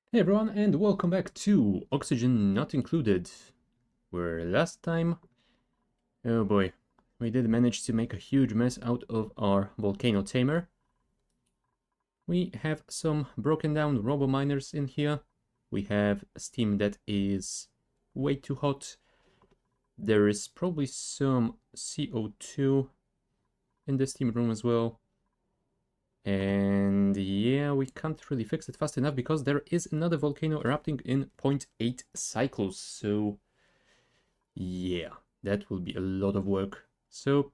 Hey everyone, and welcome back to Oxygen Not Included, where last time, oh boy, we did manage to make a huge mess out of our volcano tamer. We have some broken down robo miners in here. We have steam that is way too hot. There is probably some CO2 in the steam room as well. And yeah, we can't really fix it fast enough because there is another volcano erupting in 0.8 cycles, so yeah, that will be a lot of work. So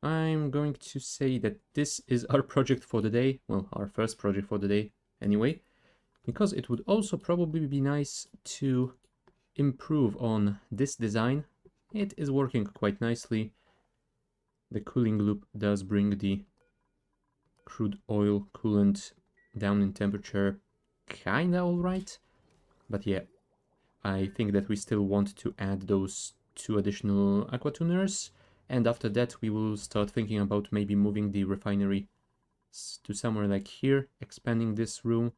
I'm going to say that this is our project for the day. Well, our first project for the day anyway, because it would also probably be nice to improve on this design. It is working quite nicely. The cooling loop does bring the crude oil coolant down in temperature kinda alright. But yeah, I think that we still want to add those two additional aqua tuners, and after that we will start thinking about maybe moving the refinery to somewhere like here, expanding this room,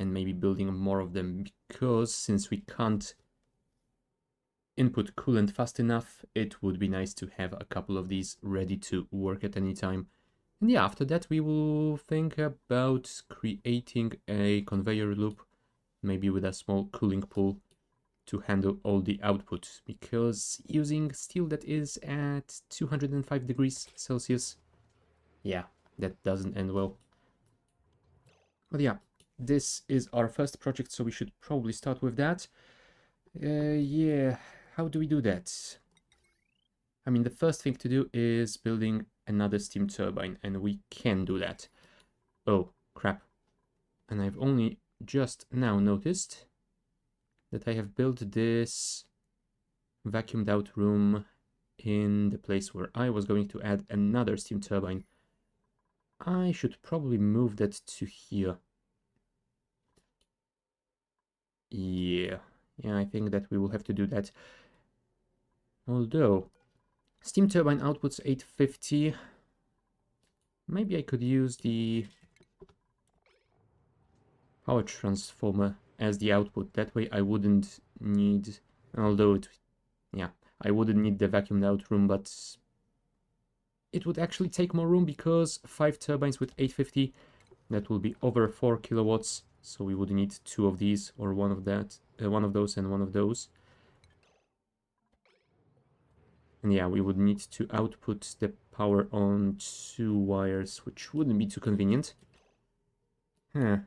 and maybe building more of them, because since we can't input coolant fast enough, it would be nice to have a couple of these ready to work at any time. And yeah, after that we will think about creating a conveyor loop, maybe with a small cooling pool to handle all the output, because using steel that is at 205 degrees Celsius, yeah, that doesn't end well. But yeah, this is our first project, so we should probably start with that. Yeah, how do we do that? I mean, the first thing to do is building another steam turbine, and we can do that. Oh, crap. And I've only just now noticed that I have built this vacuumed out room in the place where I was going to add another steam turbine. I should probably move that to here. Yeah, I think that we will have to do that. Although, steam turbine outputs 850. Maybe I could use the power transformer as the output. That way I wouldn't need, although yeah, I wouldn't need the vacuumed out room, but it would actually take more room because 5 turbines with 850, that will be over 4 kilowatts. So we would need 2 of these, or one of those and one of those. And yeah, we would need to output the power on 2 wires, which wouldn't be too convenient. Huh.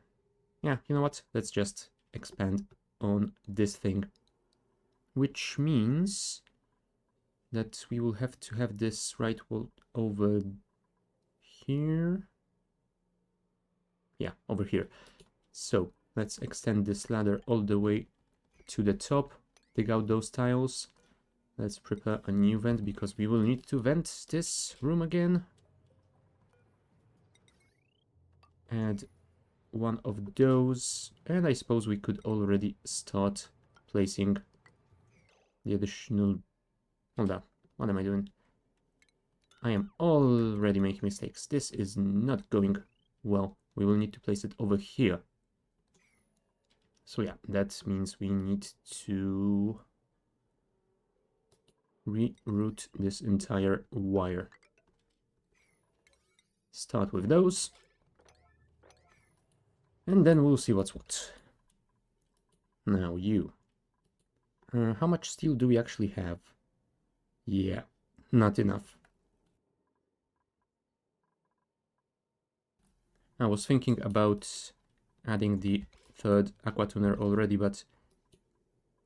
Yeah, you know what? Let's just expand on this thing. Which means that we will have to have this right over here. Yeah, over here. So let's extend this ladder all the way to the top. Dig out those tiles. Let's prepare a new vent because we will need to vent this room again. Add one of those. And I suppose we could already start placing the additional... Hold on. What am I doing? I am already making mistakes. This is not going well. We will need to place it over here. So yeah, that means we need to reroute this entire wire. Start with those. And then we'll see what's what. Now you. How much steel do we actually have? Yeah, not enough. I was thinking about adding the third aqua tuner already, but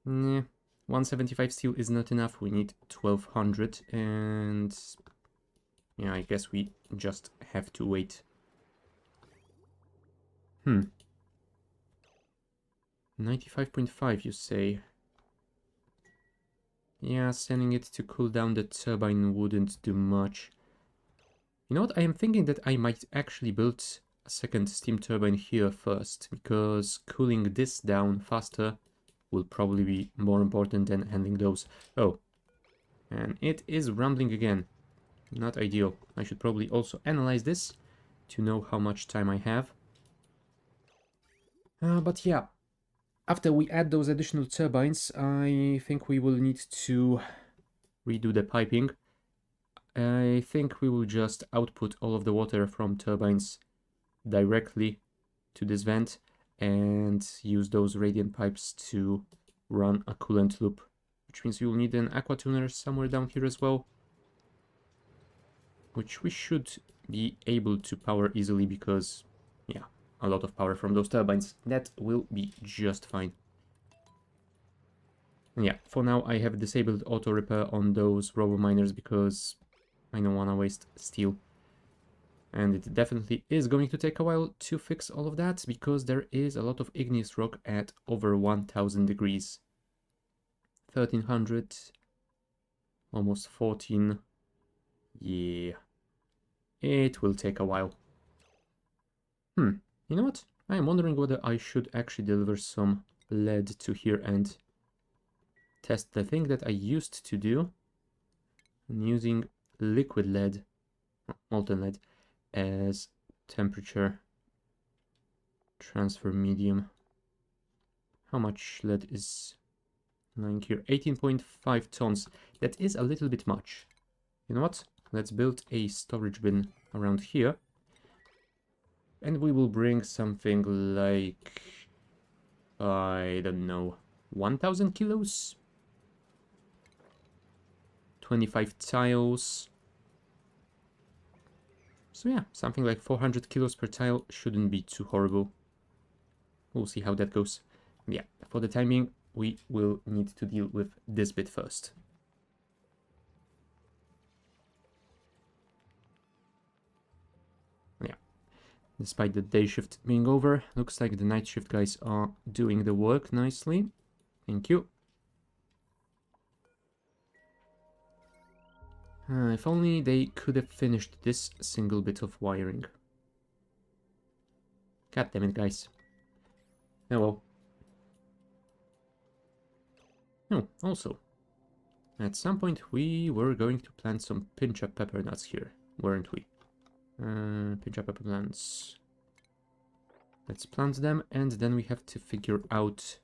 175 steel is not enough. We need 1200, and yeah, I guess we just have to wait. 95.5, you say? Yeah, sending it to cool down the turbine wouldn't do much. You know what? I am thinking that I might actually build a second steam turbine here first, because cooling this down faster will probably be more important than handling those. Oh, and it is rumbling again. Not ideal. I should probably also analyze this to know how much time I have. But yeah, after we add those additional turbines, I think we will need to redo the piping. I think we will just output all of the water from turbines directly to this vent and use those radiant pipes to run a coolant loop, which means we will need an aqua tuner somewhere down here as well, which we should be able to power easily because, yeah, a lot of power from those turbines. That will be just fine. And yeah, for now I have disabled auto repair on those robo miners because I don't want to waste steel. And it definitely is going to take a while to fix all of that because there is a lot of igneous rock at over 1000 degrees. 1300, almost 14. Yeah, it will take a while. You know what? I am wondering whether I should actually deliver some lead to here and test the thing that I used to do. I'm using liquid lead, molten lead, as temperature transfer medium. How much lead is lying here? 18.5 tons. That is a little bit much. You know what? Let's build a storage bin around here. And we will bring something like, I don't know, 1000 kilos? 25 tiles. So yeah, something like 400 kilos per tile shouldn't be too horrible. We'll see how that goes. Yeah, for the time being, we will need to deal with this bit first. Yeah, despite the day shift being over, looks like the night shift guys are doing the work nicely. Thank you. If only they could have finished this single bit of wiring. God damn it, guys. Oh well. Oh, also, at some point we were going to plant some pincha pepper nuts here, weren't we? Pincha pepper plants. Let's plant them, and then we have to figure out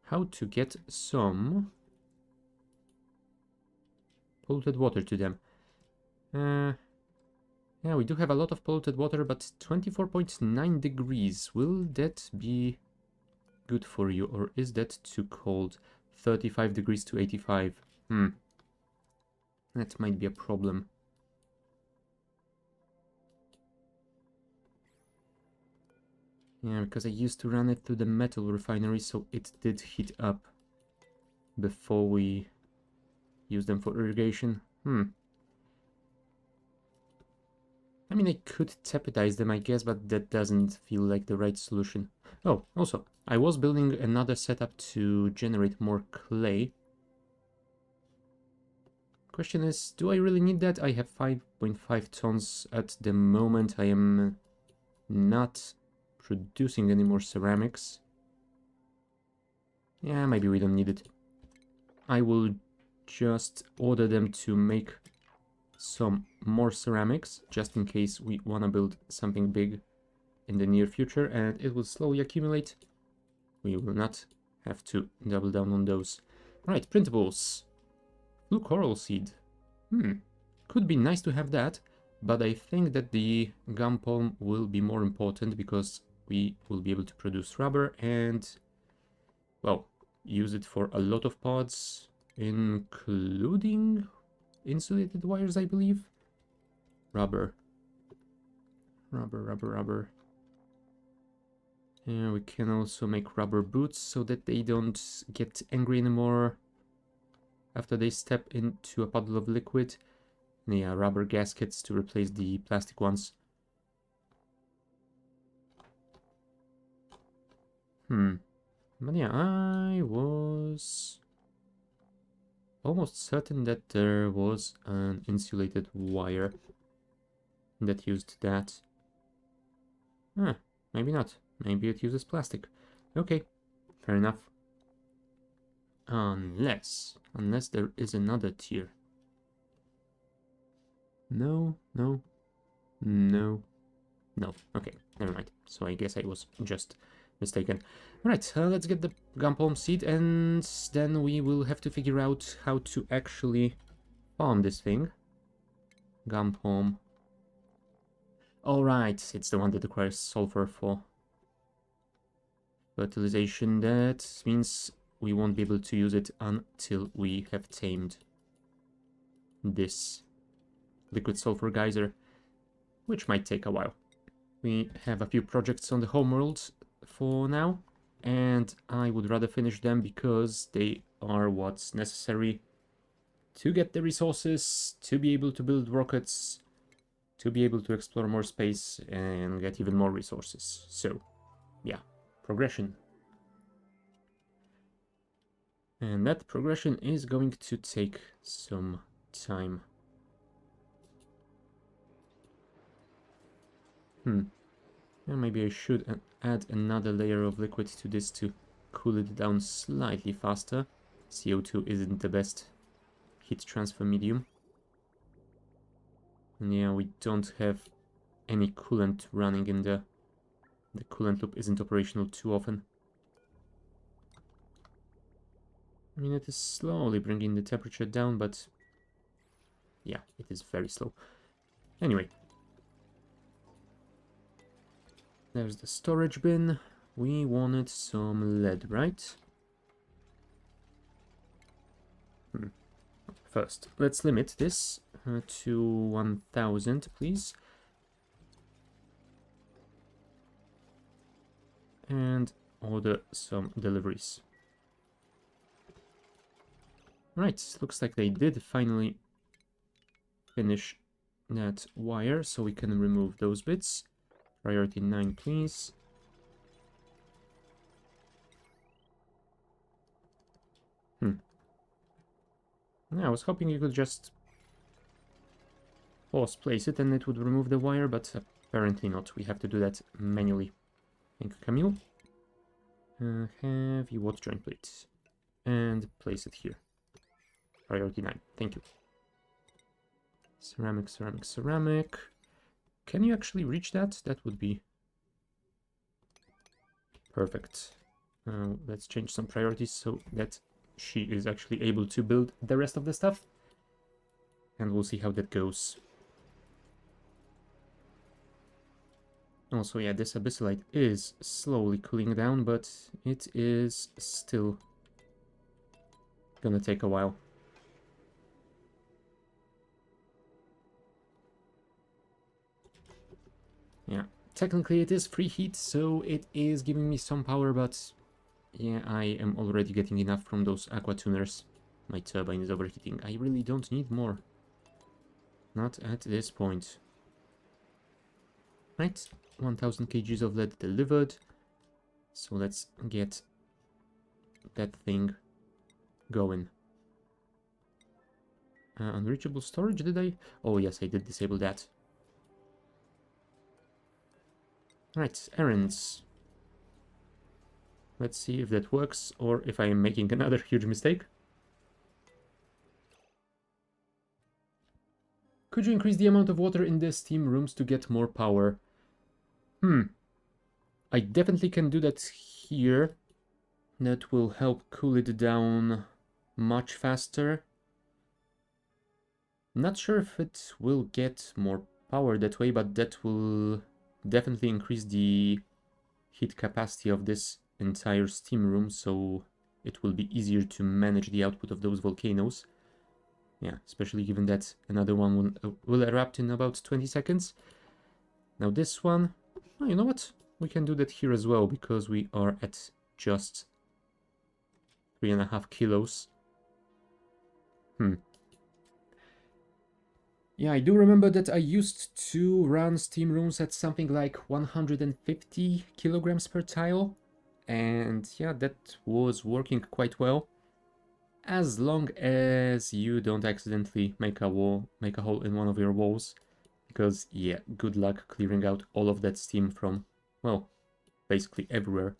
how to get some polluted water to them. Yeah, we do have a lot of polluted water, but 24.9 degrees. Will that be good for you, or is that too cold? 35 degrees to 85. That might be a problem. Yeah, because I used to run it through the metal refinery, so it did heat up before we use them for irrigation. I mean, I could tapidize them, I guess, but that doesn't feel like the right solution. Oh, also, I was building another setup to generate more clay. Question is, do I really need that? I have 5.5 tons at the moment. I am not producing any more ceramics. Yeah, maybe we don't need it. I will just order them to make some more ceramics, just in case we want to build something big in the near future, and it will slowly accumulate. We will not have to double down on those. Right, printables. Blue coral seed. Could be nice to have that, but I think that the gum palm will be more important because we will be able to produce rubber and, well, use it for a lot of parts, including insulated wires, I believe. Rubber. Rubber. Yeah, we can also make rubber boots so that they don't get angry anymore after they step into a puddle of liquid. Yeah, rubber gaskets to replace the plastic ones. But yeah, I was almost certain that there was an insulated wire that used that. Maybe not. Maybe it uses plastic. Okay, fair enough. Unless there is another tier. No. Okay, never mind. So I guess I was just mistaken. Right, let's get the gum palm seed, and then we will have to figure out how to actually farm this thing. Gum palm. Alright, it's the one that requires sulfur for fertilization. That means we won't be able to use it until we have tamed this liquid sulfur geyser, which might take a while. We have a few projects on the homeworld for now, and I would rather finish them because they are what's necessary to get the resources, to be able to build rockets, to be able to explore more space and get even more resources. So, yeah, progression. And that progression is going to take some time. And maybe I should add another layer of liquid to this to cool it down slightly faster. CO2 isn't the best heat transfer medium. And yeah, we don't have any coolant running in the coolant loop isn't operational too often. I mean, it is slowly bringing the temperature down, but yeah, it is very slow. Anyway, there's the storage bin. We wanted some lead, right? First, let's limit this to 1000, please. And order some deliveries. Right, looks like they did finally finish that wire, so we can remove those bits. Priority 9, please. Yeah, I was hoping you could just force place it and it would remove the wire, but apparently not. We have to do that manually. Thank you, Camille. Heavy water joint plate. And place it here. Priority 9. Thank you. Ceramic, ceramic, ceramic. Can you actually reach that? That would be perfect. Let's change some priorities so that she is actually able to build the rest of the stuff. And we'll see how that goes. Also, yeah, this abyssalite is slowly cooling down, but it is still gonna take a while. Yeah, technically it is free heat, so it is giving me some power, but yeah, I am already getting enough from those aqua tuners. My turbine is overheating. I really don't need more. Not at this point. Right, 1000 kgs of lead delivered. So let's get that thing going. Unreachable storage, did I? Oh yes, I did disable that. Right, errands. Let's see if that works, or if I am making another huge mistake. Could you increase the amount of water in the steam rooms to get more power? I definitely can do that here. That will help cool it down much faster. Not sure if it will get more power that way, but that will definitely increase the heat capacity of this entire steam room, so it will be easier to manage the output of those volcanoes. Yeah, especially given that another one will erupt in about 20 seconds. Now this one, oh, you know what? We can do that here as well, because we are at just 3.5 kilos. Yeah, I do remember that I used to run steam rooms at something like 150 kilograms per tile. And yeah, that was working quite well. As long as you don't accidentally make a hole in one of your walls. Because yeah, good luck clearing out all of that steam from, well, basically everywhere.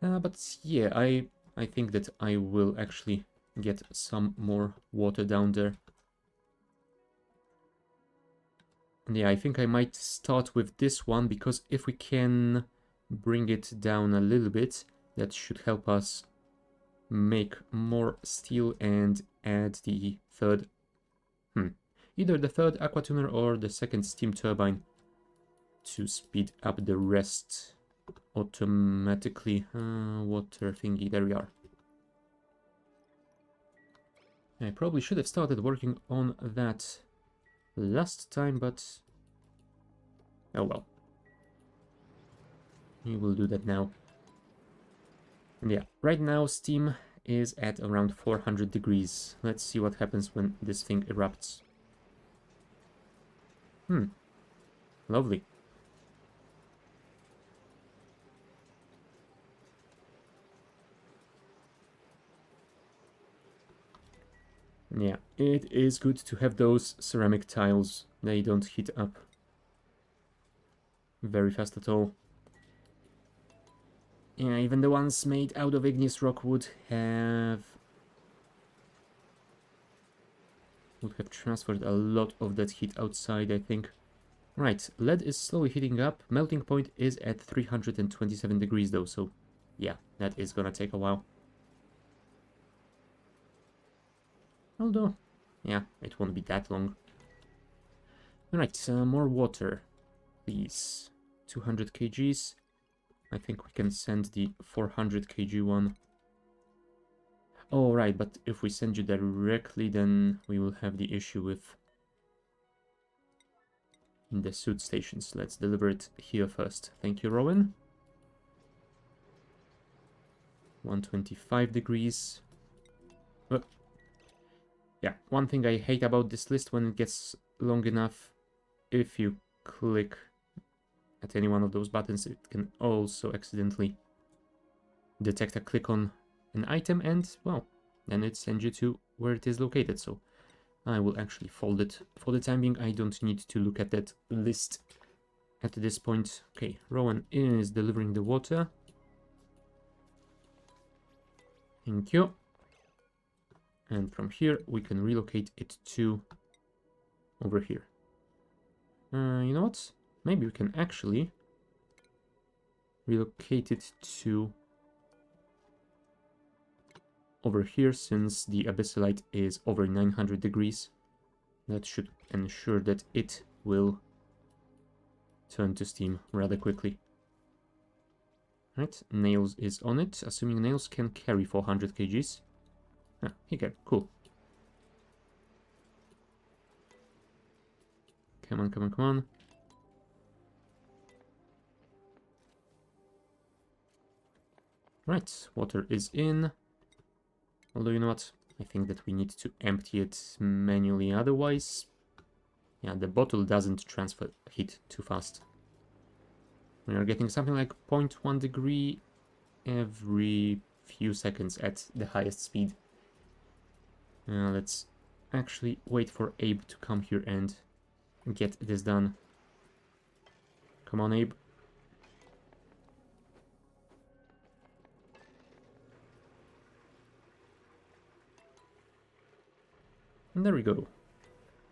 But yeah, I think that I will actually get some more water down there. And yeah, I think I might start with this one, because if we can bring it down a little bit, that should help us make more steel and add the third, either the third aqua tuner or the second steam turbine to speed up the rest automatically. Water thingy, there we are. I probably should have started working on that last time, but oh well. We will do that now. And yeah, right now steam is at around 400 degrees. Let's see what happens when this thing erupts. Lovely. Yeah, it is good to have those ceramic tiles. They don't heat up very fast at all. Yeah, even the ones made out of igneous rock would have transferred a lot of that heat outside, I think. Right, lead is slowly heating up. Melting point is at 327 degrees though, so yeah, that is gonna take a while. Although, yeah, it won't be that long. Alright, more water, please. 200 kgs. I think we can send the 400 kg one. Oh, right, but if we send you directly, then we will have the issue with the suit stations. Let's deliver it here first. Thank you, Rowan. 125 degrees. Yeah, one thing I hate about this list when it gets long enough, if you click at any one of those buttons, it can also accidentally detect a click on an item and, well, then it sends you to where it is located. So I will actually fold it. For the time being, I don't need to look at that list at this point. Okay, Rowan is delivering the water. Thank you. And from here, we can relocate it to over here. You know what? Maybe we can actually relocate it to over here, since the abyssalite is over 900 degrees. That should ensure that it will turn to steam rather quickly. Right, Nails is on it, assuming Nails can carry 400 kgs. Ah, he can, cool. Come on, come on, come on. Right, water is in. Although, you know what? I think that we need to empty it manually, otherwise... Yeah, the bottle doesn't transfer heat too fast. We are getting something like 0.1 degree every few seconds at the highest speed. Let's actually wait for Abe to come here and get this done. Come on, Abe. And there we go.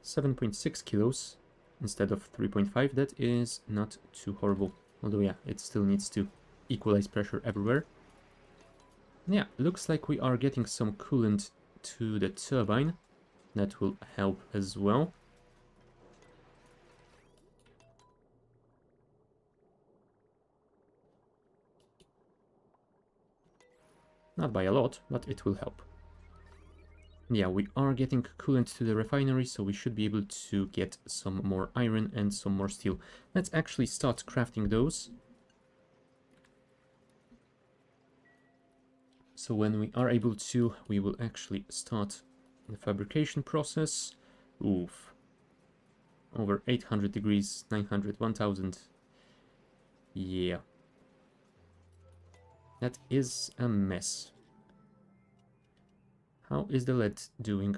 7.6 kilos instead of 3.5. That is not too horrible. Although, yeah, it still needs to equalize pressure everywhere. Yeah, looks like we are getting some coolant to the turbine. That will help as well. Not by a lot, but it will help. Yeah, we are getting coolant to the refinery, so we should be able to get some more iron and some more steel. Let's actually start crafting those. So when we are able to, we will actually start the fabrication process. Oof. Over 800 degrees, 900, 1000. Yeah. That is a mess. How is the lead doing?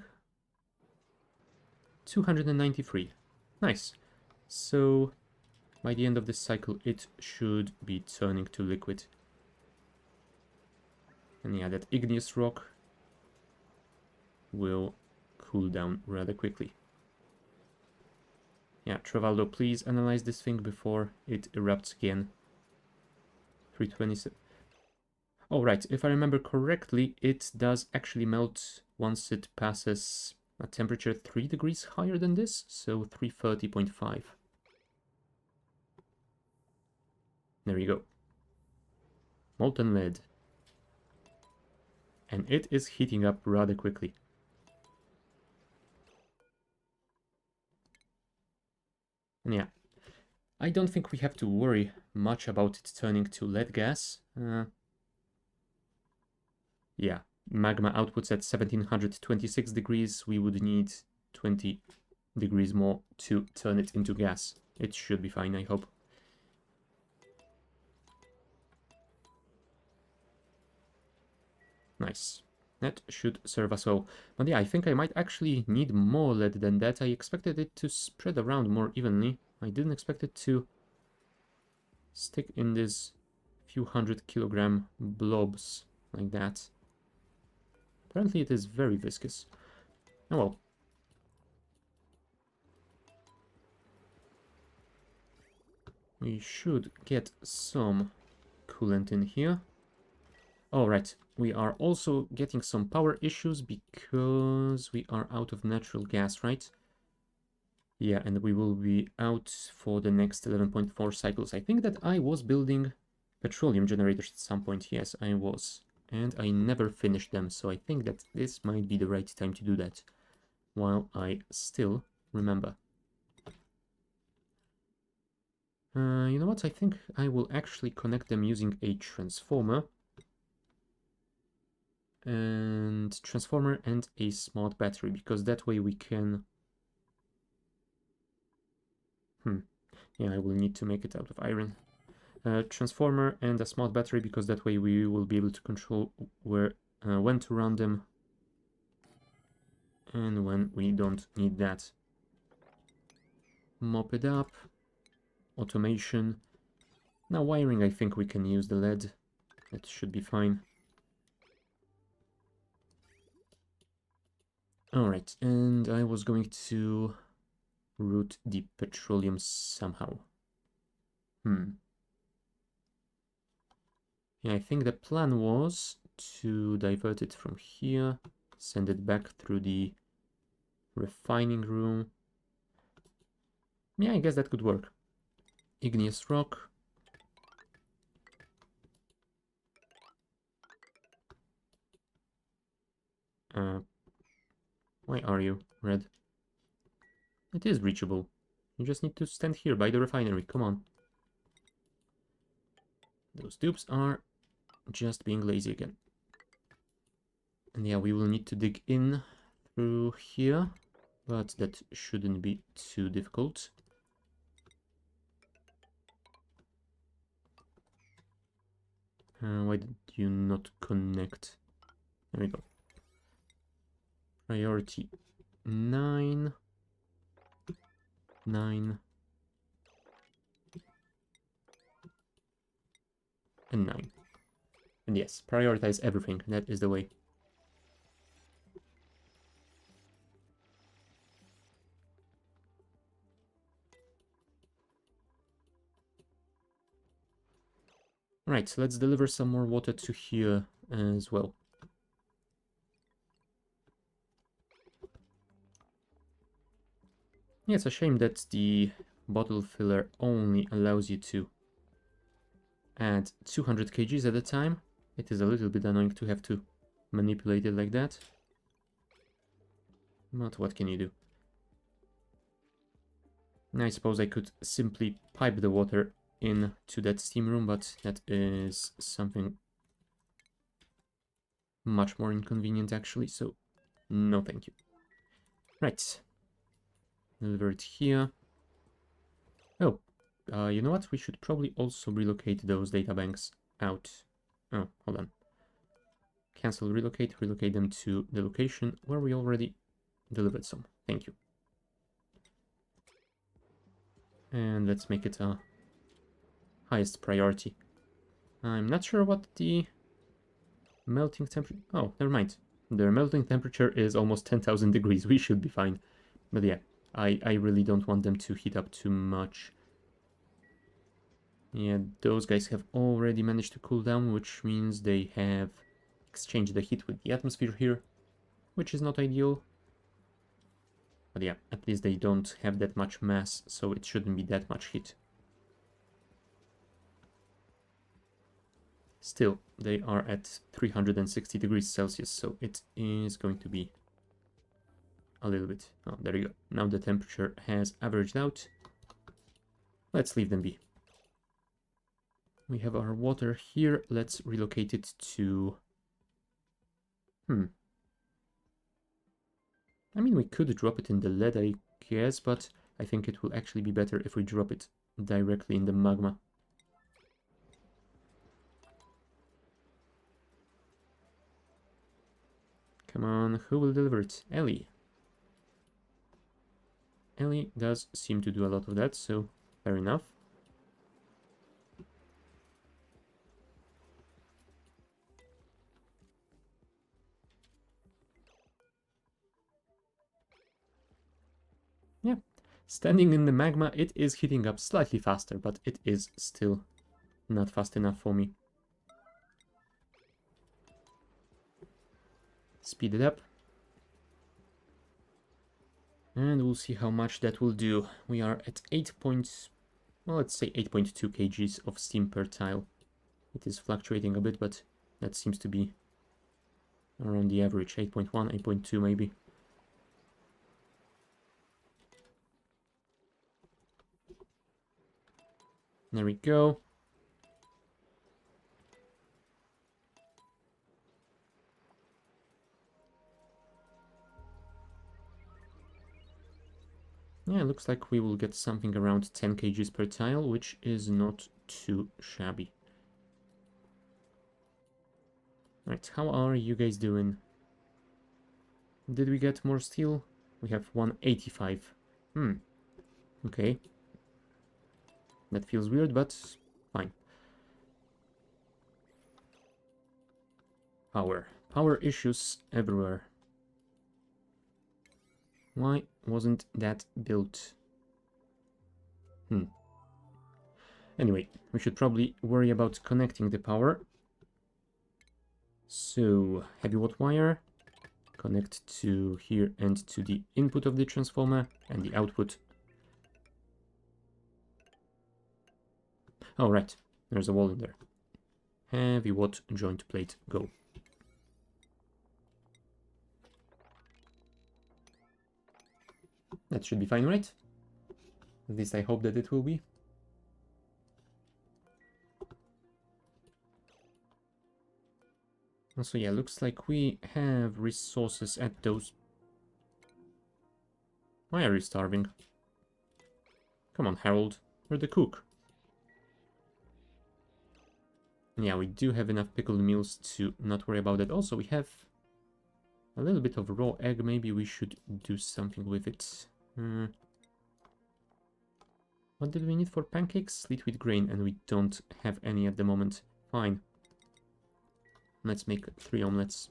293. Nice. So by the end of this cycle, it should be turning to liquid. And yeah, that igneous rock will cool down rather quickly. Yeah, Travaldo, please analyze this thing before it erupts again. 327. Oh, right. If I remember correctly, it does actually melt once it passes a temperature 3 degrees higher than this, so 330.5. There you go. Molten lead. And it is heating up rather quickly. And yeah, I don't think we have to worry much about it turning to lead gas. Yeah, magma outputs at 1726 degrees. We would need 20 degrees more to turn it into gas. It should be fine, I hope. Nice. That should serve us well. But yeah, I think I might actually need more lead than that. I expected it to spread around more evenly. I didn't expect it to stick in these few 100 kilogram blobs like that. Apparently it is very viscous. Oh well. We should get some coolant in here. Oh, right. We are also getting some power issues because we are out of natural gas, right? Yeah, and we will be out for the next 11.4 cycles. I think that I was building petroleum generators at some point. Yes, I was. And I never finished them, so I think that this might be the right time to do that while I still remember. You know what? I think I will actually connect them using a transformer. And transformer and a smart battery, because that way we can... Yeah, I will need to make it out of iron. Transformer and a smart battery, because that way we will be able to control where, when to run them and when we don't need that. Mop it up. Automation. Now wiring, I think we can use the lead. That should be fine. Alright, and I was going to route the petroleum somehow. Yeah, I think the plan was to divert it from here, send it back through the refining room. Yeah, I guess that could work. Igneous rock. Why are you red? It is reachable. You just need to stand here by the refinery. Come on. Those dupes are just being lazy again. And yeah, we will need to dig in through here, but that shouldn't be too difficult. Why did you not connect? There we go. Priority 9. 9. And 9. And yes, prioritize everything. That is the way. Right, so let's deliver some more water to here as well. Yeah, it's a shame that the bottle filler only allows you to add 200 kgs at a time. It is a little bit annoying to have to manipulate it like that. But what can you do? I suppose I could simply pipe the water into that steam room, but that is something much more inconvenient actually, so no thank you. Right. Deliver it here. Oh, you know what? We should probably also relocate those data banks out. Oh, hold on. Cancel relocate, relocate them to the location where we already delivered some. Thank you. And let's make it a highest priority. I'm not sure what the melting temperature... Oh, never mind. Their melting temperature is almost 10,000 degrees. We should be fine. But yeah, I really don't want them to heat up too much. Yeah, those guys have already managed to cool down, which means they have exchanged the heat with the atmosphere here, which is not ideal. But yeah, at least they don't have that much mass, so it shouldn't be that much heat. Still, they are at 360 degrees Celsius, so it is going to be a little bit... Oh, there you go. Now the temperature has averaged out. Let's leave them be. We have our water here. Let's relocate it to... I mean, we could drop it in the lead, I guess, but I think it will actually be better if we drop it directly in the magma. Come on, who will deliver it? Ellie. Ellie does seem to do a lot of that, so fair enough. Yeah, standing in the magma, it is heating up slightly faster, but it is still not fast enough for me. Speed it up. And we'll see how much that will do. We are at 8.2 kgs of steam per tile. It is fluctuating a bit, but that seems to be around the average, 8.1, 8.2 maybe. There we go. Yeah, looks like we will get something around 10 kgs per tile, which is not too shabby. Right, how are you guys doing? Did we get more steel? We have 185. Okay. That feels weird, but fine. Power. Power issues everywhere. Why wasn't that built? Anyway, we should probably worry about connecting the power. So, heavy watt wire. Connect to here and to the input of the transformer and the output. Oh, right. There's a wall in there. Heavy watt joint plate, go. That should be fine, right? At least I hope that it will be. Also, yeah, looks like we have resources at those... Why are you starving? Come on, Harold. You're the cook. Yeah, we do have enough pickled meals to not worry about that. Also, we have a little bit of raw egg. Maybe we should do something with it. What did we need for pancakes? Sweet wheat grain, and we don't have any at the moment. Fine. Let's make 3 omelets.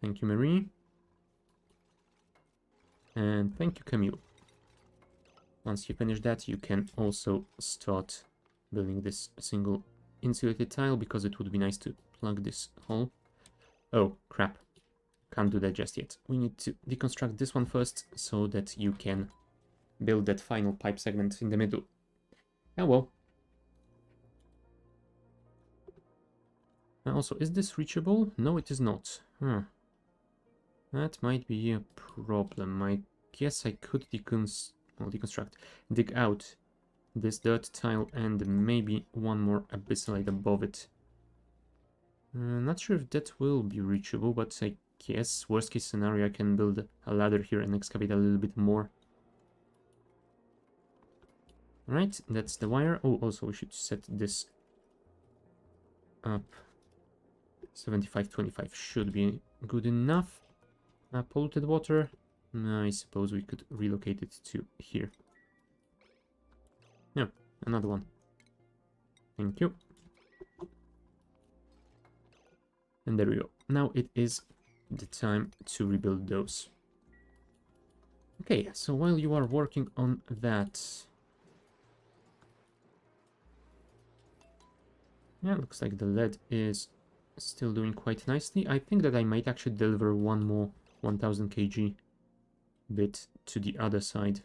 Thank you, Marie. And thank you, Camille. Once you finish that, you can also start building this single insulated tile, because it would be nice to plug this hole. Oh, crap. Can't do that just yet. We need to deconstruct this one first, so that you can build that final pipe segment in the middle. Oh well. Also, is this reachable? No, it is not. That might be a problem. I guess I could deconstruct, dig out this dirt tile and maybe one more abyssalite above it. Not sure if that will be reachable, but I guess worst case scenario I can build a ladder here and excavate a little bit more. Right, that's the wire. Oh, also we should set this up. 75-25 should be good enough. Polluted water. I suppose we could relocate it to here. Yeah, another one. Thank you. And there we go. Now it is the time to rebuild those. Okay, so while you are working on that... Yeah, looks like the lead is still doing quite nicely. I think that I might actually deliver one more 1000 kg bit to the other side.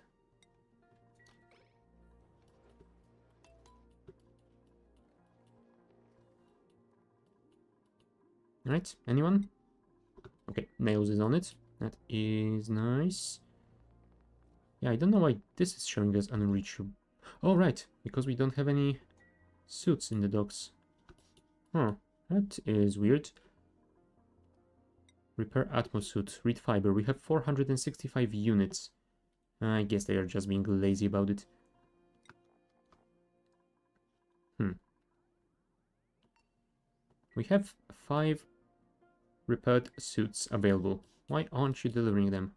Right, anyone? Okay, nails is on it. That is nice. Yeah, I don't know why this is showing us unreachable. Oh, right, because we don't have any suits in the docks. Huh, that is weird. Repair atmosuit, read fiber. We have 465 units. I guess they are just being lazy about it. We have 5 repaired suits available. Why aren't you delivering them?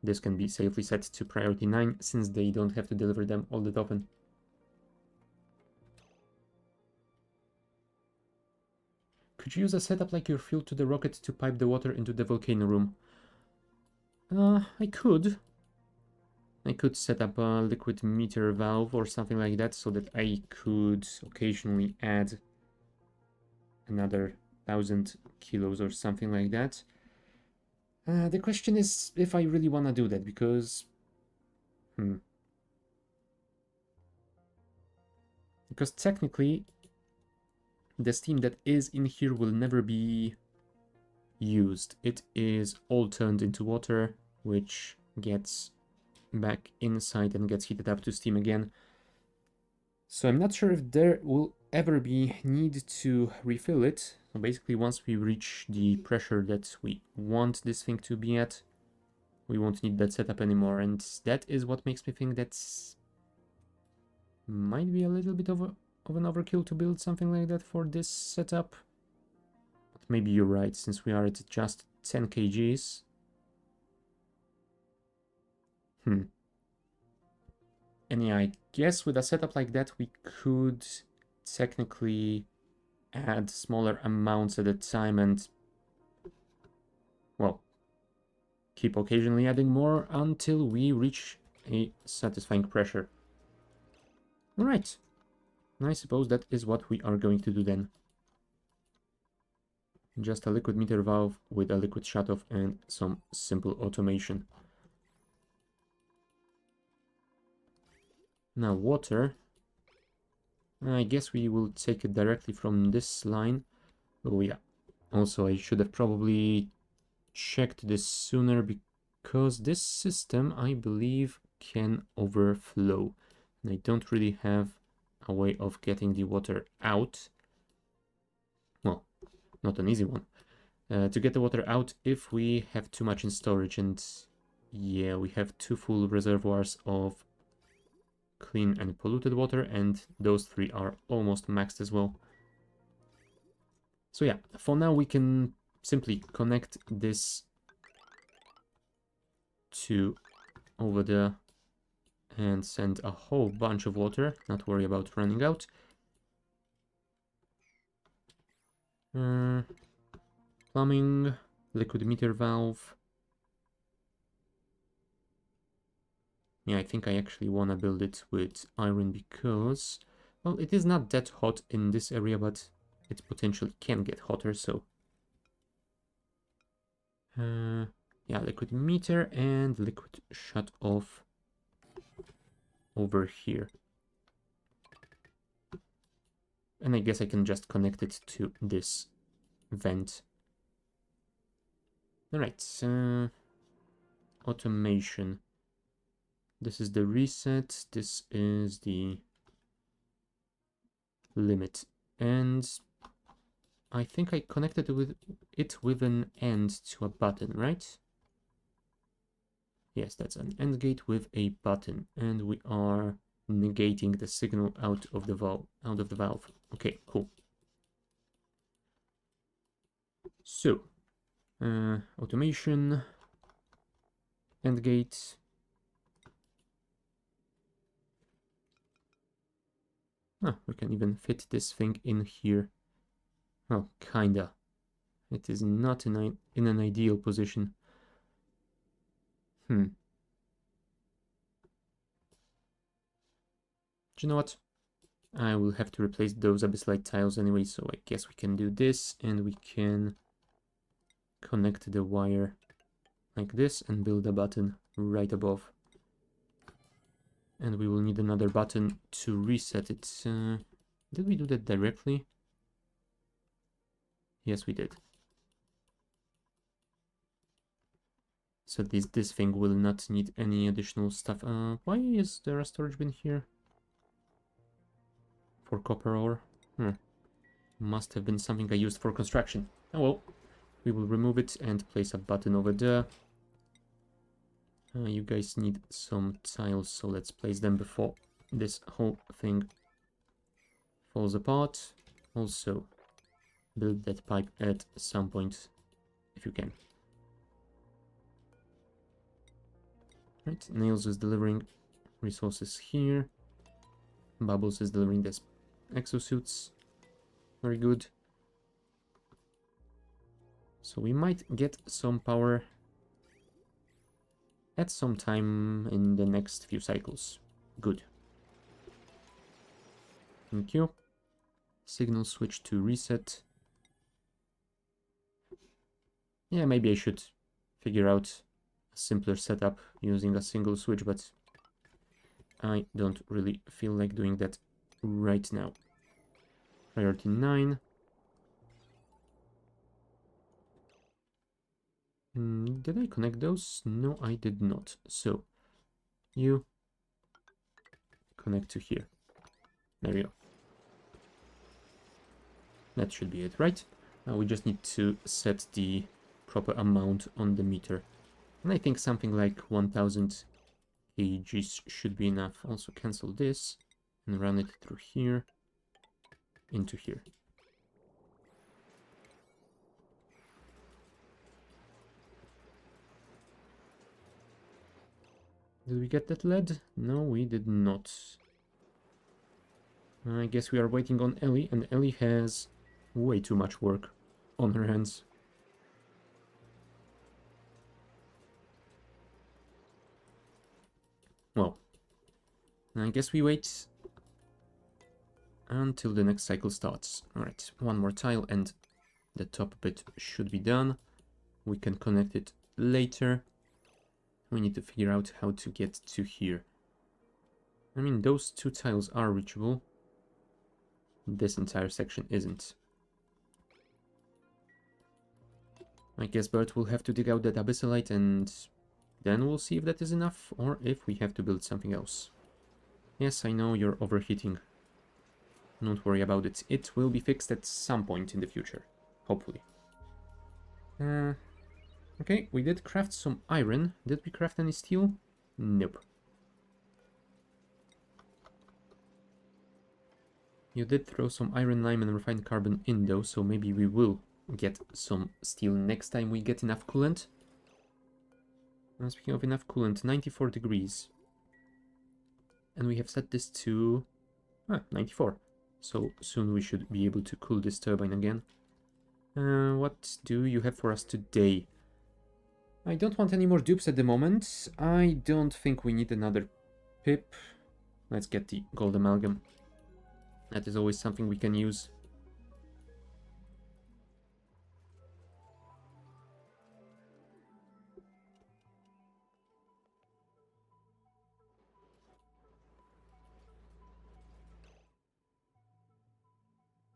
This can be safely set to priority 9 since they don't have to deliver them all that often. Could you use a setup like your fuel to the rocket to pipe the water into the volcano room? I could. I could set up a liquid meter valve or something like that so that I could occasionally add another 1000 kilos or something like that. The question is if I really want to do that, because... Because technically, the steam that is in here will never be used. It is all turned into water, which gets back inside and gets heated up to steam again. So I'm not sure if there will ever be need to refill it. So basically, once we reach the pressure that we want this thing to be at, we won't need that setup anymore. And that is what makes me think that's might be a little bit of an overkill to build something like that for this setup. But maybe you're right, since we are at just 10 kgs. And yeah, I guess with a setup like that, we could technically add smaller amounts at a time and, well, keep occasionally adding more until we reach a satisfying pressure. Alright, I suppose that is what we are going to do then. Just a liquid meter valve with a liquid shutoff and some simple automation. Now water. I guess we will take it directly from this line. Oh yeah. Also, I should have probably checked this sooner because this system, I believe, can overflow. And I don't really have a way of getting the water out. Well, not an easy one. To get the water out if we have too much in storage. And yeah, we have 2 full reservoirs of clean and polluted water, and those 3 are almost maxed as well. So yeah, for now we can simply connect this to over there and send a whole bunch of water, not worry about running out. Plumbing, liquid meter valve. Yeah, I think I actually want to build it with iron because, well, it is not that hot in this area, but it potentially can get hotter, so... yeah, liquid meter and liquid shut off over here. And I guess I can just connect it to this vent. Alright, automation. This is the reset, this is the limit. And I think I connected it with an end to a button, right? Yes, that's an AND gate with a button, and we are negating the signal out of the valve. Okay, cool. So, automation, AND gate. We can even fit this thing in here. Well, kinda. It is not in an ideal position. Do you know what? I will have to replace those abyssite tiles anyway, so I guess we can do this, and we can connect the wire like this and build a button right above. And we will need another button to reset it. Did we do that directly? Yes, we did. So this thing will not need any additional stuff. Why is there a storage bin here? For copper ore? Must have been something I used for construction. Oh well. We will remove it and place a button over there. You guys need some tiles, so let's place them before this whole thing falls apart. Also, build that pipe at some point, if you can. Right, Nails is delivering resources here. Bubbles is delivering this exosuits. Very good. So we might get some power at some time in the next few cycles. Good. Thank you. Signal switch to reset. Yeah, maybe I should figure out a simpler setup using a single switch, but I don't really feel like doing that right now. Priority 9. Did I connect those? No, I did not. So, you connect to here. There you go. That should be it, right? We just need to set the proper amount on the meter. And I think something like 1000 kgs should be enough. Also cancel this and run it through here into here. Did we get that lead? No, we did not. I guess we are waiting on Ellie, and Ellie has way too much work on her hands. Well, I guess we wait until the next cycle starts. Alright, one more tile and the top bit should be done. We can connect it later. We need to figure out how to get to here. I mean, those two tiles are reachable. This entire section isn't. I guess Bert will have to dig out that abyssalite and then we'll see if that is enough or if we have to build something else. Yes, I know you're overheating. Don't worry about it. It will be fixed at some point in the future. Hopefully. Okay, we did craft some iron. Did we craft any steel? Nope. You did throw some iron, lime, and refined carbon in though, so maybe we will get some steel next time we get enough coolant. And speaking of enough coolant, 94 degrees. And we have set this to 94. So soon we should be able to cool this turbine again. What do you have for us today? I don't want any more dupes at the moment. I don't think we need another pip. Let's get the gold amalgam. That is always something we can use.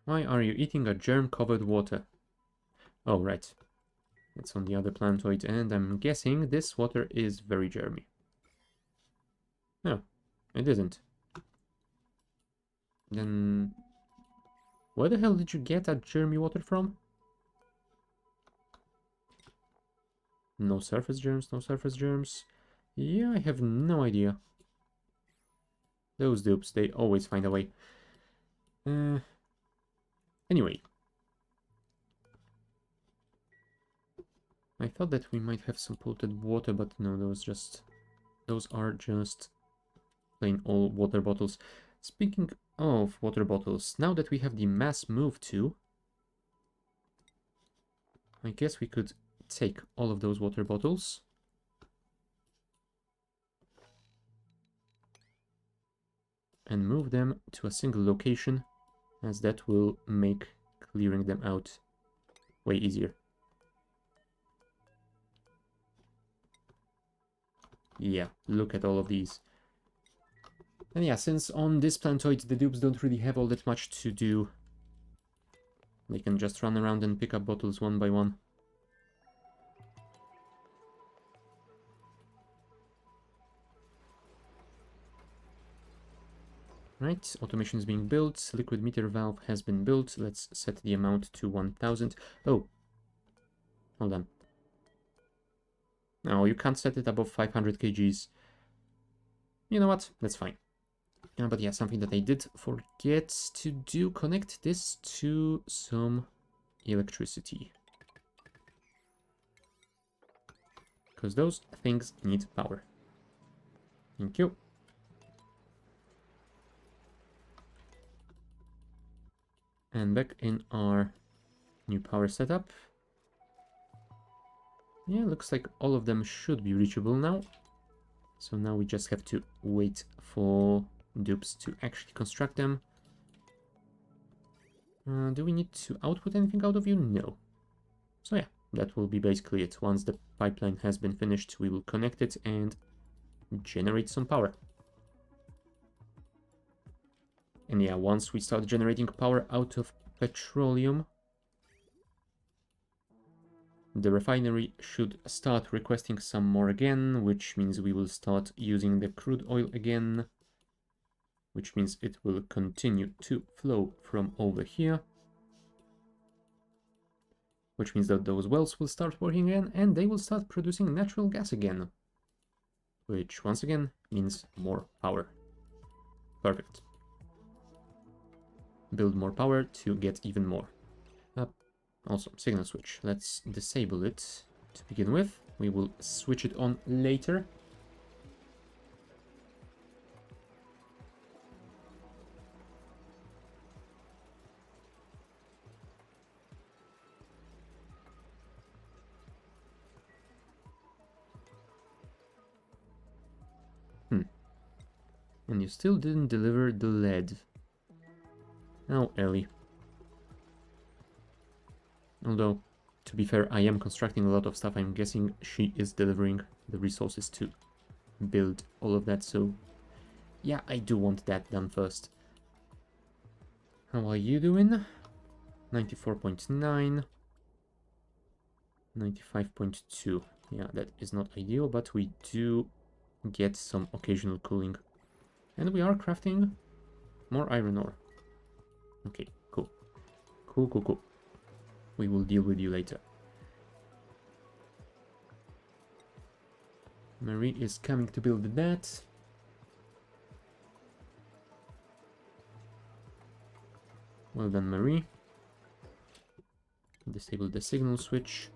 Why are you eating a germ-covered water? Oh, right. It's on the other planetoid, and I'm guessing this water is very germy. No, it isn't. Then... where the hell did you get that germy water from? No surface germs, no surface germs. Yeah, I have no idea. Those dupes, they always find a way. Anyway. I thought that we might have some polluted water, but no, those are just plain old water bottles. Speaking of water bottles, now that we have the mass move to, I guess we could take all of those water bottles. And move them to a single location, as that will make clearing them out way easier. Yeah, look at all of these. And yeah, since on this planetoid the dupes don't really have all that much to do, they can just run around and pick up bottles one by one. Right, automation is being built, liquid meter valve has been built, let's set the amount to 1000. Oh, hold on. No, you can't set it above 500 kgs. You know what, that's fine. But yeah, something that I did forget to do, connect this to some electricity. Because those things need power. Thank you. And back in our new power setup. Yeah, looks like all of them should be reachable now. So now we just have to wait for dupes to actually construct them. Do we need to output anything out of you? No. So yeah, that will be basically it. Once the pipeline has been finished, we will connect it and generate some power. And yeah, once we start generating power out of petroleum, the refinery should start requesting some more again, which means we will start using the crude oil again, which means it will continue to flow from over here, which means that those wells will start working again and they will start producing natural gas again, which once again means more power. Perfect. Build more power to get even more. Also, signal switch. Let's disable it to begin with. We will switch it on later. And you still didn't deliver the lead. Oh, Ellie. Although, to be fair, I am constructing a lot of stuff. I'm guessing she is delivering the resources to build all of that. So, yeah, I do want that done first. How are you doing? 94.9. 95.2. Yeah, that is not ideal, but we do get some occasional cooling. And we are crafting more iron ore. Okay, cool. Cool. We will deal with you later. Marie is coming to build that. Well done, Marie. Disable the signal switch.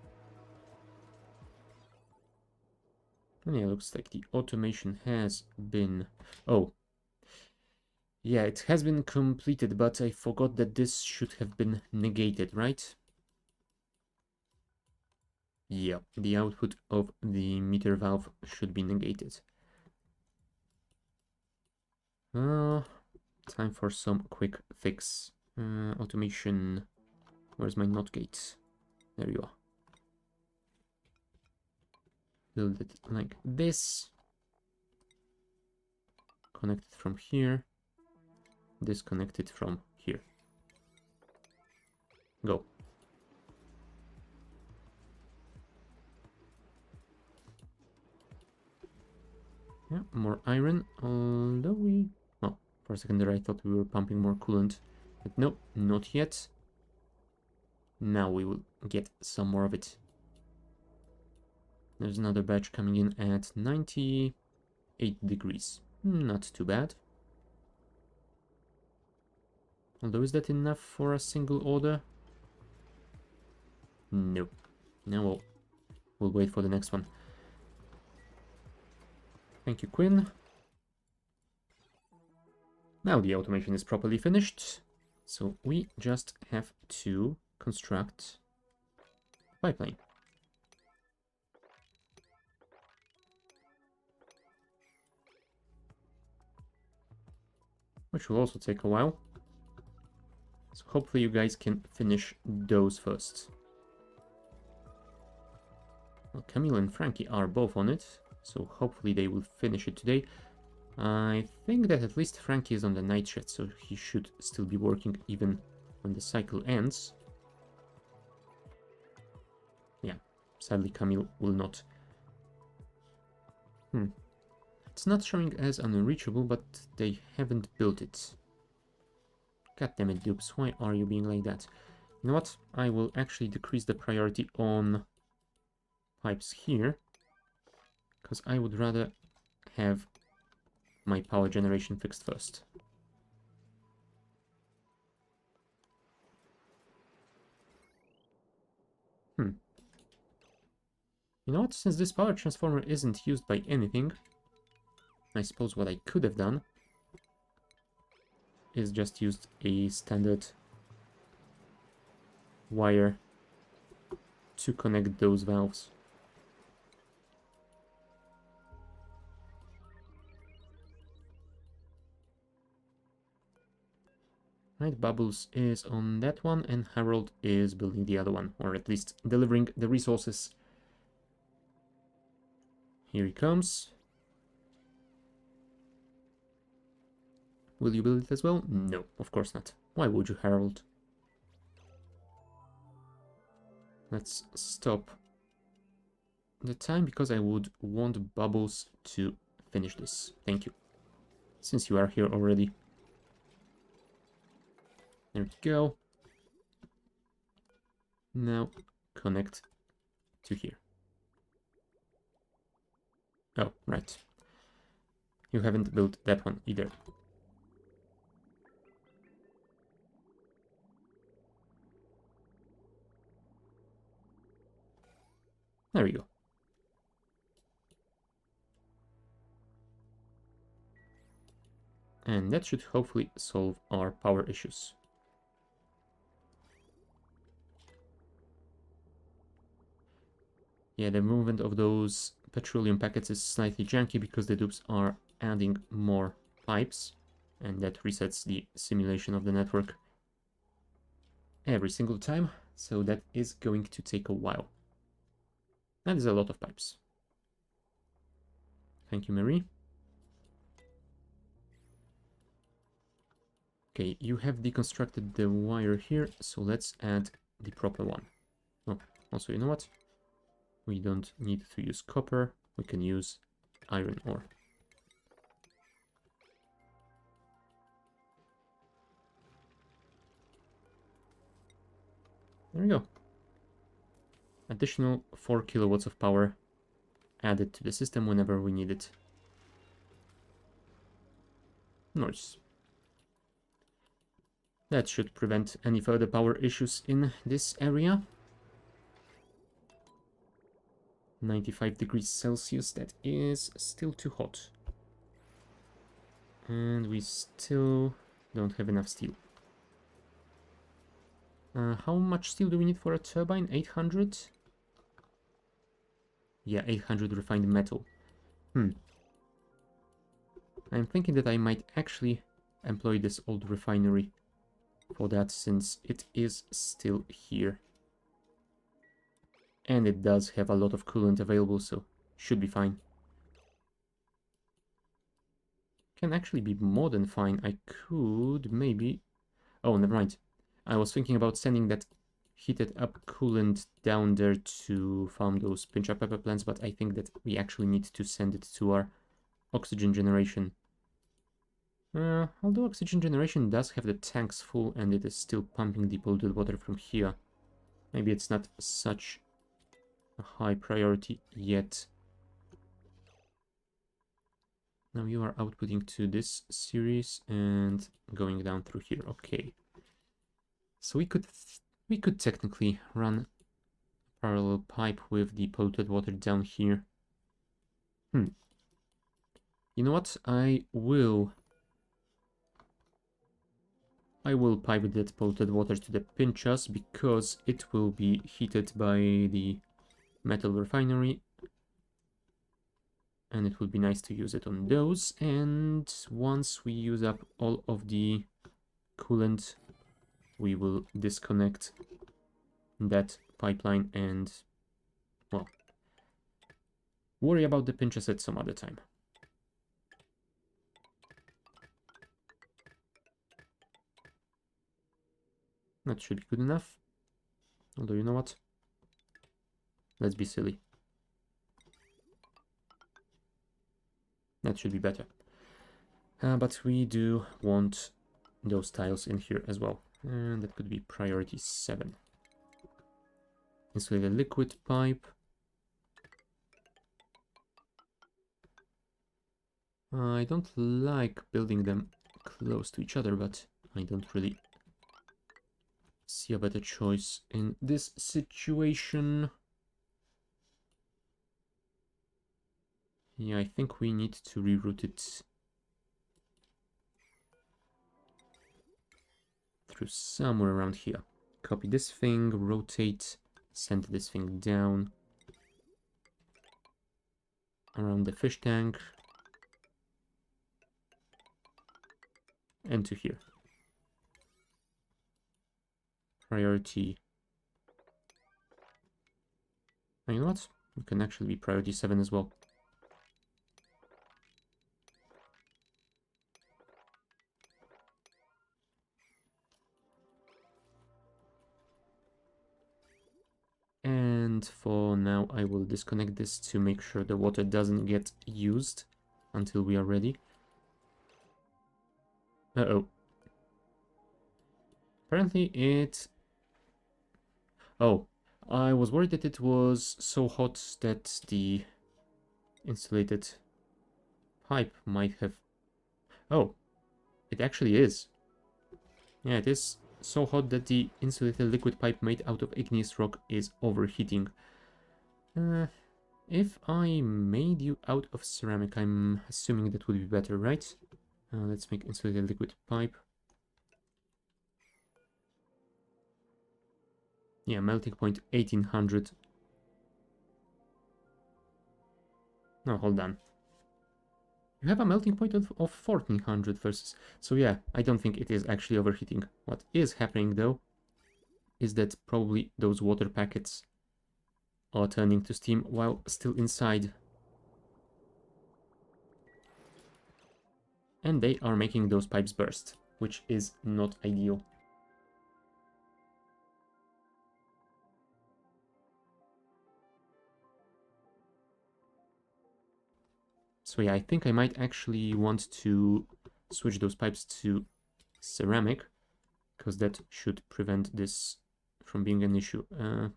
And yeah, looks like the automation has been... Oh. Yeah, it has been completed, but I forgot that this should have been negated, right? Yeah, the output of the meter valve should be negated. Time for some quick fix. Automation. Where's my NOT gate? There you are. Build it like this. Connect it from here. Disconnect it from here. Go. Yeah, more iron. Although we... Oh, for a second there I thought we were pumping more coolant. But no, not yet. Now we will get some more of it. There's another batch coming in at 98 degrees. Not too bad. Although, is that enough for a single order? No. Now we'll wait for the next one. Thank you, Quinn. Now the automation is properly finished. So we just have to construct pipeline. Which will also take a while. So hopefully you guys can finish those first. Well, Camille and Frankie are both on it, so hopefully they will finish it today. I think that at least Frankie is on the night shift, so he should still be working even when the cycle ends. Yeah, sadly Camille will not. It's not showing as unreachable, but they haven't built it. God damn it, dupes, why are you being like that? You know what? I will actually decrease the priority on pipes here, because I would rather have my power generation fixed first. You know what? Since this power transformer isn't used by anything, I suppose what I could have done is just used a standard wire to connect those valves. Right, Bubbles is on that one, and Harold is building the other one, or at least delivering the resources. Here he comes. Will you build it as well? No, of course not. Why would you, Harold? Let's stop the time, because I would want Bubbles to finish this. Thank you. Since you are here already. There we go. Now connect to here. Oh, right. You haven't built that one either. There we go. And that should hopefully solve our power issues. Yeah, the movement of those petroleum packets is slightly janky because the dupes are adding more pipes, and that resets the simulation of the network every single time, so that is going to take a while. That is a lot of pipes. Thank you, Marie. Okay, you have deconstructed the wire here, so let's add the proper one. Oh, also, you know what? We don't need to use copper, we can use iron ore. There we go. Additional 4 kilowatts of power added to the system whenever we need it. Nice. That should prevent any further power issues in this area. 95 degrees Celsius, that is still too hot. And we still don't have enough steel. How much steel do we need for a turbine? 800? Yeah, 800 refined metal. I'm thinking that I might actually employ this old refinery for that, since it is still here. And it does have a lot of coolant available, so should be fine. Can actually be more than fine. I could maybe... Oh, never mind. I was thinking about sending that heated up coolant down there to farm those pinch-up pepper plants, but I think that we actually need to send it to our oxygen generation. Although oxygen generation does have the tanks full and it is still pumping the polluted water from here, maybe it's not such a high priority yet. Now you are outputting to this series and going down through here. Okay. So we could technically run a parallel pipe with the polluted water down here. You know what? I will I will pipe that polluted water to the pinchas because it will be heated by the metal refinery. And it would be nice to use it on those. And once we use up all of the coolant, we will disconnect that pipeline and, well, worry about the pinchas at some other time. That should be good enough. Although, you know what? Let's be silly. That should be better. But we do want those tiles in here as well. And that could be priority 7. Insulate a liquid pipe. I don't like building them close to each other, but I don't really see a better choice in this situation. Yeah, I think we need to reroute it through somewhere around here. Copy this thing, rotate, send this thing down around the fish tank and to here. Priority. And you know what? We can actually be priority 7 as well. And for now, I will disconnect this to make sure the water doesn't get used until we are ready. Uh-oh. Apparently it... Oh, I was worried that it was so hot that the insulated pipe might have... Oh, it actually is. Yeah, it is so hot that the insulated liquid pipe made out of igneous rock is overheating. If I made you out of ceramic, I'm assuming that would be better, right? Let's make insulated liquid pipe. Yeah, melting point 1800. No, hold on. You have a melting point of 1400 versus... So yeah, I don't think it is actually overheating. What is happening though is that probably those water packets are turning to steam while still inside. And they are making those pipes burst, which is not ideal. So yeah, I think I might actually want to switch those pipes to ceramic, because that should prevent this from being an issue.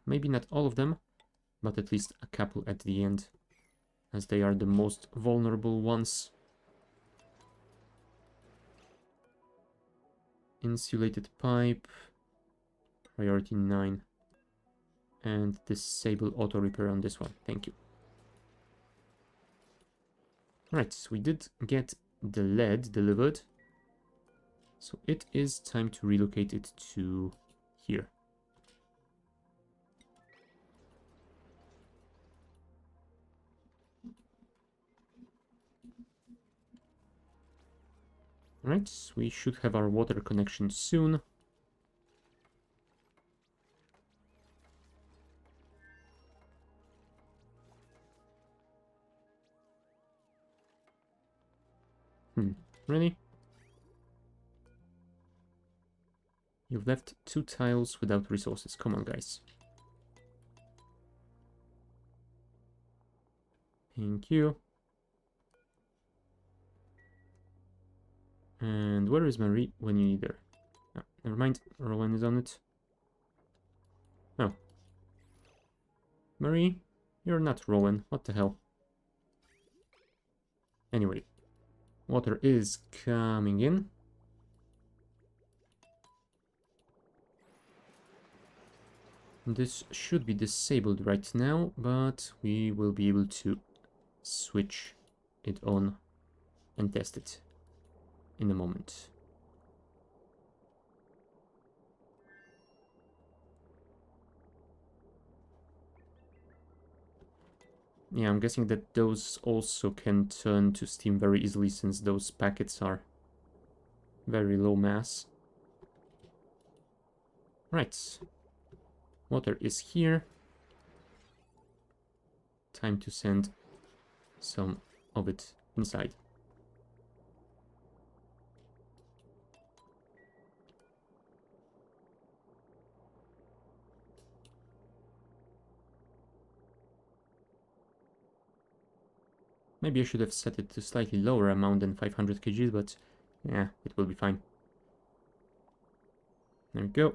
Maybe not all of them, but at least a couple at the end, as they are the most vulnerable ones. Insulated pipe, priority 9, and disable auto repair on this one. Thank you. Right, so we did get the lead delivered, so it is time to relocate it to here. Right, we should have our water connection soon. Really? You've left 2 tiles without resources. Come on, guys. Thank you. And where is Marie when you need her? Oh, never mind, Rowan is on it. Oh. Marie, you're not Rowan. What the hell? Anyway, water is coming in. This should be disabled right now, but we will be able to switch it on and test it in a moment. Yeah, I'm guessing that those also can turn to steam very easily since those packets are very low mass. Right. Water is here. Time to send some of it inside. Maybe I should have set it to slightly lower amount than 500 kgs, but yeah, it will be fine. There we go.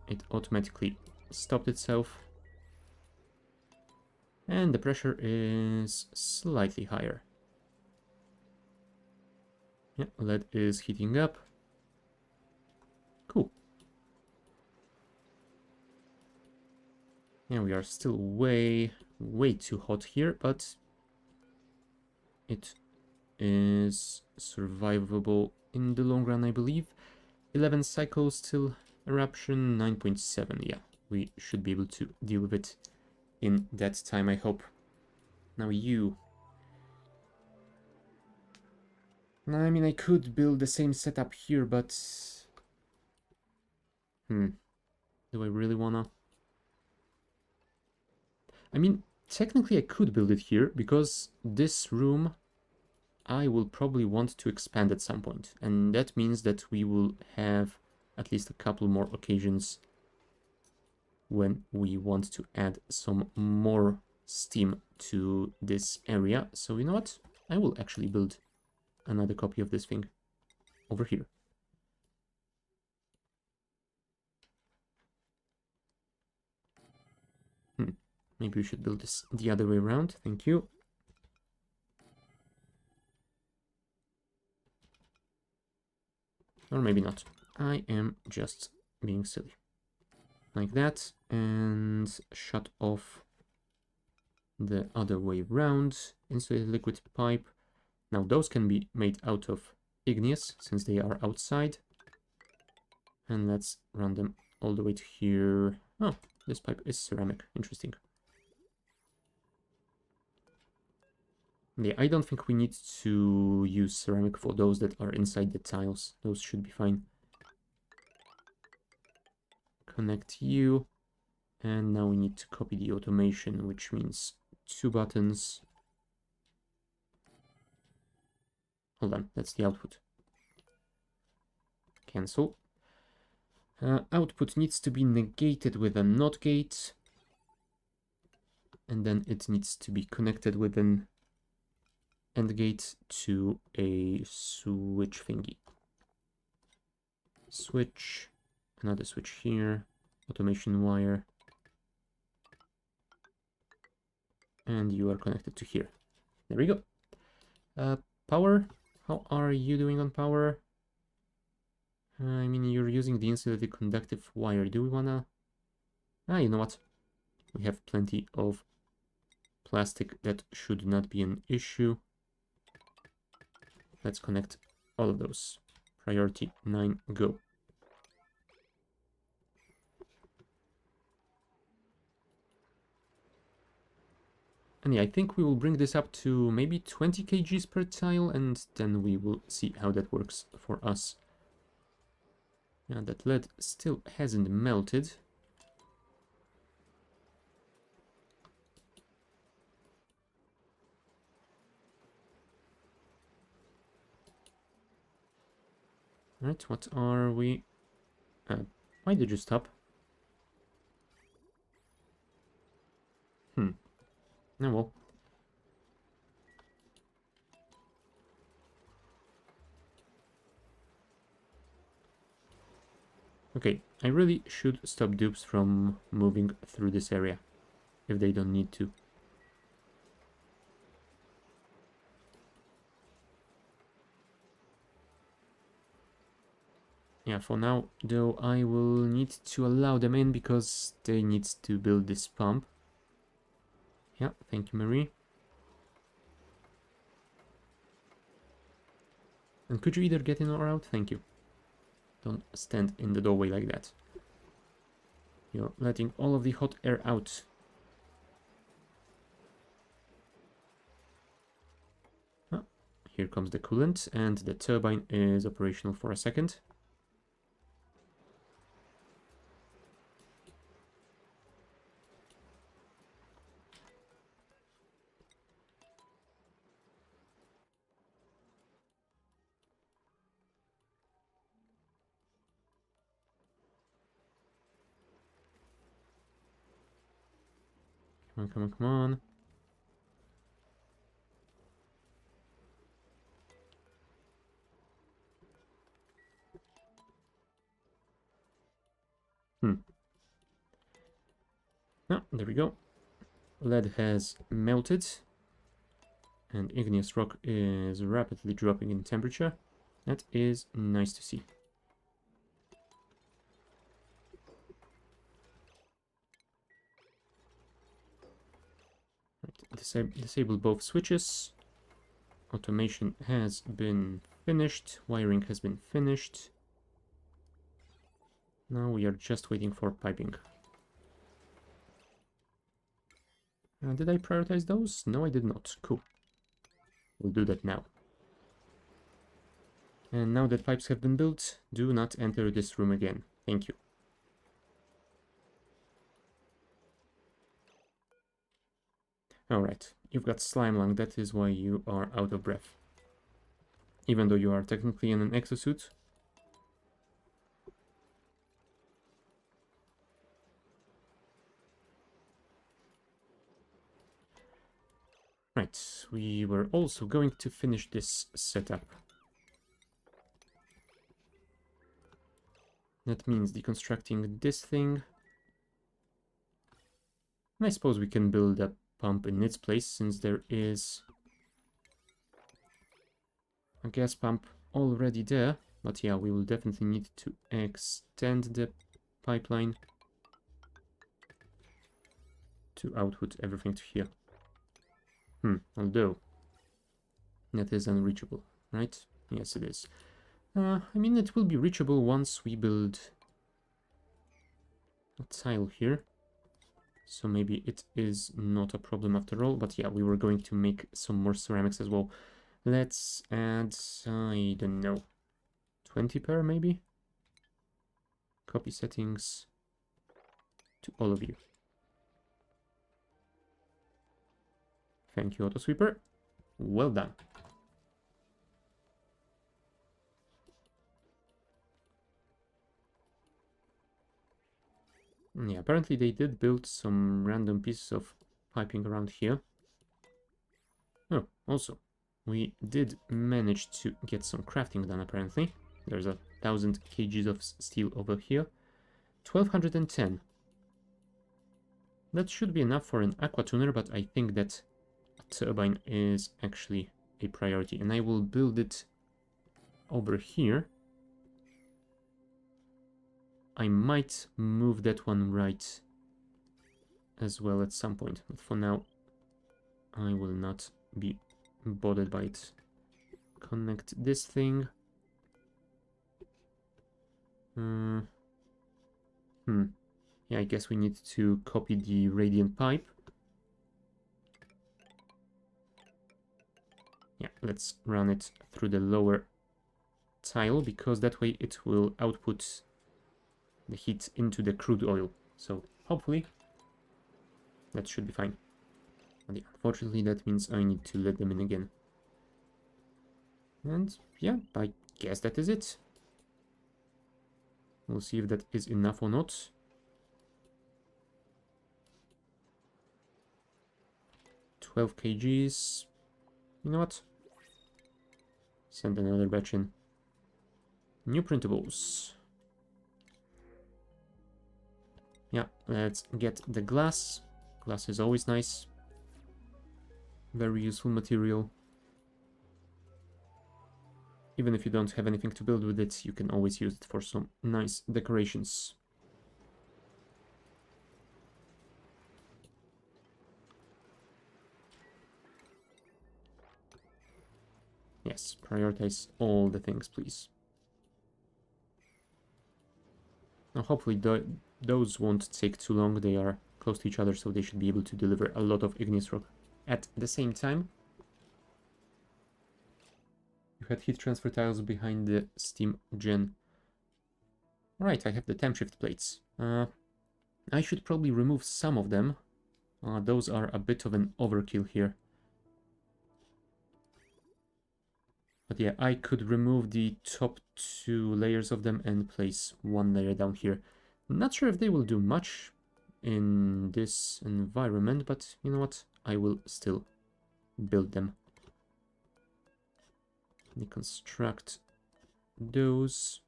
It automatically stopped itself. And the pressure is slightly higher. Yeah, lead is heating up. Cool. Yeah, we are still way too hot here, but it is survivable in the long run, I believe. 11 cycles till eruption, 9.7. Yeah, we should be able to deal with it in that time, I hope. Now you. Now, I mean, I could build the same setup here, but... do I really wanna? I mean, technically I could build it here, because this room I will probably want to expand at some point. And that means that we will have at least a couple more occasions when we want to add some more steam to this area. So you know what? I will actually build another copy of this thing over here. Maybe we should build this the other way around. Thank you. Or maybe not. I am just being silly. Like that. And shut off the other way around. Insulated liquid pipe. Now those can be made out of igneous since they are outside. And let's run them all the way to here. Oh, this pipe is ceramic. Interesting. Yeah, I don't think we need to use ceramic for those that are inside the tiles. Those should be fine. Connect you. And now we need to copy the automation, which means 2 buttons. Hold on, that's the output. Cancel. Output needs to be negated with a NOT gate. And then it needs to be connected with an AND gate to a switch thingy. Switch, another switch here, automation wire. And you are connected to here. There we go. Power, how are you doing on power? I mean, you're using the insulated conductive wire. Do we wanna... you know what? We have plenty of plastic. That should not be an issue. Let's connect all of those. Priority 9, go. And yeah, I think we will bring this up to maybe 20 kgs per tile, and then we will see how that works for us. Yeah, that lead still hasn't melted. Right, what are we... why did you stop? Oh well. Okay, I really should stop dupes from moving through this area, if they don't need to. Yeah, for now, though, I will need to allow them in because they need to build this pump. Yeah, thank you, Marie. And could you either get in or out? Thank you. Don't stand in the doorway like that. You're letting all of the hot air out. Here comes the coolant, and the turbine is operational for a second. Come on, come on, come on. Oh, there we go. Lead has melted, and igneous rock is rapidly dropping in temperature. That is nice to see. Right, disable both switches. Automation has been finished. Wiring has been finished. Now we are just waiting for piping. Did I prioritize those? No, I did not. Cool. We'll do that now. And now that pipes have been built, do not enter this room again. Thank you. Alright, you've got slime lung, that is why you are out of breath. Even though you are technically in an exosuit. Right, we were also going to finish this setup. That means deconstructing this thing. And I suppose we can build a pump in its place, since there is a gas pump already there. But yeah, we will definitely need to extend the pipeline to output everything to here. Although that is unreachable, right? Yes, it is. I mean, it will be reachable once we build a tile here. So maybe it is not a problem after all. But yeah, we were going to make some more ceramics as well. Let's add, I don't know, 20 per maybe? Copy settings to all of you. Thank you, AutoSweeper. Well done. Yeah, apparently they did build some random pieces of piping around here. Oh, also, we did manage to get some crafting done, apparently. There's 1,000 kgs of steel over here. 1,210. That should be enough for an aqua tuner, but I think that a turbine is actually a priority. And I will build it over here. I might move that one right as well at some point, but for now I will not be bothered by it. Connect this thing. Yeah, I guess we need to copy the radiant pipe. Yeah, let's run it through the lower tile, because that way it will output the heat into the crude oil. So hopefully that should be fine. And yeah, unfortunately that means I need to let them in again. And yeah, I guess that is it. We'll see if that is enough or not. $12 kgs. You know what? Send another batch in. New printables. Yeah, let's get the glass. Glass is always nice. Very useful material. Even if you don't have anything to build with it, you can always use it for some nice decorations. Yes, prioritize all the things, please. Now, hopefully those won't take too long. They are close to each other, so they should be able to deliver a lot of igneous rock at the same time. You had heat transfer tiles behind the steam gen. Right, I have the time shift plates. I should probably remove some of them. Those are a bit of an overkill here. But yeah, I could remove the top 2 layers of them and place 1 layer down here. Not sure if they will do much in this environment, but you know what? I will still build them. Deconstruct those.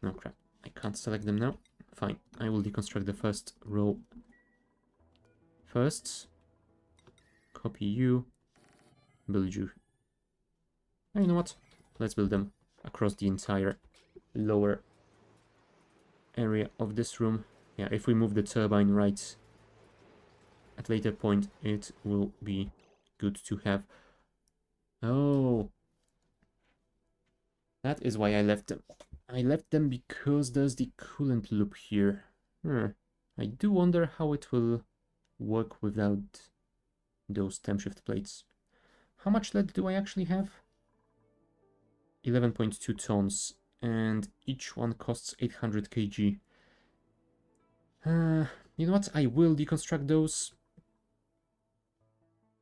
No crap, I can't select them now. Fine, I will deconstruct the first row first. Copy you, build you. And you know what? Let's build them across the entire lower area of this room. Yeah, if we move the turbine right at later point, it will be good to have. Oh, that is why I left them. I left them because there's the coolant loop here. I do wonder how it will work without those temp shift plates. How much lead do I actually have? 11.2 tons, and each one costs 800 kg. You know what? I will deconstruct those.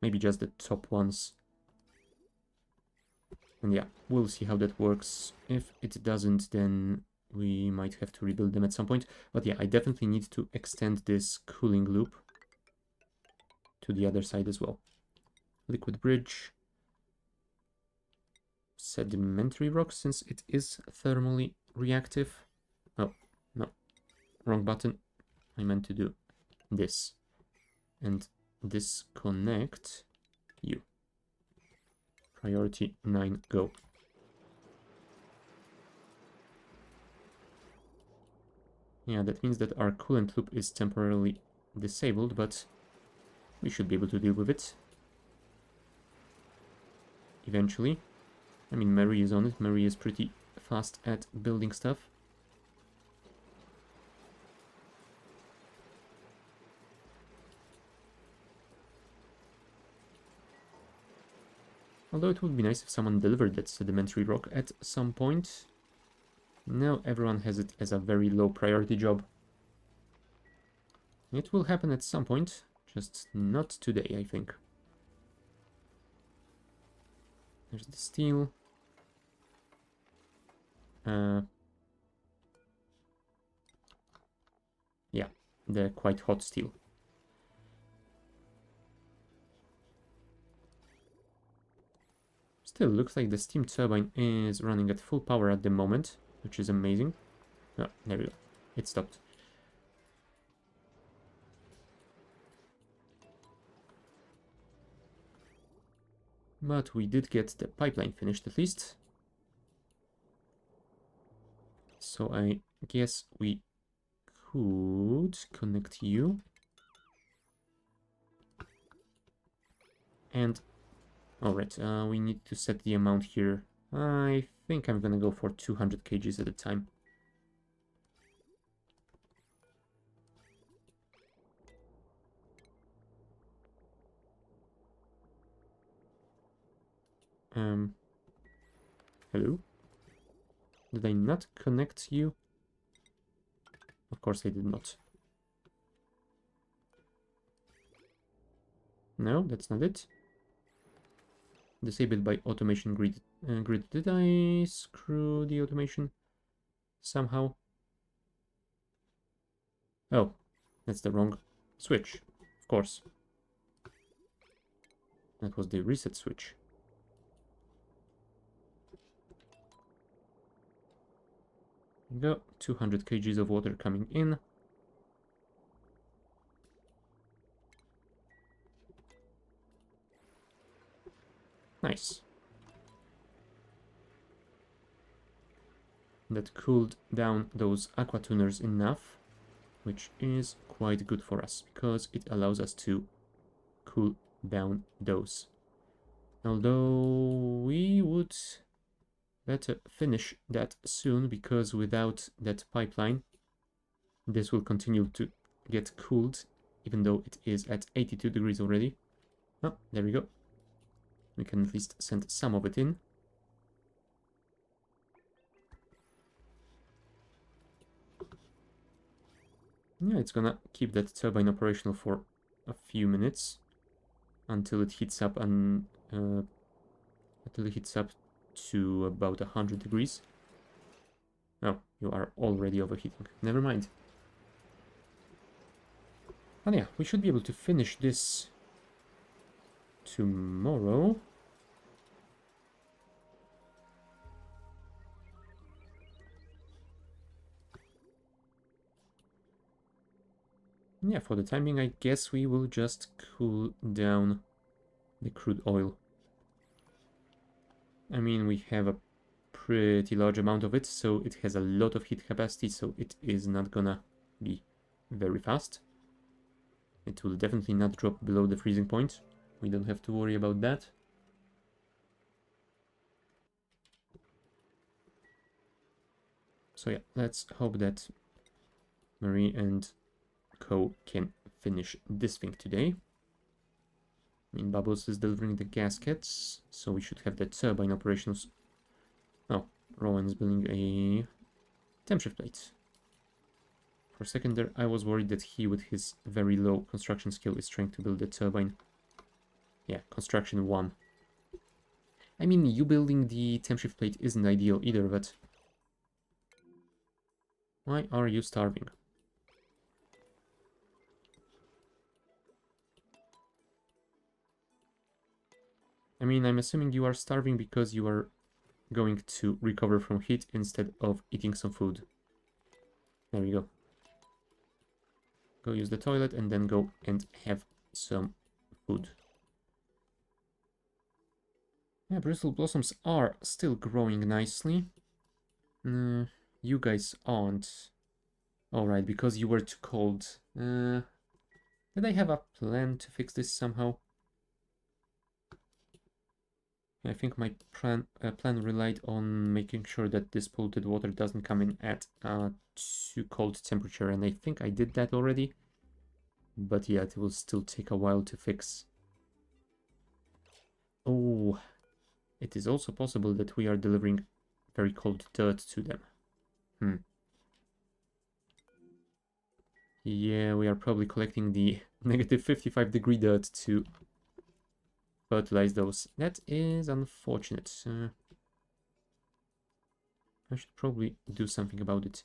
Maybe just the top ones. And yeah, we'll see how that works. If it doesn't, then we might have to rebuild them at some point. But yeah, I definitely need to extend this cooling loop to the other side as well. Liquid bridge. Sedimentary rock, since it is thermally reactive. Oh, no. Wrong button. I meant to do this. And disconnect you. Priority 9, go. Yeah, that means that our coolant loop is temporarily disabled, but we should be able to deal with it eventually. I mean, Mary is on it. Mary is pretty fast at building stuff. Although it would be nice if someone delivered that sedimentary rock at some point. Now everyone has it as a very low priority job. It will happen at some point, just not today, I think. There's the steel. Yeah, the quite hot steel. Still looks like the steam turbine is running at full power at the moment, which is amazing. Oh, there we go. It stopped. But we did get the pipeline finished at least. So I guess we could connect you. And, alright, we need to set the amount here. I think I'm gonna go for 200 kgs at a time. Hello? Did I not connect you? Of course I did not. No, that's not it. Disabled by automation grid. Did I screw the automation somehow? Oh, that's the wrong switch, of course. That was the reset switch. Go, 200 kgs of water coming in. Nice. That cooled down those aqua tuners enough, which is quite good for us, because it allows us to cool down those. Although we would better finish that soon, because without that pipeline, this will continue to get cooled even though it is at 82 degrees already. Oh, there we go. We can at least send some of it in. Yeah, it's gonna keep that turbine operational for a few minutes until it heats up and to about 100 degrees. Oh, you are already overheating. Never mind. And yeah, we should be able to finish this tomorrow. Yeah, for the time being, I guess we will just cool down the crude oil. I mean, we have a pretty large amount of it, so it has a lot of heat capacity, so it is not gonna be very fast. It will definitely not drop below the freezing point. We don't have to worry about that. So yeah, let's hope that Marie and Co can finish this thing today. I mean, Bubbles is delivering the gaskets, so we should have the turbine operations. Oh, Rowan's building a temp shift plate. For a second there, I was worried that he, with his very low construction skill, is trying to build a turbine. Yeah, construction 1. I mean, you building the temp shift plate isn't ideal either, but why are you starving? I mean, I'm assuming you are starving because you are going to recover from heat instead of eating some food. There we go. Go use the toilet and then go and have some food. Yeah, bristle blossoms are still growing nicely. You guys aren't. Alright, because you were too cold. Did I have a plan to fix this somehow? I think my plan relied on making sure that this polluted water doesn't come in at a too cold temperature, and I think I did that already. But yeah, it will still take a while to fix. Oh, it is also possible that we are delivering very cold dirt to them. Yeah, we are probably collecting the negative 55 degree dirt to fertilize those. That is unfortunate. I should probably do something about it,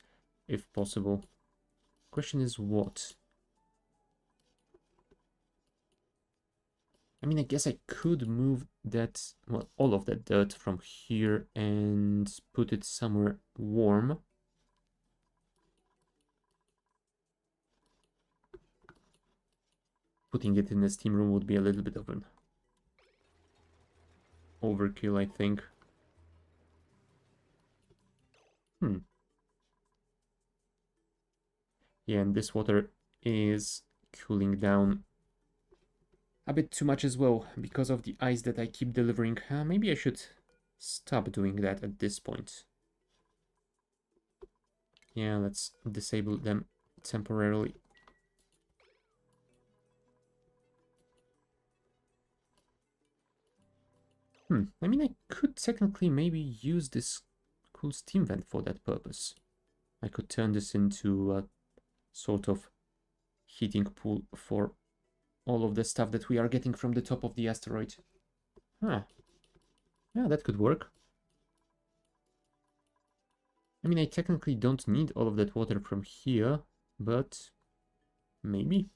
if possible. Question is what? I mean, I guess I could move that, well, all of that dirt from here and put it somewhere warm. Putting it in the steam room would be a little bit of an overkill, I think. Yeah, and this water is cooling down a bit too much as well because of the ice that I keep delivering. Maybe I should stop doing that at this point. Yeah, let's disable them temporarily. I mean, I could technically maybe use this cool steam vent for that purpose. I could turn this into a sort of heating pool for all of the stuff that we are getting from the top of the asteroid. Yeah, that could work. I mean, I technically don't need all of that water from here, but maybe.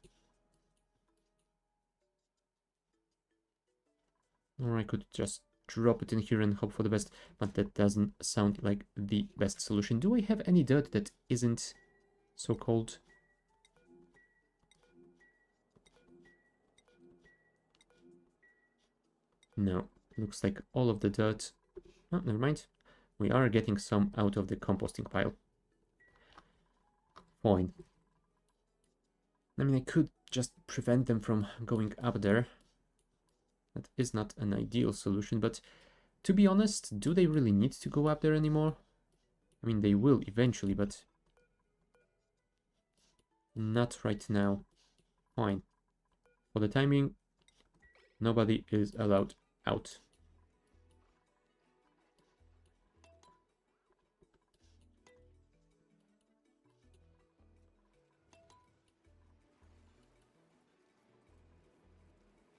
Or I could just drop it in here and hope for the best, but that doesn't sound like the best solution. Do I have any dirt that isn't so cold? No, looks like all of the dirt... Oh, never mind. We are getting some out of the composting pile. Fine. I mean, I could just prevent them from going up there. That is not an ideal solution, but to be honest, do they really need to go up there anymore? I mean, they will eventually, but not right now. Fine. For the timing, nobody is allowed out.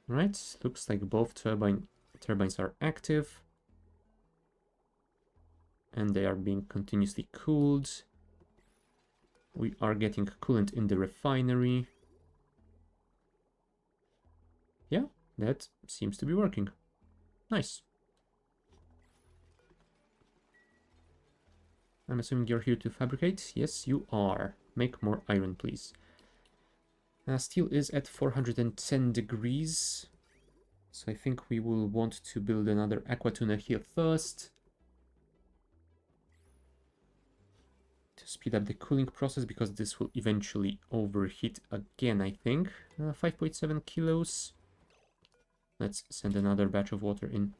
Right, looks like both turbines are active. And they are being continuously cooled. We are getting coolant in the refinery. Yeah, that seems to be working. Nice. I'm assuming you're here to fabricate. Yes, you are. Make more iron, please. Steel is at 410 degrees. So I think we will want to build another aqua tuner here first. To speed up the cooling process, because this will eventually overheat again, I think. 5.7 kilos. Let's send another batch of water in.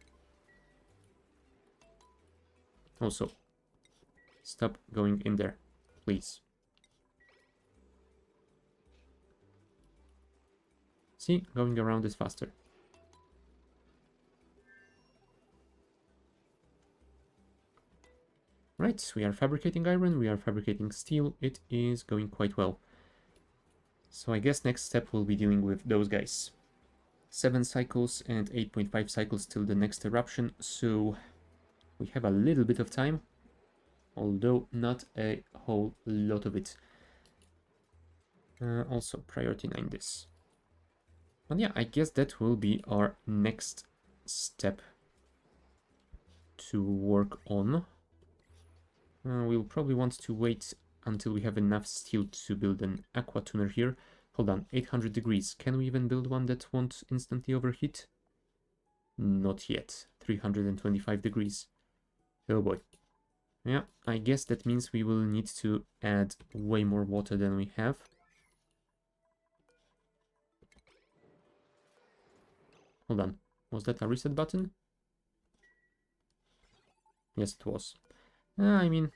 Also, stop going in there, please. See, going around is faster. Right, we are fabricating iron, we are fabricating steel. It is going quite well. So I guess next step will be dealing with those guys. 7 cycles and 8.5 cycles till the next eruption, so we have a little bit of time, although not a whole lot of it. Also, priority 9 this. But yeah, I guess that will be our next step to work on. We'll probably want to wait until we have enough steel to build an aqua tuner here. Hold on, 800 degrees. Can we even build one that won't instantly overheat? Not yet. 325 degrees. Oh boy. Yeah, I guess that means we will need to add way more water than we have. Hold on. Was that a reset button? Yes, it was. I mean,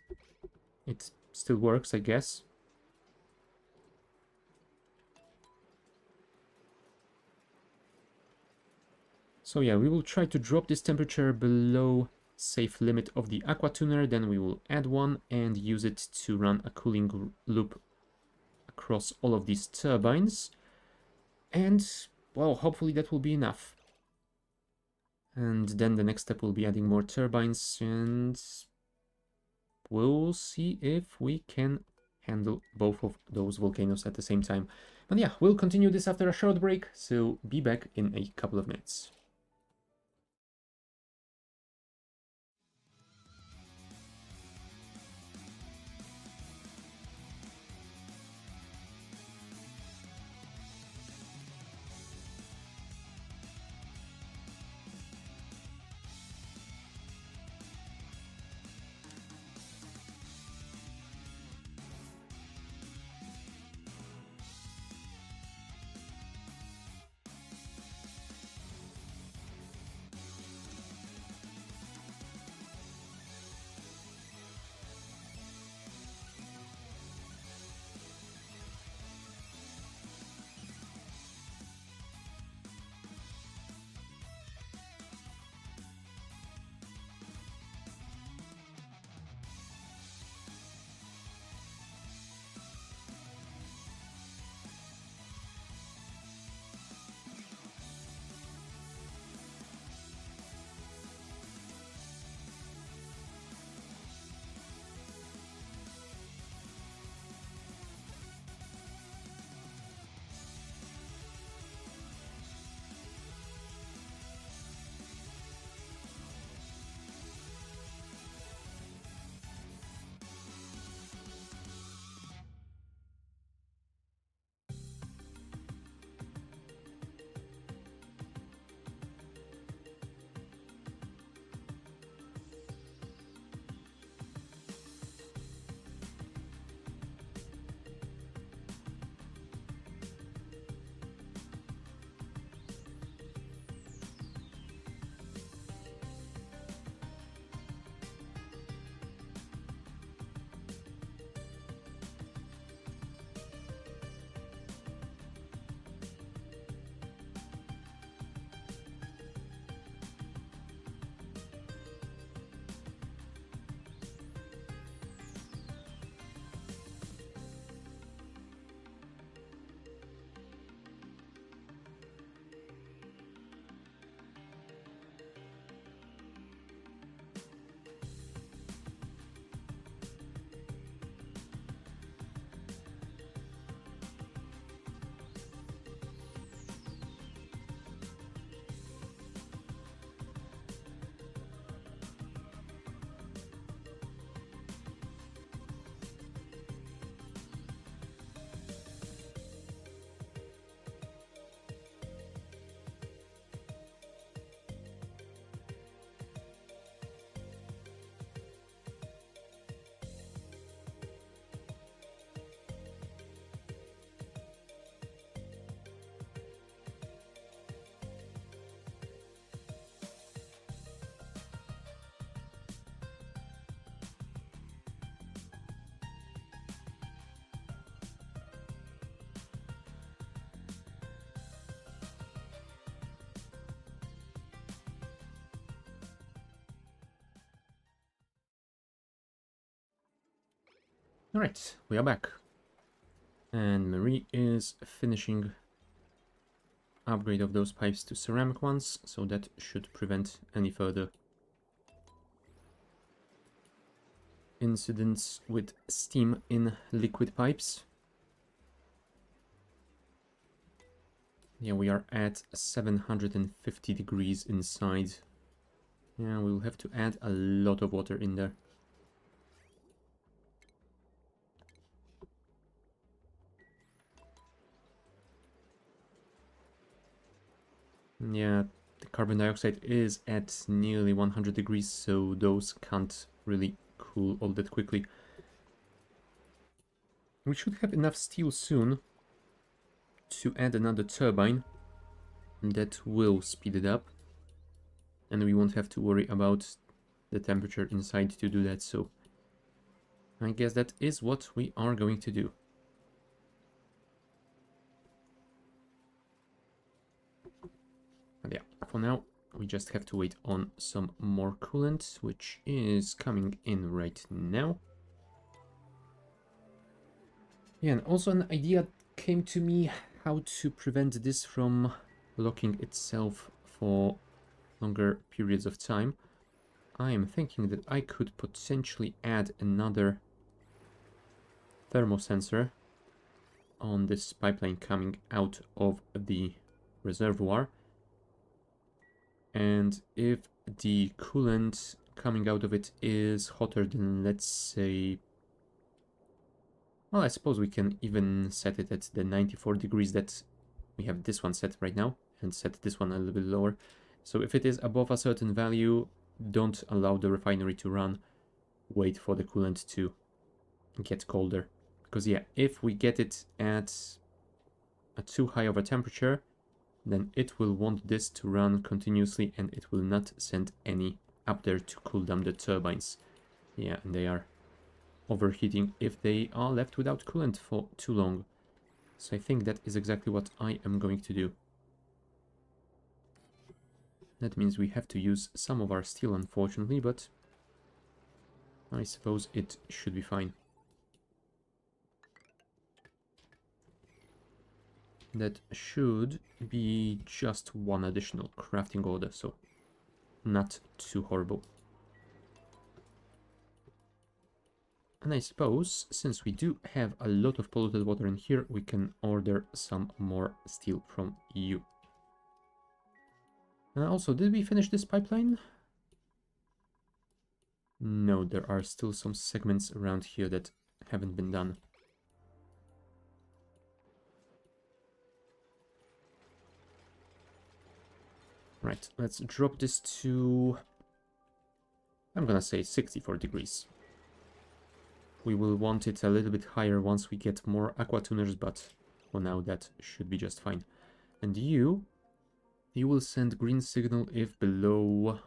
it still works, I guess. So yeah, we will try to drop this temperature below safe limit of the aqua tuner, then we will add one and use it to run a cooling loop across all of these turbines. And, well, hopefully that will be enough. And then the next step will be adding more turbines, and we'll see if we can handle both of those volcanoes at the same time. But yeah, we'll continue this after a short break, so be back in a couple of minutes. Alright, we are back. And Marie is finishing upgrade of those pipes to ceramic ones, so that should prevent any further incidents with steam in liquid pipes. Yeah, we are at 750 degrees inside. Yeah, we'll have to add a lot of water in there. Yeah, the carbon dioxide is at nearly 100 degrees, so those can't really cool all that quickly. We should have enough steel soon to add another turbine. That will speed it up. And we won't have to worry about the temperature inside to do that, so I guess that is what we are going to do. But yeah, for now, we just have to wait on some more coolant, which is coming in right now. Yeah, and also an idea came to me how to prevent this from locking itself for longer periods of time. I am thinking that I could potentially add another thermosensor on this pipeline coming out of the reservoir. And if the coolant coming out of it is hotter than, let's say, well, I suppose we can even set it at the 94 degrees that we have this one set right now, and set this one a little bit lower. So if it is above a certain value, don't allow the refinery to run. Wait for the coolant to get colder. Because yeah, if we get it at a too high of a temperature, then it will want this to run continuously and it will not send any up there to cool down the turbines. Yeah, and they are overheating if they are left without coolant for too long. So I think that is exactly what I am going to do. That means we have to use some of our steel, unfortunately, but I suppose it should be fine. That should be just one additional crafting order, so not too horrible. And I suppose, since we do have a lot of polluted water in here, we can order some more steel from you. Also, did we finish this pipeline? No, there are still some segments around here that haven't been done. Right, let's drop this to, I'm gonna say 64 degrees. We will want it a little bit higher once we get more aqua tuners, but for now that should be just fine. And you will send green signal if below,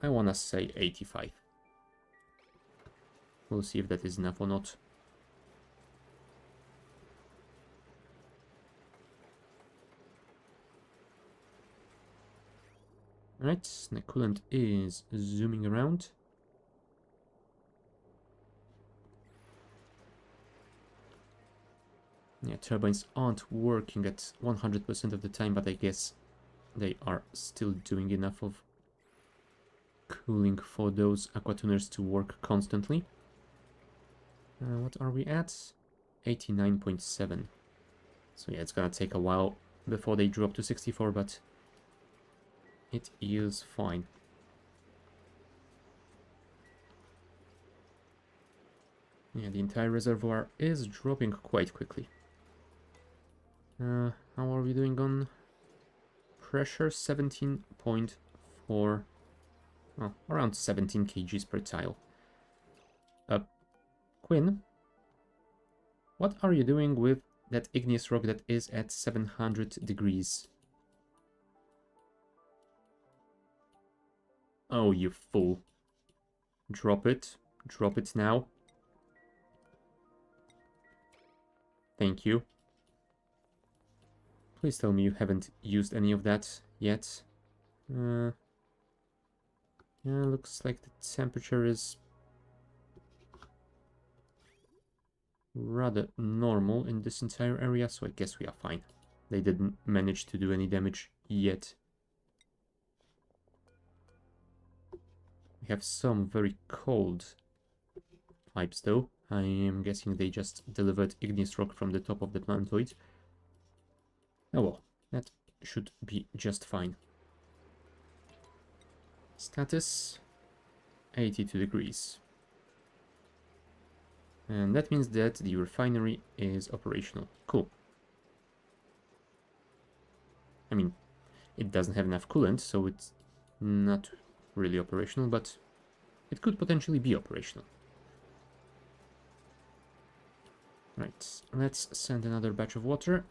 I wanna say 85. We'll see if that is enough or not. Alright, the coolant is zooming around. Yeah, turbines aren't working at 100% of the time, but I guess they are still doing enough of cooling for those aqua tuners to work constantly. What are we at? 89.7. So yeah, it's gonna take a while before they drop to 64, but it is fine. Yeah, the entire reservoir is dropping quite quickly. How are we doing on pressure? 17.4. Oh, around 17 kgs per tile. Quinn, what are you doing with that igneous rock that is at 700 degrees? Oh, you fool. Drop it. Drop it now. Thank you. Please tell me you haven't used any of that yet. Yeah, looks like the temperature is rather normal in this entire area, so I guess we are fine. They didn't manage to do any damage yet. We have some very cold pipes though. I am guessing they just delivered igneous rock from the top of the planetoid. Oh well, that should be just fine. Status 82 degrees. And that means that the refinery is operational. Cool. I mean, it doesn't have enough coolant, so it's not really operational, but it could potentially be operational. Right, let's send another batch of water.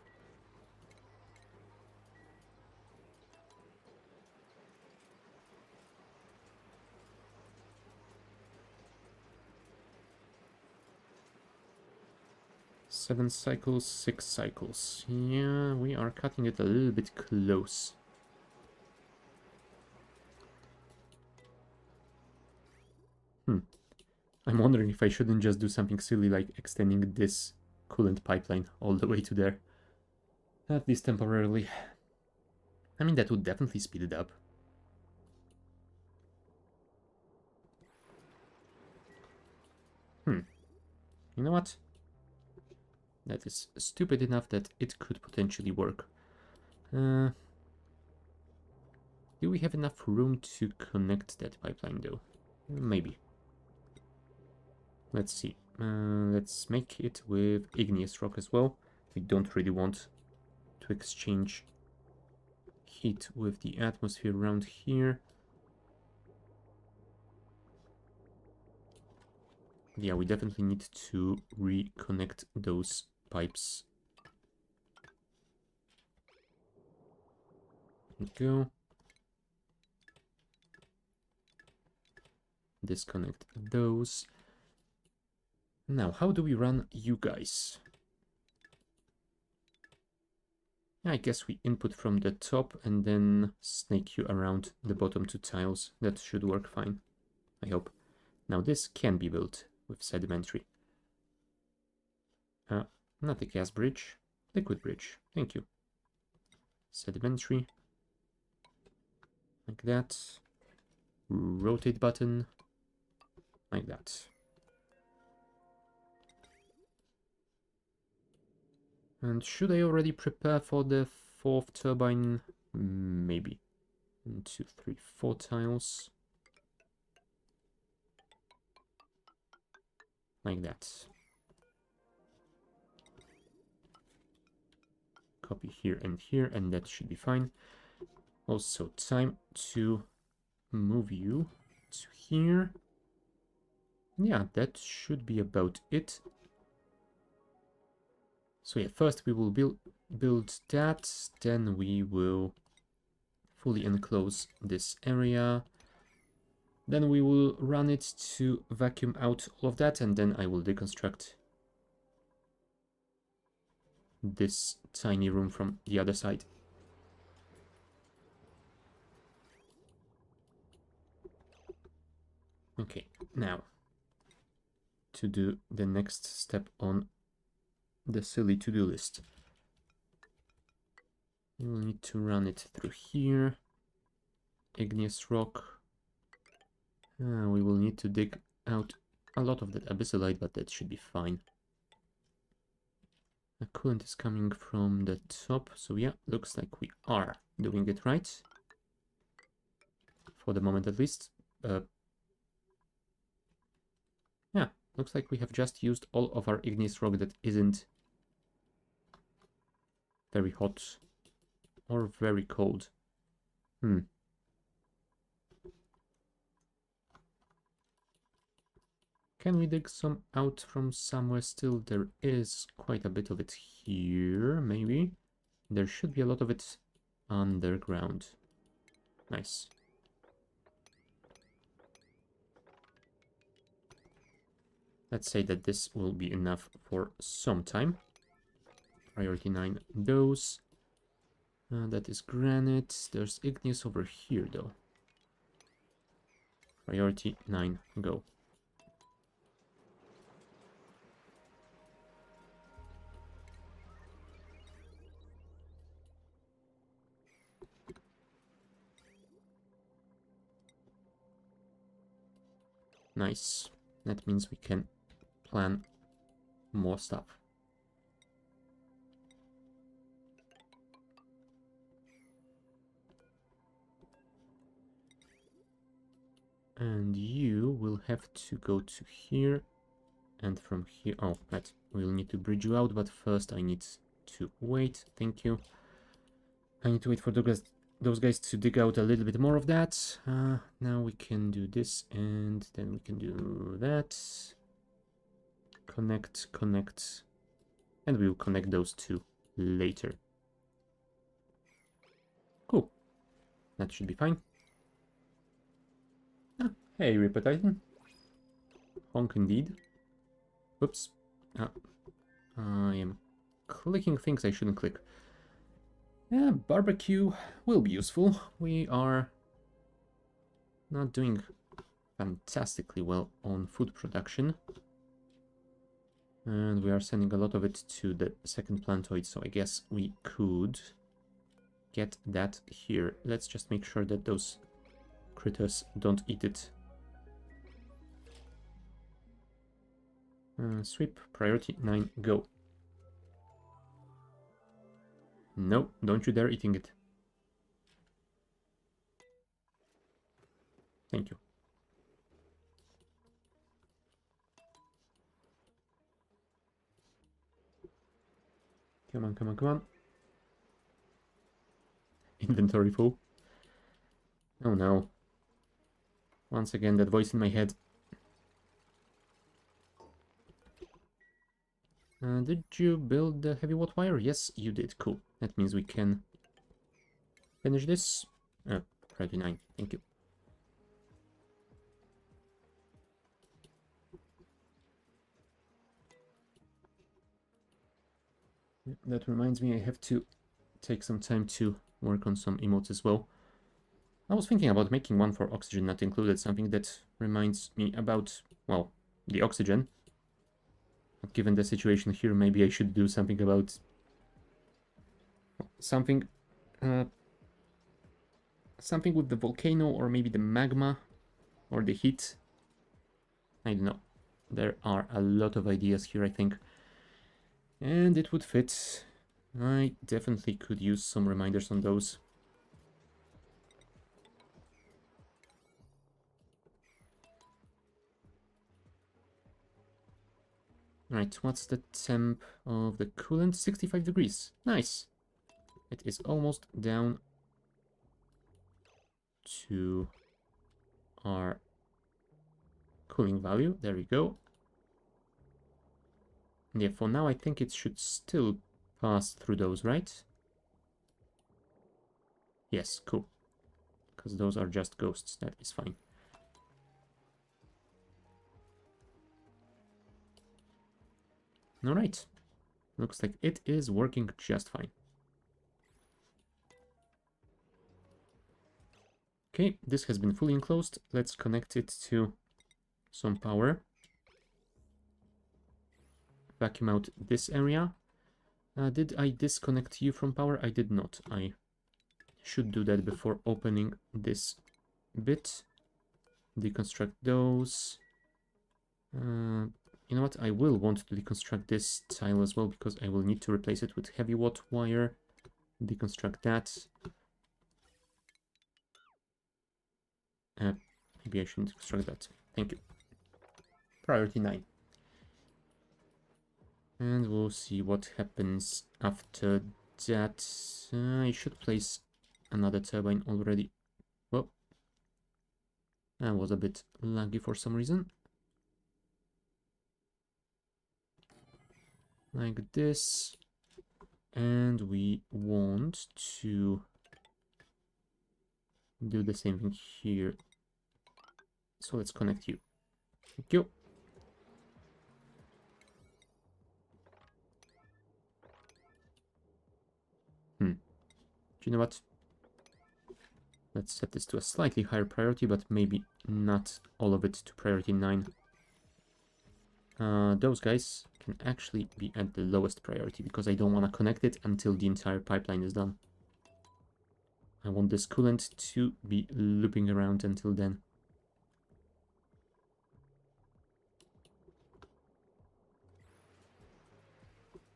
Seven cycles, 6 cycles. Yeah, we are cutting it a little bit close. I'm wondering if I shouldn't just do something silly like extending this coolant pipeline all the way to there. At least temporarily. I mean, that would definitely speed it up. You know what? That is stupid enough that it could potentially work. Do we have enough room to connect that pipeline though? Maybe. Let's see. Let's make it with igneous rock as well. We don't really want to exchange heat with the atmosphere around here. Yeah, we definitely need to reconnect those pipes. There we go. Disconnect those. Now, how do we run you guys? I guess we input from the top and then snake you around the bottom 2 tiles. That should work fine, I hope. Now this can be built with sedimentary. Not a gas bridge, liquid bridge. Thank you. Sedimentary. Like that. Rotate button. Like that. And should I already prepare for the 4th turbine? Maybe. 1, 2, 3, 4 tiles. Like that. Copy here, and that should be fine. Also, time to move you to here. Yeah, that should be about it. So yeah, first we will build that, then we will fully enclose this area. Then we will run it to vacuum out all of that, and then I will deconstruct this tiny room from the other side. Okay, now to do the next step on the silly to-do list. We will need to run it through here. Igneous rock. We will need to dig out a lot of that abyssalite, but that should be fine. The coolant is coming from the top, so yeah, looks like we are doing it right. For the moment at least. Yeah, looks like we have just used all of our igneous rock that isn't very hot or very cold. Can we dig some out from somewhere still? There is quite a bit of it here, maybe. There should be a lot of it underground. Nice. Let's say that this will be enough for some time. Priority 9, those. That is granite. There's igneous over here, though. Priority 9, go. Nice. That means we can plan more stuff. And you will have to go to here. And from here... Oh, right. We'll need to bridge you out, but first I need to wait. Thank you. I need to wait for those guys to dig out a little bit more of that. Now we can do this, and then we can do that. Connect, connect. And we will connect those two later. Cool. That should be fine. Ah, hey, Ripper Titan. Honk indeed. Whoops. I am clicking things I shouldn't click. Yeah, barbecue will be useful. We are not doing fantastically well on food production. And we are sending a lot of it to the second plantoid, so I guess we could get that here. Let's just make sure that those critters don't eat it. Sweep, priority 9, go. No, don't you dare eating it. Thank you. Come on, come on, come on. Inventory full. Oh no. Once again, that voice in my head. Did you build the heavy watt wire? Yes, you did. Cool. That means we can finish this. Priority 9. Thank you. That reminds me, I have to take some time to work on some emotes as well. I was thinking about making one for oxygen not included, something that reminds me about, well, the oxygen. But given the situation here, maybe I should do something about something with the volcano, or maybe the magma or the heat. I don't know. There are a lot of ideas here, I think. And it would fit. I definitely could use some reminders on those. Right, what's the temp of the coolant? 65 degrees. Nice. It is almost down to our cooling value. There we go. Yeah, for now I think it should still pass through those, right? Yes, cool. Because those are just ghosts, that is fine. Alright. Looks like it is working just fine. Okay, this has been fully enclosed. Let's connect it to some power. Vacuum out this area. Did I disconnect you from power? I did not. I should do that before opening this bit. Deconstruct those. You know what? I will want to deconstruct this tile as well, because I will need to replace it with heavy watt wire. Deconstruct that. Maybe I shouldn't deconstruct that. Thank you. Priority 9. And we'll see what happens after that. I should place another turbine already. Well, that was a bit laggy for some reason. Like this. And we want to do the same thing here. So let's connect you. Thank you. Do you know what? Let's set this to a slightly higher priority, but maybe not all of it to priority 9. Those guys can actually be at the lowest priority, because I don't want to connect it until the entire pipeline is done. I want this coolant to be looping around until then.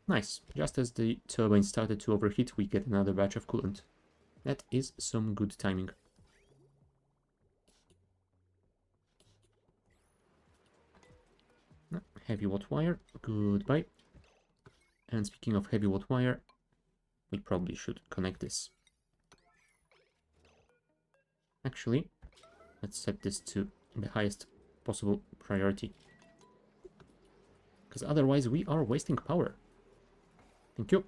Nice. Just as the turbine started to overheat, we get another batch of coolant. That is some good timing. Heavy watt wire. Goodbye. And speaking of heavy watt wire, we probably should connect this. Actually, let's set this to the highest possible priority. Because otherwise we are wasting power. Thank you.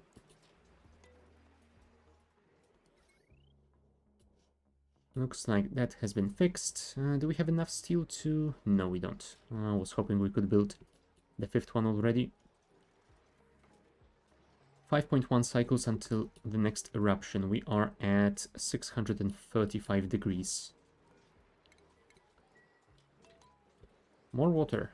Looks like that has been fixed. Do we have enough steel to... No, we don't. I was hoping we could build the fifth one already. 5.1 cycles until the next eruption. We are at 635 degrees. More water.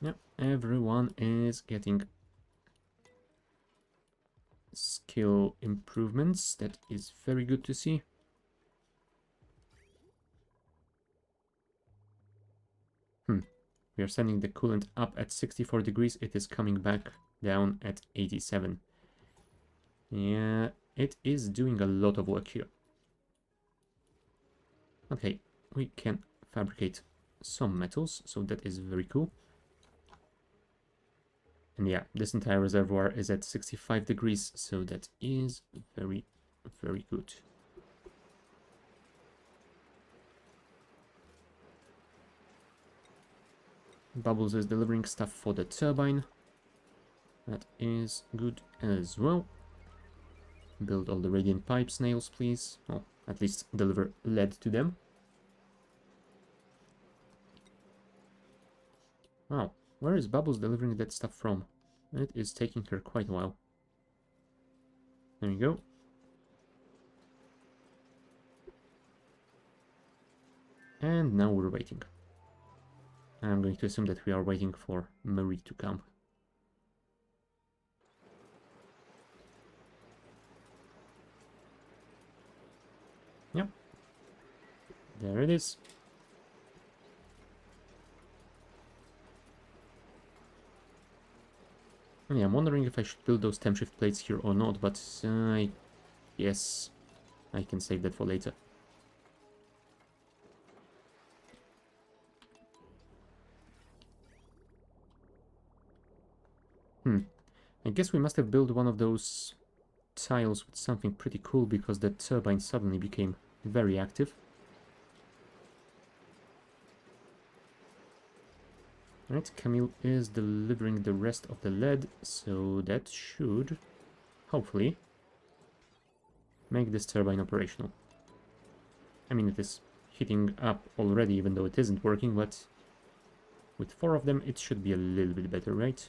Yeah, everyone is getting skill improvements. That is very good to see. We are sending the coolant up at 64 degrees. It is coming back down at 87. Yeah, it is doing a lot of work here. Okay, we can fabricate some metals, so that is very cool. And yeah, this entire reservoir is at 65 degrees, so that is very, very good. Bubbles is delivering stuff for the turbine. That is good as well. Build all the radiant pipe snails, please. Well, at least deliver lead to them. Wow, where is Bubbles delivering that stuff from? It is taking her quite a while. There you go. And now we're waiting. I'm going to assume that we are waiting for Marie to come. Yep. There it is. Yeah, I'm wondering if I should build those temp shift plates here or not, but yes, I can save that for later. I guess we must have built one of those tiles with something pretty cool because the turbine suddenly became very active. Right, Camille is delivering the rest of the lead, so that should, hopefully, make this turbine operational. I mean, it is heating up already, even though it isn't working, but with 4 of them, it should be a little bit better, right?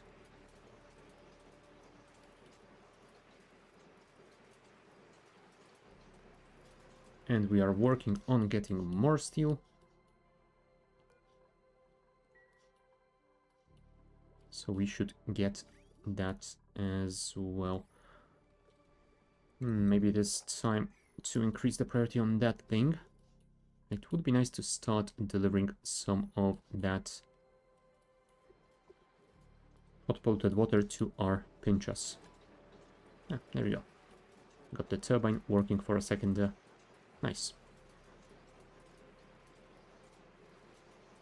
And we are working on getting more steel. So we should get that as well. Maybe it is time to increase the priority on that thing. It would be nice to start delivering some of that hot polluted water to our pinchas. Ah, there we go. Got the turbine working for a second. Nice.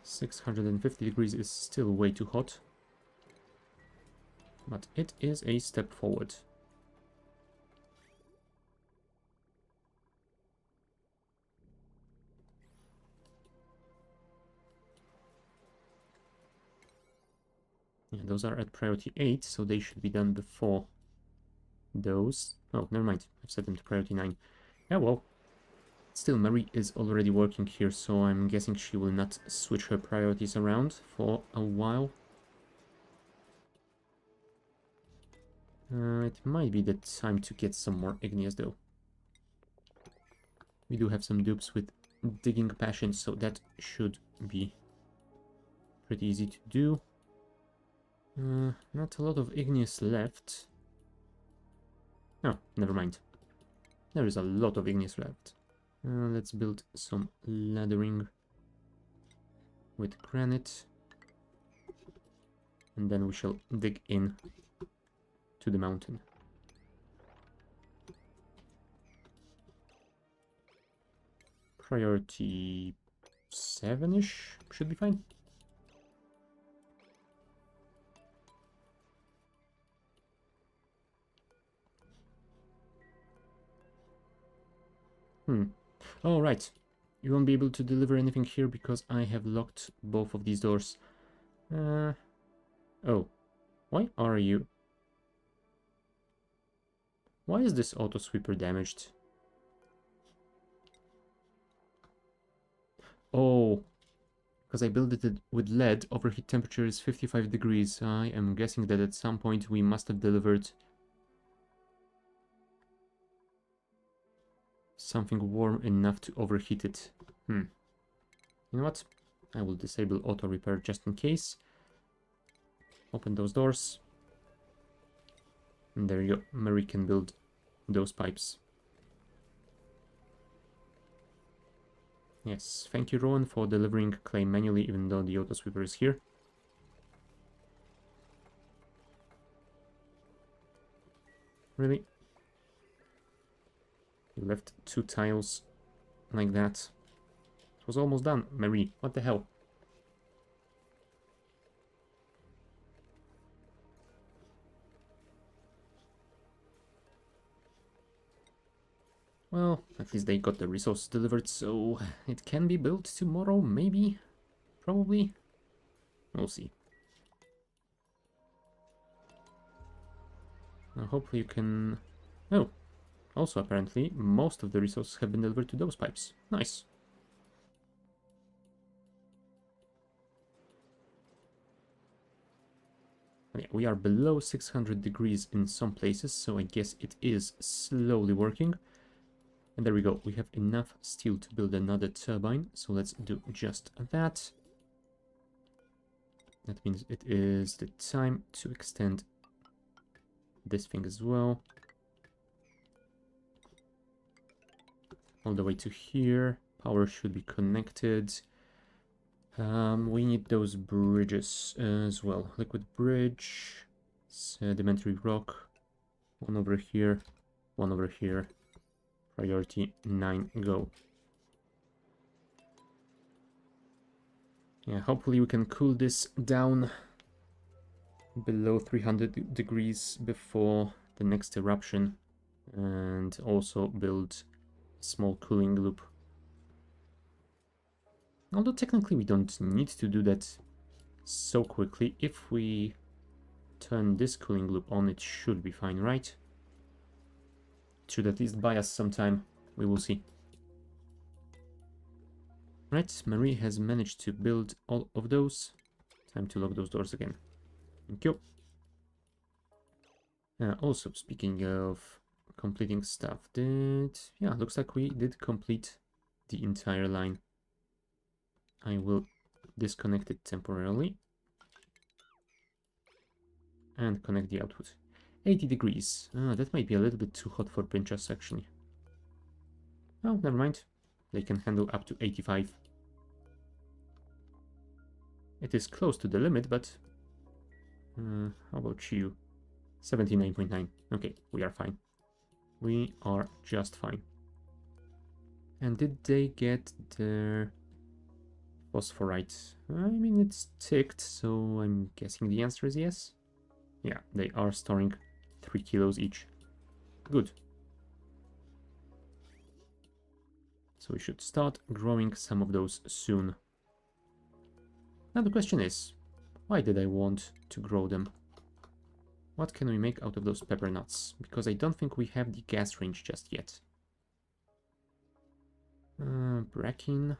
650 degrees is still way too hot. But it is a step forward. Yeah, those are at priority 8, so they should be done before those. Oh, never mind. I've set them to priority 9. Yeah, well. Still, Marie is already working here, so I'm guessing she will not switch her priorities around for a while. It might be the time to get some more igneous, though. We do have some dupes with digging passion, so that should be pretty easy to do. Not a lot of igneous left. Oh, never mind. There is a lot of igneous left. Let's build some laddering with granite. And then we shall dig in to the mountain. Priority 7-ish should be fine. Oh, right. You won't be able to deliver anything here because I have locked both of these doors. Oh. Why are you? Why is this auto sweeper damaged? Oh. Because I built it with lead, overheat temperature is 55 degrees. I am guessing that at some point we must have delivered something warm enough to overheat it. You know what? I will disable auto repair just in case. Open those doors. And there you go. Mary can build those pipes. Yes, thank you, Rowan, for delivering clay manually, even though the auto sweeper is here. Really? You left 2 tiles like that. It was almost done. Marie, what the hell? Well, at least they got the resources delivered, so it can be built tomorrow, maybe? Probably? We'll see. Now, hopefully you can... Oh, also apparently, most of the resources have been delivered to those pipes. Nice. Yeah, we are below 600 degrees in some places, so I guess it is slowly working. And there we go, we have enough steel to build another turbine, so let's do just that. That means it is the time to extend this thing as well. All the way to here. Power should be connected. We need those bridges as well. Liquid bridge, sedimentary rock, one over here, one over here. Priority 9, go. Yeah, hopefully we can cool this down below 300 degrees before the next eruption, and also build a small cooling loop. Although technically we don't need to do that so quickly. If we turn this cooling loop on, it should be fine, right? It should at least buy us some time. We will see. Right, Marie has managed to build all of those. Time to lock those doors again. Thank you. Also, speaking of completing stuff, yeah, looks like we did complete the entire line. I will disconnect it temporarily and connect the output. 80 degrees. That might be a little bit too hot for Princess, actually. Oh, never mind. They can handle up to 85. It is close to the limit, but... how about you? 79.9. Okay, we are fine. We are just fine. And did they get their phosphorite? I mean, it's ticked, so I'm guessing the answer is yes. Yeah, they are storing 3 kilos each. Good. So we should start growing some of those soon. Now the question is, why did I want to grow them? What can we make out of those pepper nuts? Because I don't think we have the gas range just yet. Bracken.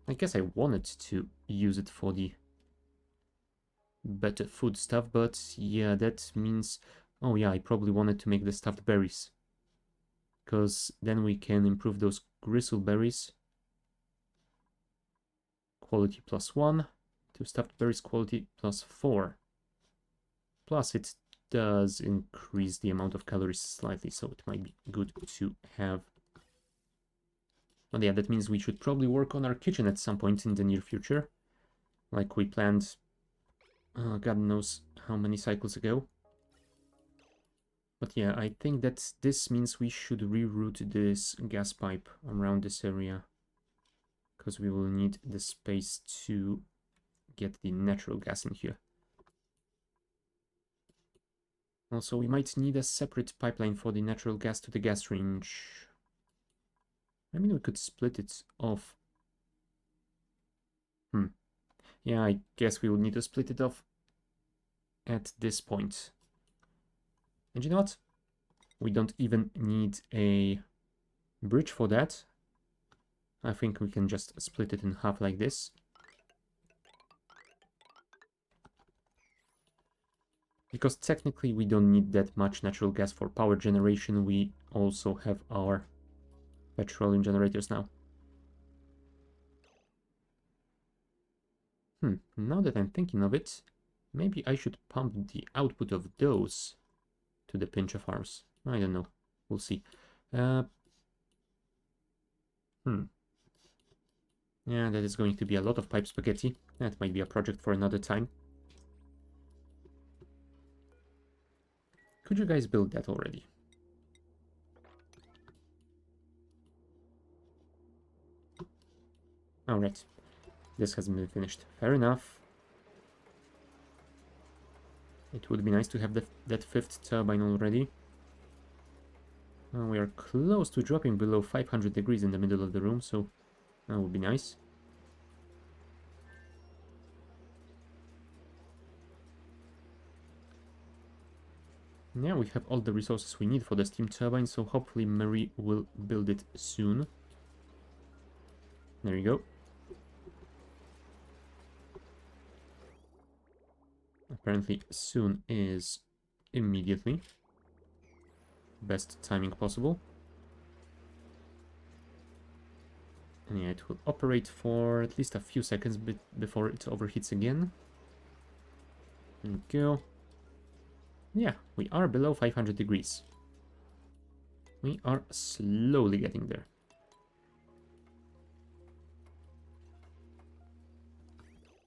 I guess I wanted to use it for the better food stuff, but yeah, that means... Oh yeah, I probably wanted to make the stuffed berries. Because then we can improve those gristle berries. Quality +1. To stuffed berries quality +4. Plus it does increase the amount of calories slightly, so it might be good to have. But yeah, that means we should probably work on our kitchen at some point in the near future, like we planned, God knows how many cycles ago. But yeah, I think that this means we should reroute this gas pipe around this area, because we will need the space to get the natural gas in here. Also, we might need a separate pipeline for the natural gas to the gas range. I mean, we could split it off. Yeah, I guess we would need to split it off at this point. And you know what? We don't even need a bridge for that. I think we can just split it in half like this. Because technically we don't need that much natural gas for power generation. We also have our petroleum generators now. Now that I'm thinking of it, maybe I should pump the output of those to the pinch of ours. I don't know. We'll see. Yeah, that is going to be a lot of pipe spaghetti. That might be a project for another time. Could you guys build that already? Alright. This hasn't been finished. Fair enough. It would be nice to have that fifth turbine already. We are close to dropping below 500 degrees in the middle of the room, so that would be nice. Yeah, we have all the resources we need for the steam turbine, so hopefully Marie will build it soon. There you go. Apparently soon is immediately. Best timing possible. And yeah, it will operate for at least a few seconds before it overheats again. There we go. Yeah, we are below 500 degrees. We are slowly getting there.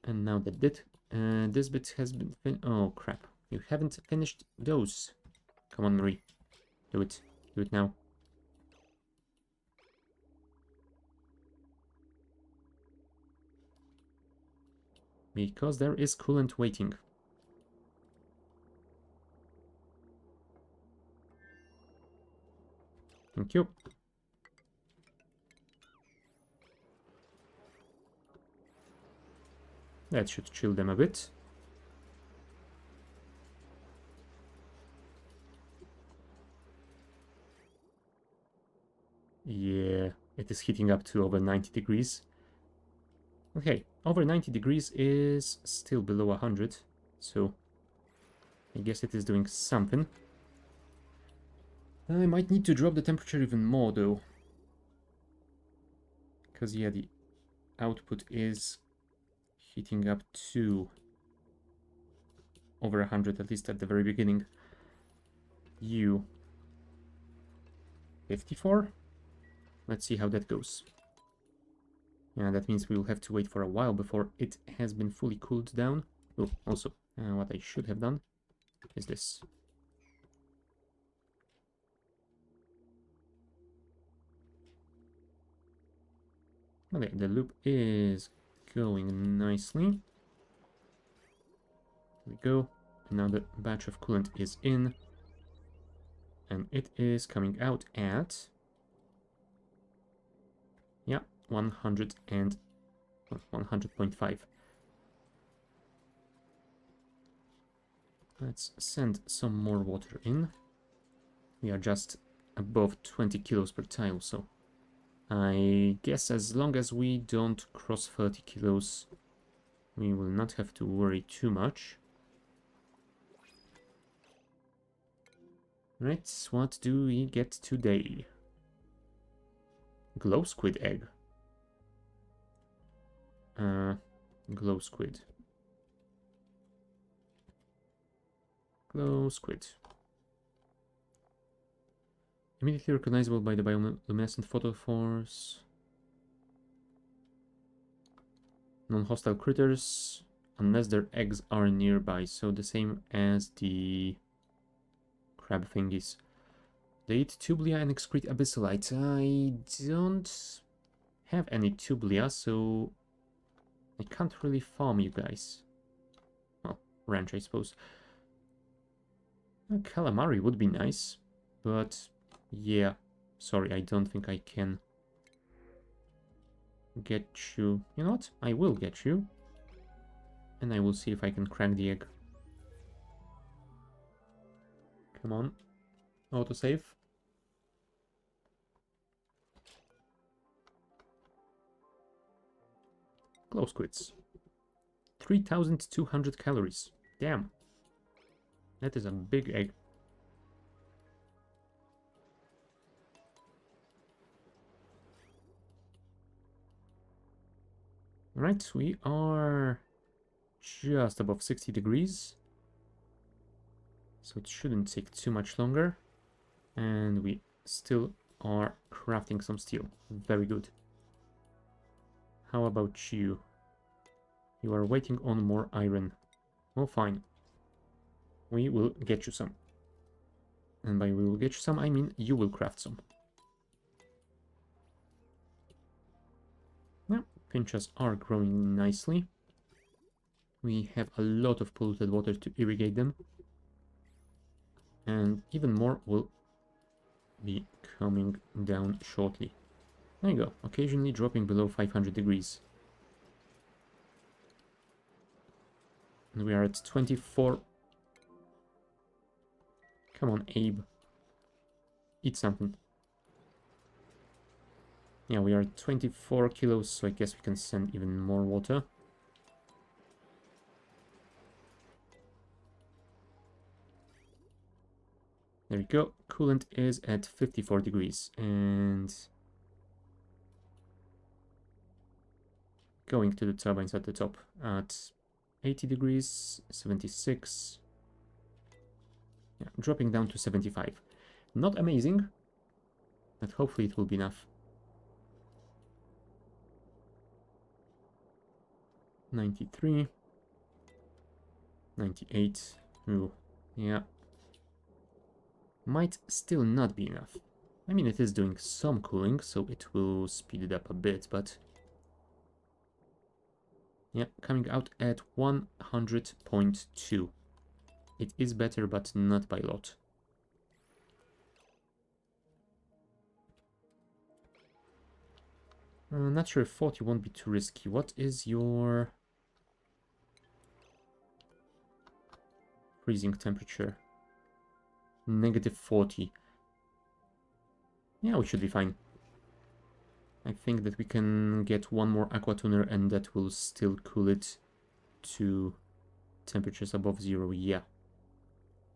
And now that this bit has been oh crap, you haven't finished those. Come on, Marie. Do it. Do it now. Because there is coolant waiting. Thank you. That should chill them a bit. Yeah, it is heating up to over 90 degrees. Okay, over 90 degrees is still below 100, so I guess it is doing something. I might need to drop the temperature even more though. Because yeah, the output is heating up to over 100, at least at the very beginning. 54? Let's see how that goes. Yeah, that means we will have to wait for a while before it has been fully cooled down. Oh, also, what I should have done is this. Okay, the loop is going nicely. There we go. Another batch of coolant is in. And it is coming out at... yeah, 100 and... 100.5. Let's send some more water in. We are just above 20 kilos per tile, so I guess as long as we don't cross 30 kilos, we will not have to worry too much. Right, what do we get today? Glow squid egg. Glow squid. Close, quit. Immediately recognizable by the bioluminescent photophores. Non-hostile critters, unless their eggs are nearby. So the same as the crab thingies. They eat tublia and excrete abyssalite. I don't have any tublia, so I can't really farm you guys. Well, ranch, I suppose. A calamari would be nice, but yeah, sorry, I don't think I can get you. You know what? I will get you. And I will see if I can crack the egg. Come on. Autosave. Close quits. 3,200 calories. Damn. That is a big egg. Right, we are just above 60 degrees. So it shouldn't take too much longer. And we still are crafting some steel. Very good. How about you? You are waiting on more iron. Well, fine. We will get you some. And by we will get you some, I mean you will craft some. Yeah, pinchas are growing nicely. We have a lot of polluted water to irrigate them. And even more will be coming down shortly. There you go, occasionally dropping below 500 degrees. And we are at 24. Come on, Abe. Eat something. Yeah, we are at 24 kilos, so I guess we can send even more water. There we go. Coolant is at 54 degrees. And going to the turbines at the top at 80 degrees, 76. Yeah, dropping down to 75. Not amazing, but hopefully it will be enough. 93. 98. Ooh, yeah. Might still not be enough. I mean, it is doing some cooling, so it will speed it up a bit, but... yeah, coming out at 100.2. It is better, but not by a lot. Not sure if 40 won't be too risky. What is your freezing temperature? Negative 40. Yeah, we should be fine. I think that we can get one more aqua tuner and that will still cool it to temperatures above 0. Yeah.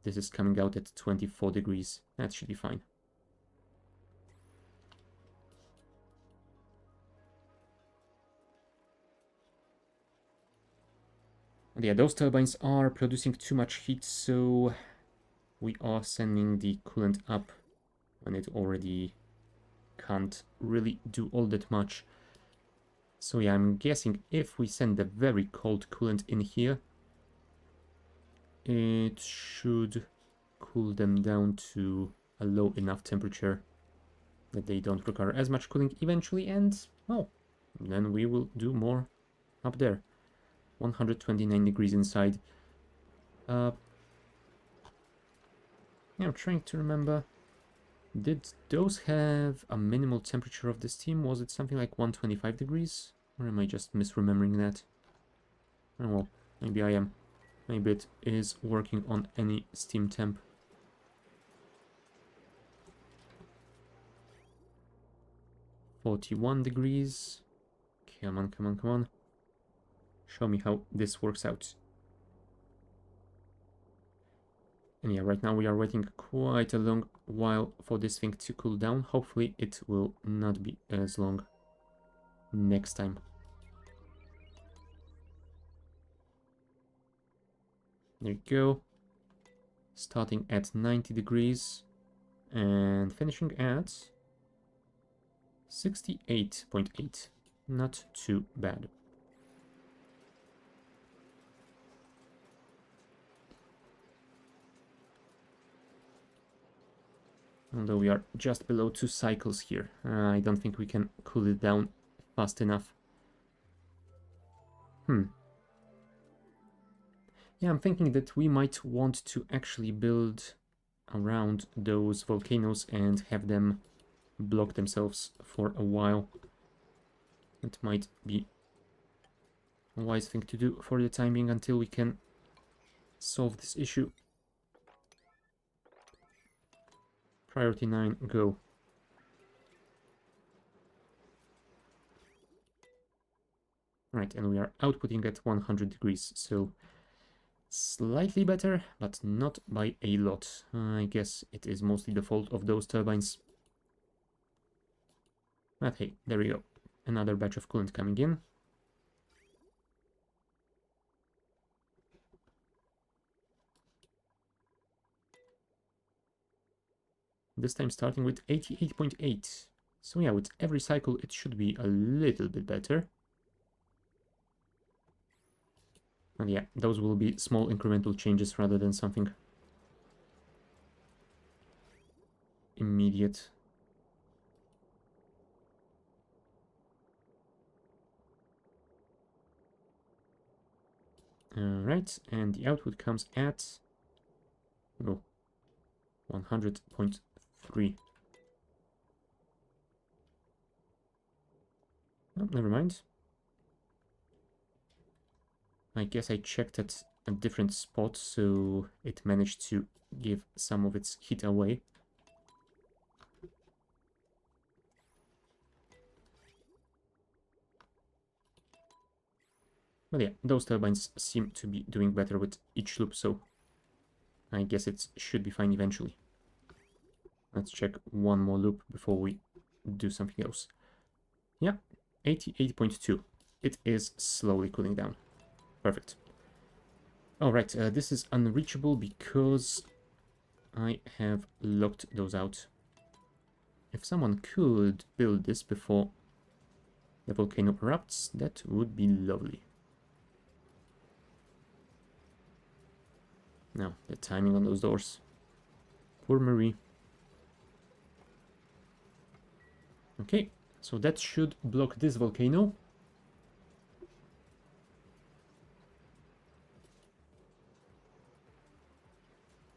This is coming out at 24 degrees. That should be fine. And yeah, those turbines are producing too much heat, so we are sending the coolant up when it already can't really do all that much. So yeah, I'm guessing if we send the very cold coolant in here, it should cool them down to a low enough temperature that they don't require as much cooling eventually, and well, then we will do more up there. 129 degrees inside. Yeah, I'm trying to remember. Did those have a minimal temperature of the steam? Was it something like 125 degrees? Or am I just misremembering that? Oh well, maybe I am. Maybe it is working on any steam temp. (41 degrees. Come on, come on, come on. Show me how this works out. And yeah, right now we are waiting quite a long while for this thing to cool down. Hopefully it will not be as long next time. There you go. starting at 90 degrees and finishing at 68.8. Not too bad. Although we are just below 2 cycles here. I don't think we can cool it down fast enough. Yeah, I'm thinking that we might want to actually build around those volcanoes and have them block themselves for a while. It might be a wise thing to do for the time being until we can solve this issue. Priority 9, go. Right, and we are outputting at 100 degrees, so slightly better, but not by a lot. I guess it is mostly the fault of those turbines. But hey, there we go. Another batch of coolant coming in. This time starting with 88.8. So yeah, with every cycle it should be a little bit better. And yeah, those will be small incremental changes rather than something immediate. Alright, and the output comes at 100.3. Oh, never mind. I guess I checked at a different spot, so it managed to give some of its heat away. But yeah, those turbines seem to be doing better with each loop, so I guess it should be fine eventually. Let's check one more loop before we do something else. Yeah, 88.2. It is slowly cooling down. Perfect. Alright, this is unreachable because I have locked those out. If someone could build this before the volcano erupts, that would be lovely. Now, the timing on those doors. Poor Marie. Okay, so that should block this volcano.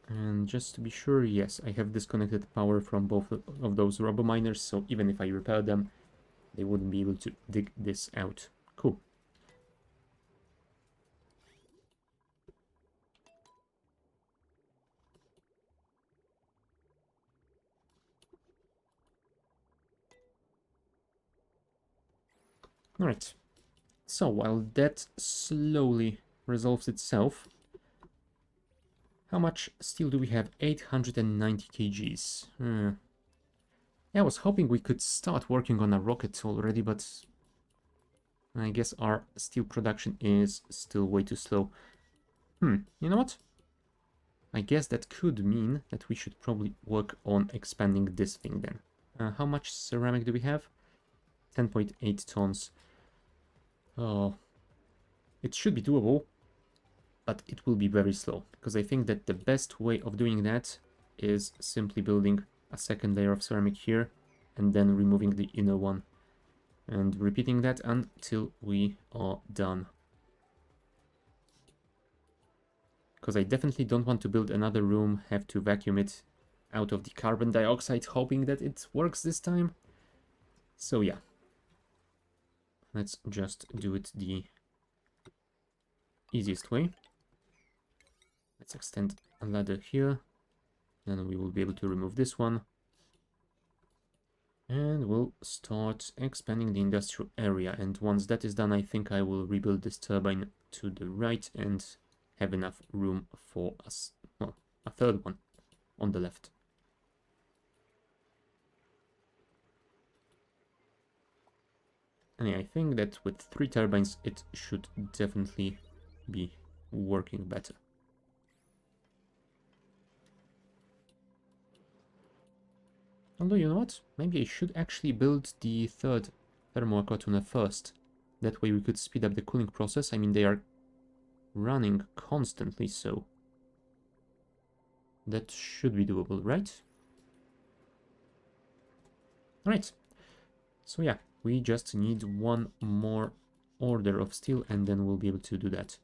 And just to be sure, yes, I have disconnected power from both of those robo-miners, so even if I repair them, they wouldn't be able to dig this out. Cool. Alright, so while that slowly resolves itself, how much steel do we have? 890 kgs. Yeah, I was hoping we could start working on a rocket already, but I guess our steel production is still way too slow. You know what? I guess that could mean that we should probably work on expanding this thing then. How much ceramic do we have? 10.8 tons. Oh, it should be doable, but it will be very slow, because I think that the best way of doing that is simply building a second layer of ceramic here and then removing the inner one and repeating that until we are done. Because I definitely don't want to build another room, have to vacuum it out of the carbon dioxide, hoping that it works this time. So yeah, let's just do it the easiest way. Let's extend a ladder here, then we will be able to remove this one. And we'll start expanding the industrial area, and once that is done, I think I will rebuild this turbine to the right and have enough room for us, well, a third one on the left. And yeah, I think that with 3 turbines it should definitely be working better. Although, you know what? Maybe I should actually build the third thermoaquatuner first. That way we could speed up the cooling process. I mean, they are running constantly, so that should be doable, right? Alright. So yeah, we just need one more order of steel and then we'll be able to do that.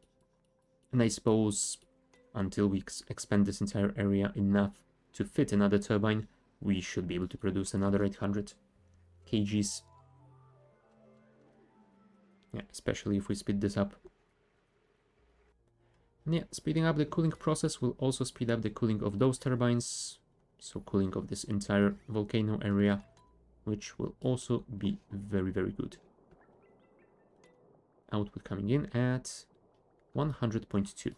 And I suppose until we expand this entire area enough to fit another turbine, we should be able to produce another 800 kgs. Yeah, especially if we speed this up. And yeah, speeding up the cooling process will also speed up the cooling of those turbines. So cooling of this entire volcano area, which will also be very, very good. Output coming in at 100.2.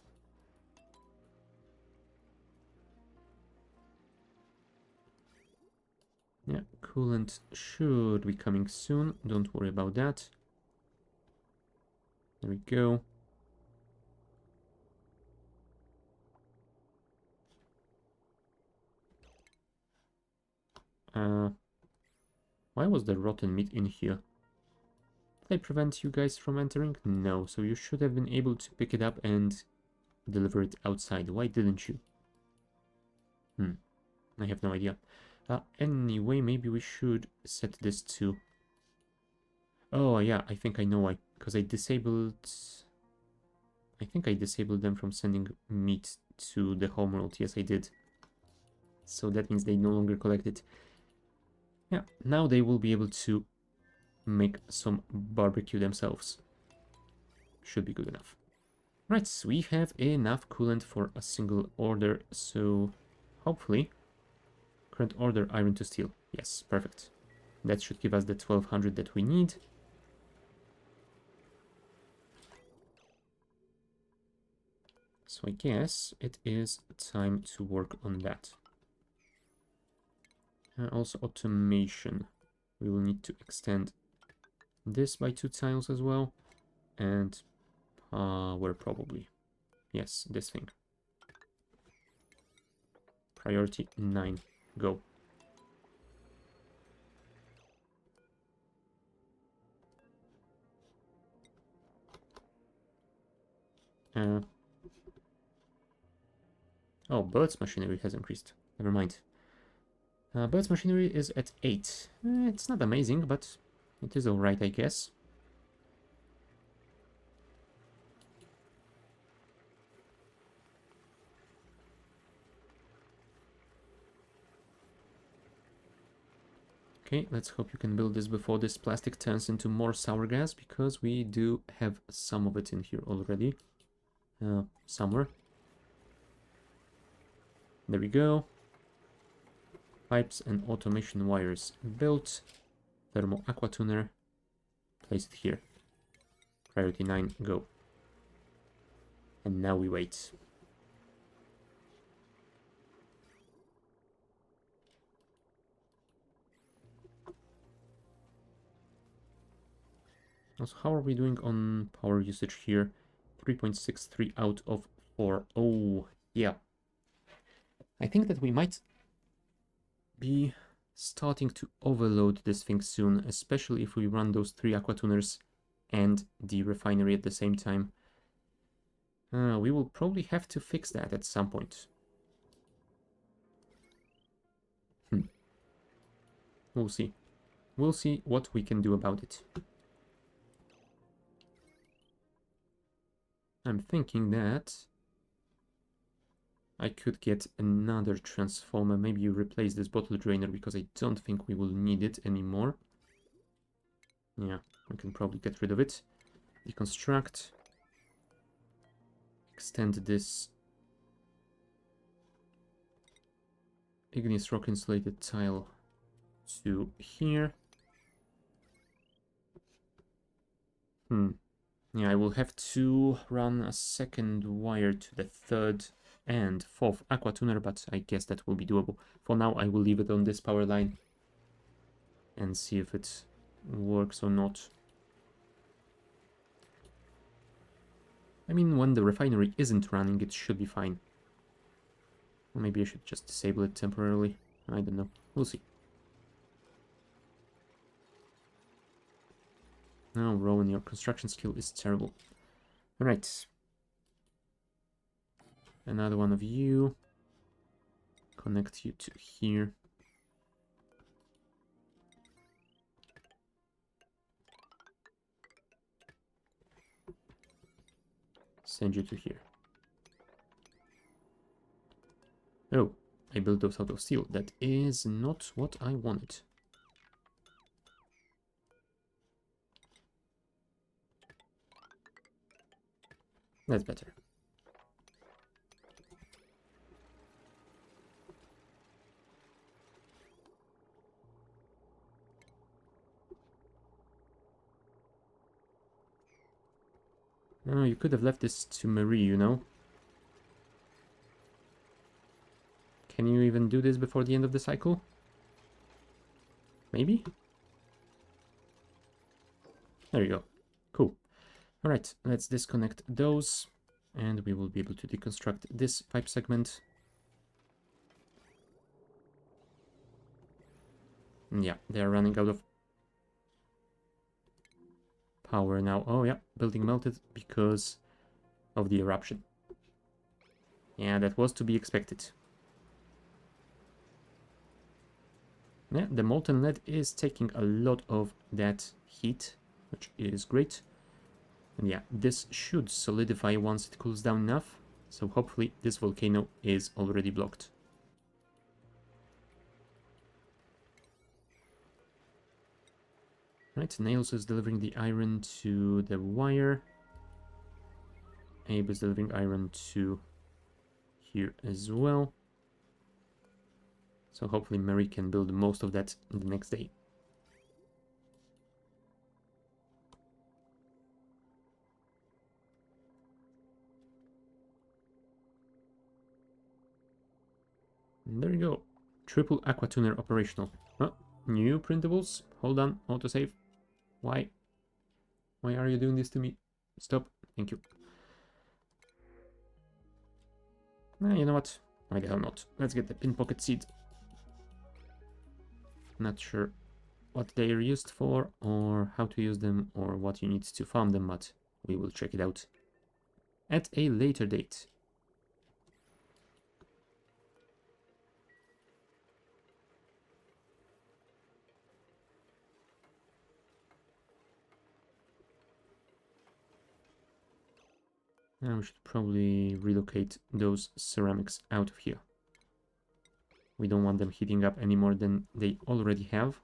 Yeah, coolant should be coming soon. Don't worry about that. There we go. Why was the rotten meat in here? Did I prevent you guys from entering? No, so you should have been able to pick it up and deliver it outside. Why didn't you? I have no idea. Anyway, maybe we should set this to... Oh, yeah, I think I know why. Because I disabled... I think I disabled them from sending meat to the homeworld. Yes, I did. So that means they no longer collect it. Yeah, now they will be able to make some barbecue themselves. Should be good enough. Right, so we have enough coolant for a single order, so hopefully... Current order, iron to steel. Yes, perfect. That should give us the 1200 that we need. So I guess it is time to work on that. Also automation. We will need to extend this by 2 tiles as well. And power probably. Yes, this thing. Priority 9. Go. Oh, Bird's machinery has increased. Never mind. Bird's machinery is at 8. It's not amazing, but it is alright, I guess. Okay, let's hope you can build this before this plastic turns into more sour gas, because we do have some of it in here already. Somewhere. There we go. Pipes and automation wires built. Thermo aqua tuner. Place it here. Priority 9, go. And now we wait. Also, how are we doing on power usage here? 3.63 out of 4. Oh, yeah. I think that we might be starting to overload this thing soon, especially if we run those 3 aquatuners and the refinery at the same time. We will probably have to fix that at some point. We'll see. We'll see what we can do about it. I'm thinking that I could get another transformer. Maybe you replace this bottle drainer because I don't think we will need it anymore. Yeah, we can probably get rid of it. Deconstruct. Extend this igneous rock insulated tile to here. Yeah, I will have to run a second wire to the 3rd and 4th aqua tuner, but I guess that will be doable. For now, I will leave it on this power line and see if it works or not. I mean, when the refinery isn't running, it should be fine. Or maybe I should just disable it temporarily. I don't know. We'll see. No, Rowan, your construction skill is terrible. Alright. Another one of you. Connect you to here. Send you to here. Oh, I built those out of steel. That is not what I wanted. That's better. Oh, you could have left this to Marie, you know? Can you even do this before the end of the cycle? Maybe? There you go. Cool. Alright, let's disconnect those, and we will be able to deconstruct this pipe segment. Yeah, they are running out of power now. Oh yeah, building melted because of the eruption. Yeah, that was to be expected. Yeah, the molten lead is taking a lot of that heat, which is great. And yeah, this should solidify once it cools down enough. So hopefully this volcano is already blocked. Right, Nails is delivering the iron to the wire. Abe is delivering iron to here as well. So hopefully Mary can build most of that the next day. And there you go. Triple aqua tuner operational. Oh, new printables. Hold on, autosave. Why? Why are you doing this to me? Stop. Thank you. You know what? Why the hell not? Let's get the pin pocket seed. Not sure what they are used for, or how to use them, or what you need to farm them, but we will check it out at a later date. Now we should probably relocate those ceramics out of here. We don't want them heating up any more than they already have.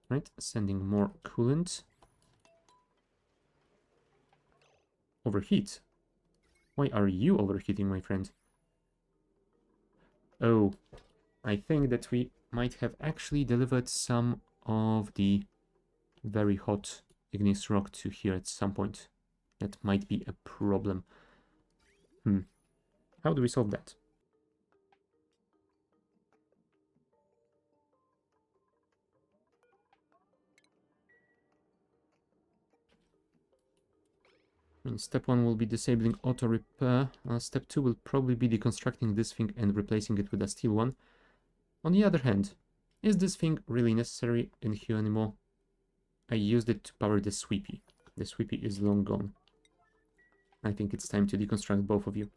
Right, sending more coolant. Overheat? Why are you overheating, my friend? Oh, I think that we might have actually delivered some of the very hot igneous rock to here at some point. That might be a problem. How do we solve that? Step 1 will be disabling auto repair. Step 2 will probably be deconstructing this thing and replacing it with a steel one. On the other hand, is this thing really necessary in here anymore? I used it to power the sweepy. The sweepy is long gone. I think it's time to deconstruct both of you.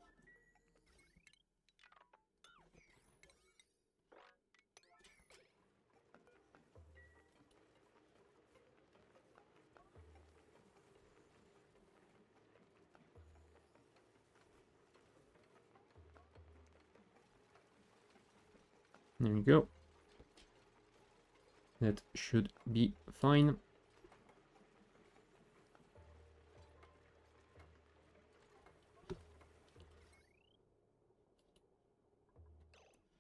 There we go. That should be fine.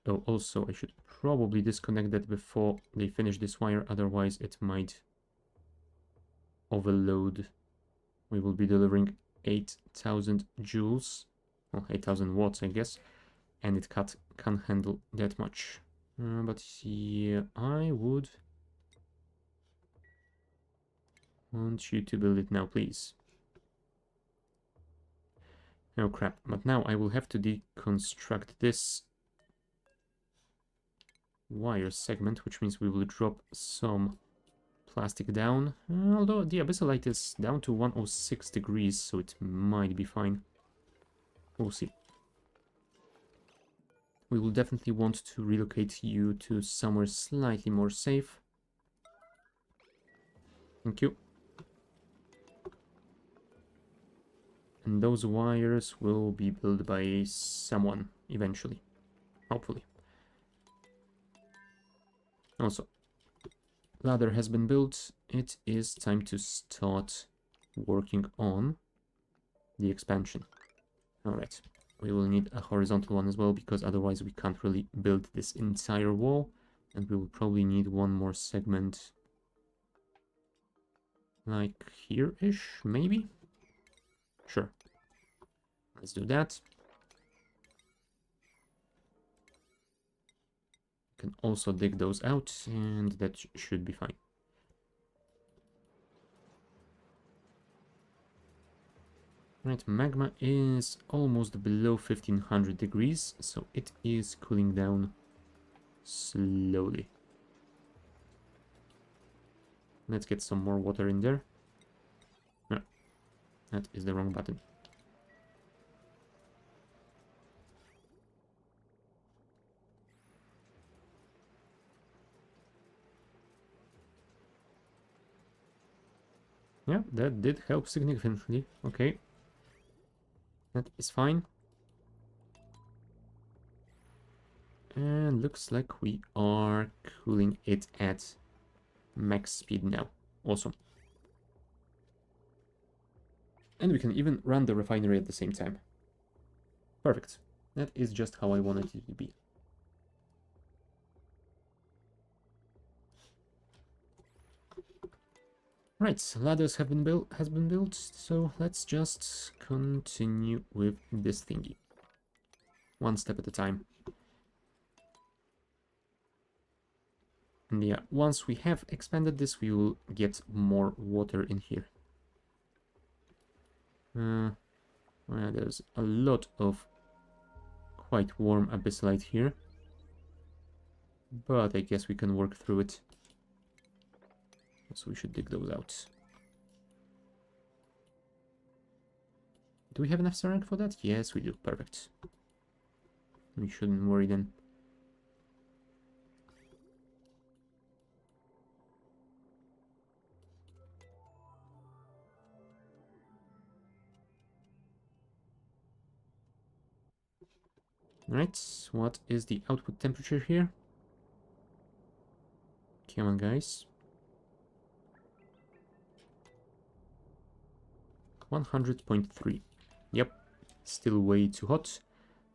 Oh, also, I should probably disconnect that before they finish this wire, otherwise it might overload. We will be delivering 8,000 joules, well, 8,000 watts, I guess, and it can't handle that much. But yeah, I would want you to build it now, please. Oh crap, but now I will have to deconstruct this wire segment, which means we will drop some plastic down. Although the abyssalite is down to 106 degrees, so it might be fine. We'll see. We will definitely want to relocate you to somewhere slightly more safe. Thank you. And those wires will be built by someone eventually. Hopefully. Also, ladder has been built. It is time to start working on the expansion. Alright. We will need a horizontal one as well, because otherwise we can't really build this entire wall. And we will probably need one more segment. Like here-ish, maybe? Sure. Let's do that. Can also dig those out, and that should be fine. Right, magma is almost below 1500 degrees, so it is cooling down slowly. Let's get some more water in there. No, that is the wrong button. Yeah, that did help significantly. Okay. That is fine. And looks like we are cooling it at max speed now. Awesome. And we can even run the refinery at the same time. Perfect. That is just how I wanted it to be. Right, ladders have been built, so let's just continue with this thingy. One step at a time. And yeah, once we have expanded this, we will get more water in here. Well, there's a lot of quite warm abyssalite here. But I guess we can work through it. So we should dig those out. Do we have enough ceramic for that? Yes, we do. Perfect. We shouldn't worry then. Right, what is the output temperature here? Come on, guys. 100.3. Yep, still way too hot.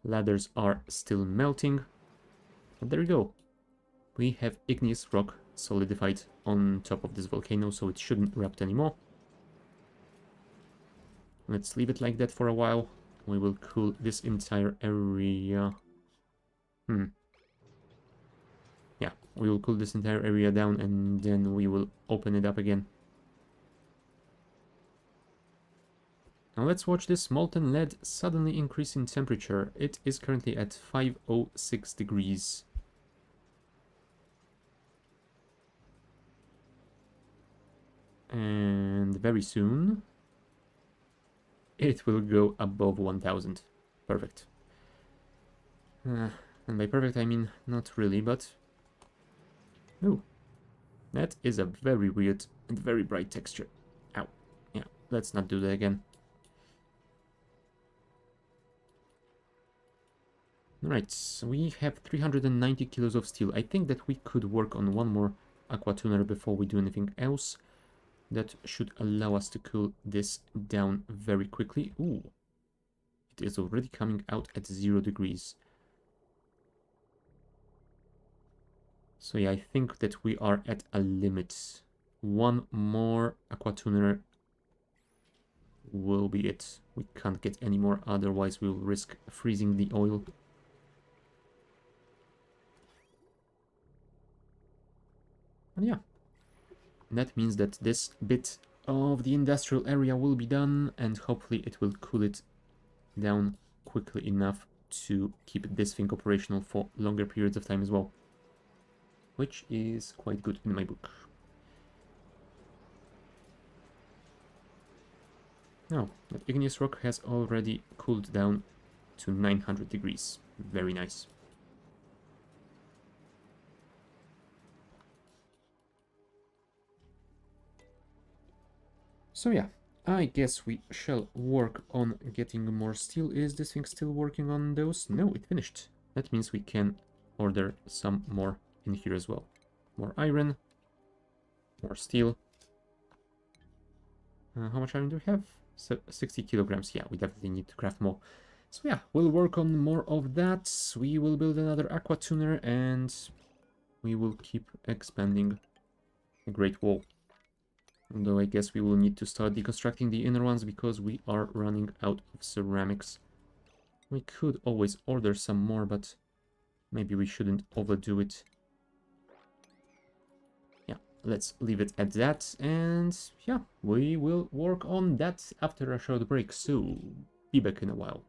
Ladders are still melting. But there we go. We have igneous rock solidified on top of this volcano, so it shouldn't erupt anymore. Let's leave it like that for a while. We will cool this entire area. Yeah, we will cool this entire area down and then we will open it up again. Now let's watch this molten lead suddenly increase in temperature. It is currently at 506 degrees. And very soon it will go above 1000. Perfect. And by perfect I mean not really, but... Oh, that is a very weird and very bright texture. Ow. Yeah, let's not do that again. Alright, so we have 390 kilos of steel. I think that we could work on one more aqua tuner before we do anything else. That should allow us to cool this down very quickly. Ooh, it is already coming out at 0 degrees. So yeah, I think that we are at a limit. One more aqua tuner will be it. We can't get any more, otherwise we'll risk freezing the oil. And yeah, that means that this bit of the industrial area will be done, and hopefully it will cool it down quickly enough to keep this thing operational for longer periods of time as well. Which is quite good in my book. Oh, that igneous rock has already cooled down to 900 degrees. Very nice. So yeah, I guess we shall work on getting more steel. Is this thing still working on those? No, it finished. That means we can order some more in here as well. More iron, more steel. How much iron do we have? 60 kilograms. Yeah, we definitely need to craft more. So yeah, we'll work on more of that. We will build another aqua tuner and we will keep expanding the Great Wall. Although I guess we will need to start deconstructing the inner ones because we are running out of ceramics. We could always order some more, but maybe we shouldn't overdo it. Yeah, let's leave it at that. And yeah, we will work on that after a short break. So be back in a while.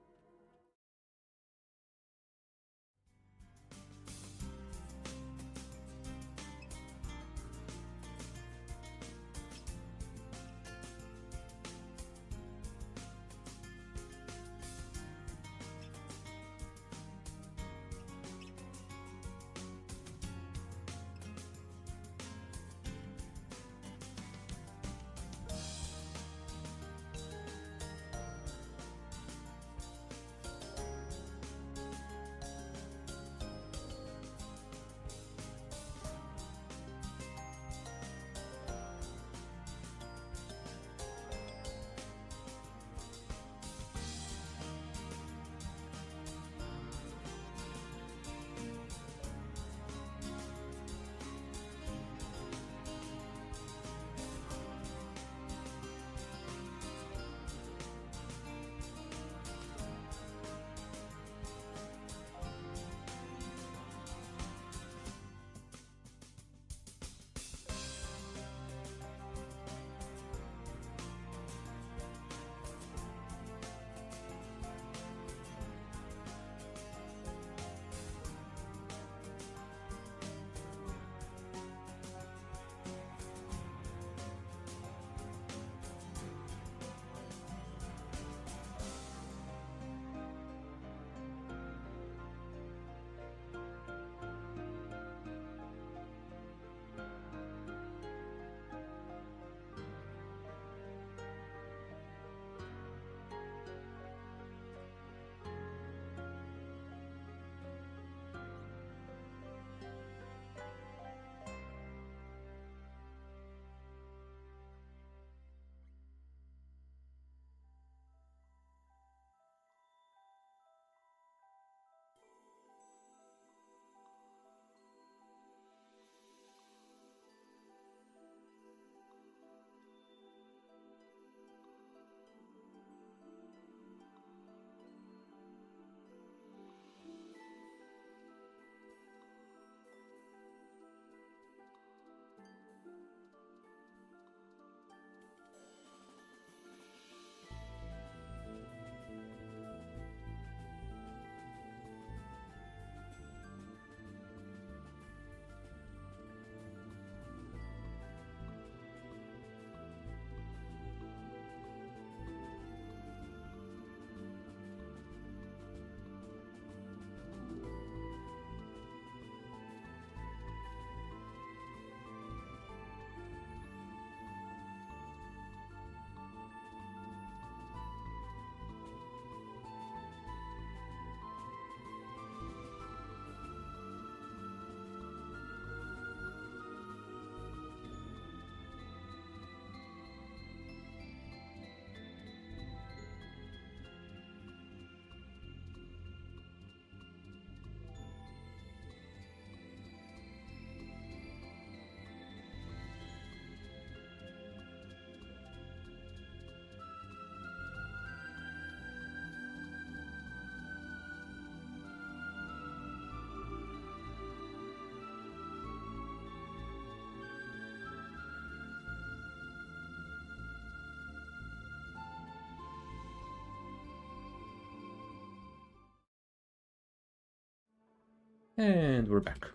And we're back.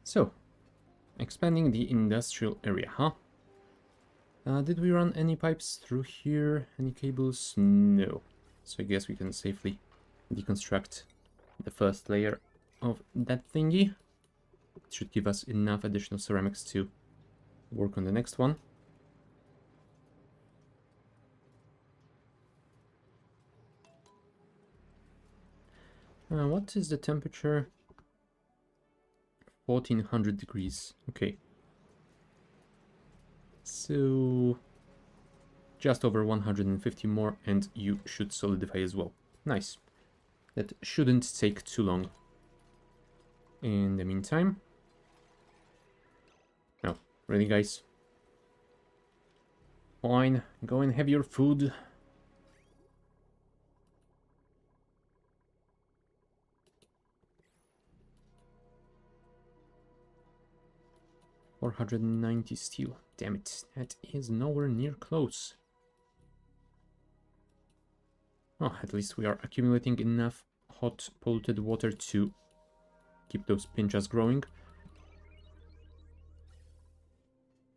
So, expanding the industrial area, huh? Did we run any pipes through here? Any cables? No. So I guess we can safely deconstruct the first layer of that thingy. It should give us enough additional ceramics to work on the next one. What is the temperature? 1400 degrees. Okay. So just over 150 more and you should solidify as well. Nice. That shouldn't take too long. In the meantime... No, really guys? Fine, go and have your food. $490 steel. Damn it, that is nowhere near close. Oh, at least we are accumulating enough hot polluted water to keep those pinchas growing.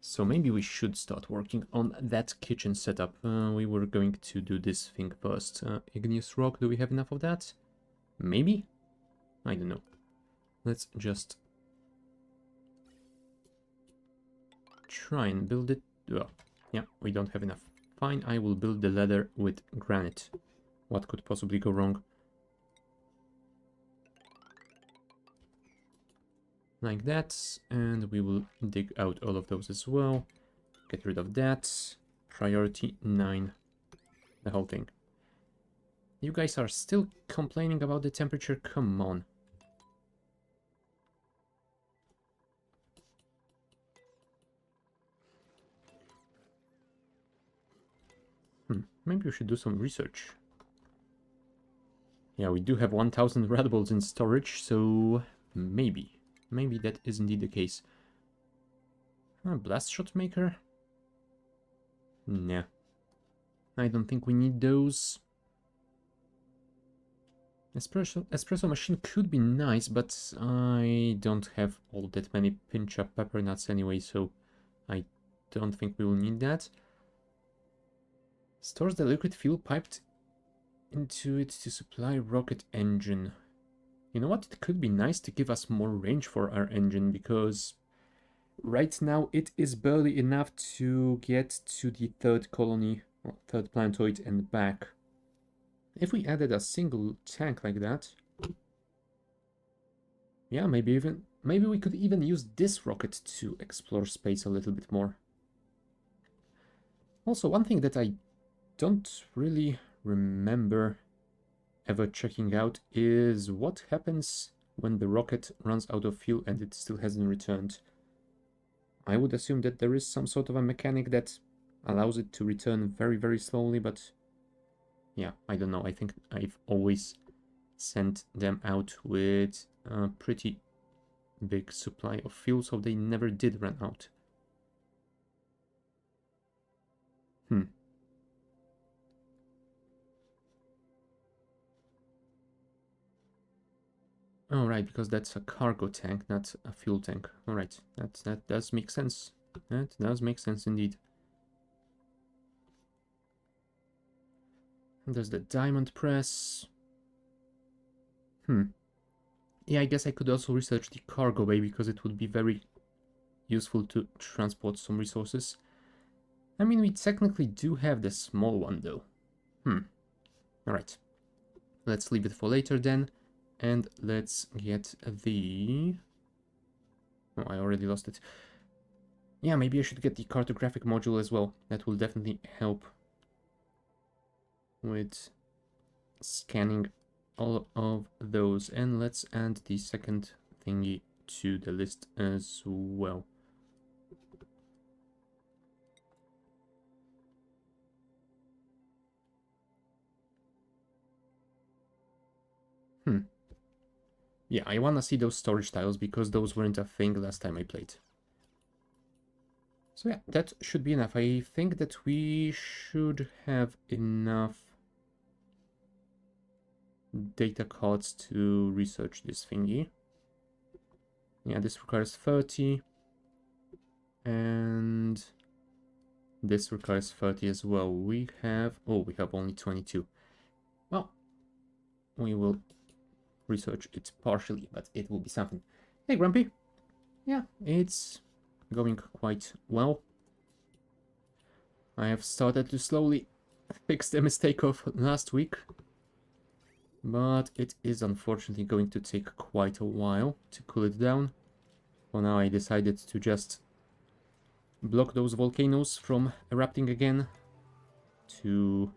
So maybe we should start working on that kitchen setup. We were going to do this thing first. Igneous rock, do we have enough of that? Maybe? I don't know. Let's just try and build it. Well, yeah, we don't have enough. Fine, I will build the ladder with granite. What could possibly go wrong? Like that, and we will dig out all of those as well. Get rid of that. Priority 9. The whole thing. You guys are still complaining about the temperature? Come on. Maybe we should do some research. Yeah, we do have 1000 Red Bulls in storage, so maybe that is indeed the case. Blast shot maker? Nah. I don't think we need those. Espresso machine could be nice, but I don't have all that many pinch up pepper nuts anyway, so I don't think we will need that. Stores the liquid fuel piped into it to supply rocket engine. You know what? It could be nice to give us more range for our engine, because right now it is barely enough to get to the third colony, or third planetoid and back. If we added a single tank like that, yeah, maybe we could even use this rocket to explore space a little bit more. Also, one thing that I don't really remember ever checking out is what happens when the rocket runs out of fuel and it still hasn't returned. I would assume that there is some sort of a mechanic that allows it to return very, very slowly, but yeah, I don't know. I think I've always sent them out with a pretty big supply of fuel, so they never did run out. Oh, right, because that's a cargo tank, not a fuel tank. All right, that does make sense. That does make sense indeed. And there's the diamond press. Yeah, I guess I could also research the cargo bay, because it would be very useful to transport some resources. I mean, we technically do have the small one, though. Alright. Let's leave it for later then. And let's get the... Oh, I already lost it. Yeah, maybe I should get the cartographic module as well. That will definitely help with scanning all of those. And let's add the second thingy to the list as well. Yeah, I wanna see those storage tiles, because those weren't a thing last time I played. So yeah, that should be enough. I think that we should have enough data cards to research this thingy. Yeah, this requires 30. And This requires 30 as well. We have only 22. Well, we will research it partially, but it will be something. Hey, Grumpy. Yeah, it's going quite well. I have started to slowly fix the mistake of last week, but it is unfortunately going to take quite a while to cool it down. For now, I decided to just block those volcanoes from erupting again to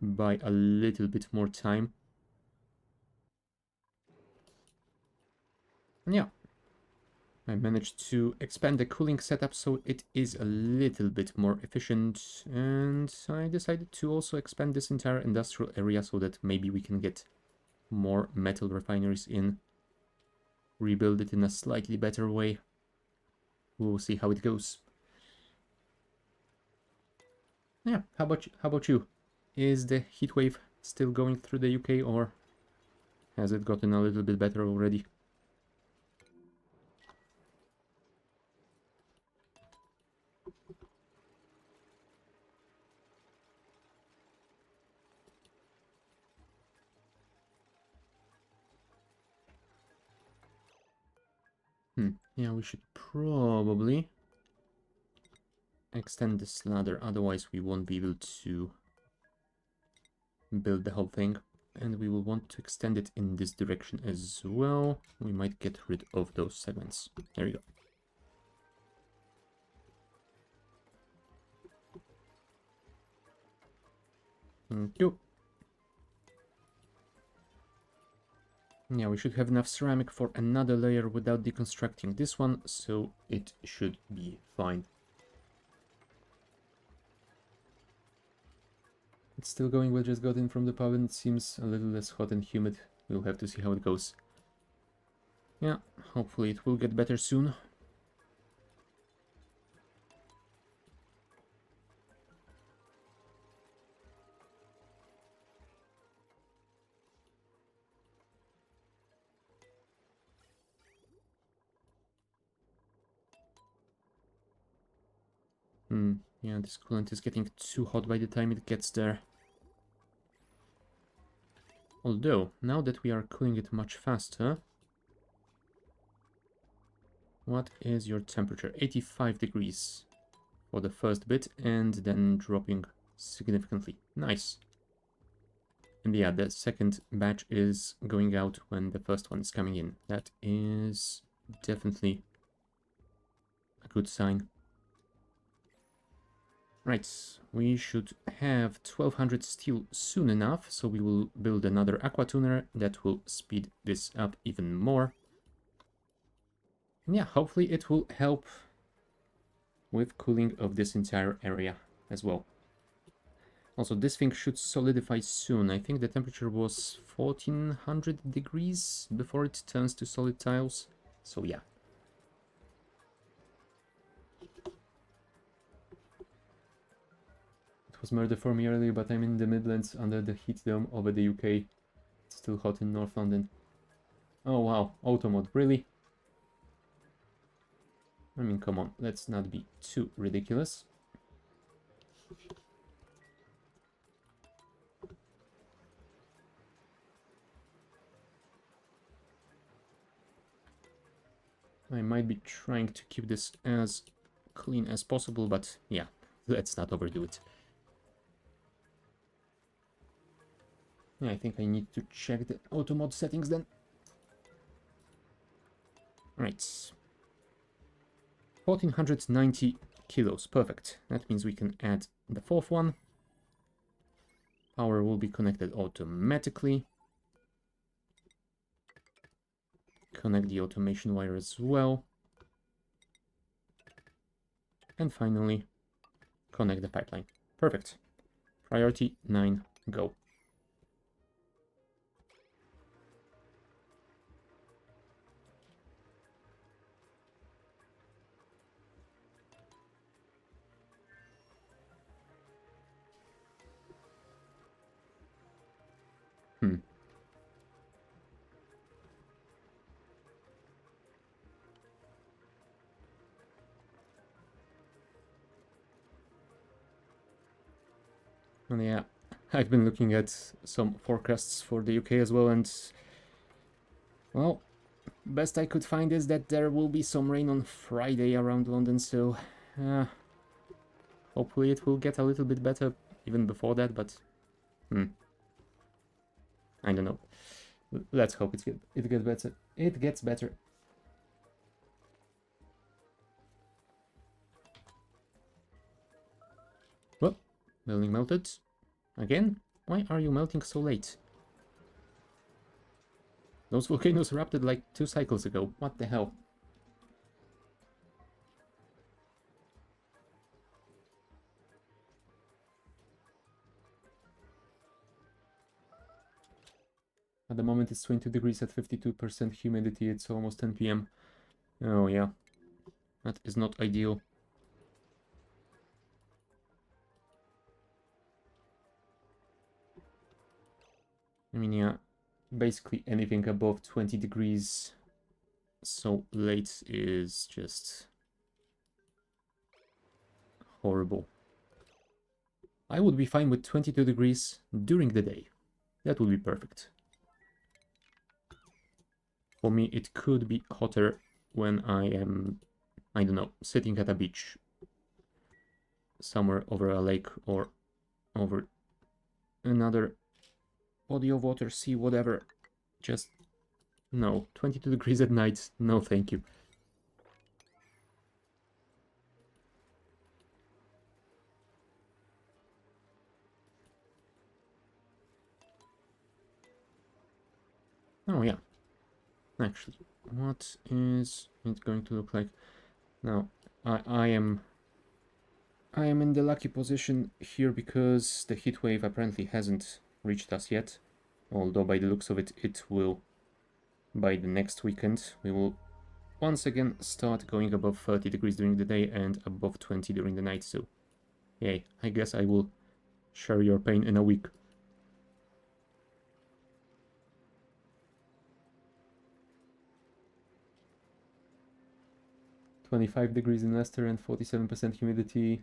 buy a little bit more time. And yeah, I managed to expand the cooling setup so it is a little bit more efficient, and I decided to also expand this entire industrial area so that maybe we can get more metal refineries in, rebuild it in a slightly better way. We'll see how it goes. Yeah, how about you? Is the heat wave still going through the UK, or has it gotten a little bit better already? Yeah, we should probably extend this ladder, otherwise we won't be able to build the whole thing. And we will want to extend it in this direction as well. We might get rid of those segments. There you go. Thank you. Yeah, we should have enough ceramic for another layer without deconstructing this one, so it should be fine. It's still going, we just got in from the pub and it seems a little less hot and humid. We'll have to see how it goes. Yeah, hopefully it will get better soon. Yeah, this coolant is getting too hot by the time it gets there. Although, now that we are cooling it much faster... What is your temperature? 85 degrees for the first bit, and then dropping significantly. Nice. And yeah, the second batch is going out when the first one is coming in. That is definitely a good sign. Right, we should have 1200 steel soon enough, so we will build another aqua tuner that will speed this up even more. And yeah, hopefully it will help with cooling of this entire area as well. Also, this thing should solidify soon. I think the temperature was 1400 degrees before it turns to solid tiles. So yeah. It was murder for me earlier, but I'm in the Midlands under the heat dome over the UK. It's still hot in North London. Oh wow, auto mode, really? I mean, come on, let's not be too ridiculous. I might be trying to keep this as clean as possible, but yeah, let's not overdo it. Yeah, I think I need to check the auto mod settings then. Right. 1490 kilos, perfect. That means we can add the fourth one. Power will be connected automatically. Connect the automation wire as well. And finally, connect the pipeline. Perfect. Priority 9, go. And yeah, I've been looking at some forecasts for the UK as well, and well, best I could find is that there will be some rain on Friday around London, so hopefully it will get a little bit better even before that, but I don't know. Let's hope it gets better. It gets better. Well, building melted. Again? Why are you melting so late? Those volcanoes erupted like 2 cycles ago. What the hell? At the moment it's 22 degrees at 52% humidity. It's almost 10 p.m. Oh yeah. That is not ideal. I mean, yeah, basically anything above 20 degrees so late is just horrible. I would be fine with 22 degrees during the day. That would be perfect. For me, it could be hotter when I am, I don't know, sitting at a beach somewhere over a lake or over another body of water, sea, whatever. Just no. 22 degrees at night, no thank you. Oh yeah, actually, what is it going to look like? Now, I am in the lucky position here because the heat wave apparently hasn't reached us yet. Although by the looks of it, it will by the next weekend. We will once again start going above 30 degrees during the day and above 20 during the night. So, yay, I guess I will share your pain in a week. "25 degrees in Leicester and 47% humidity,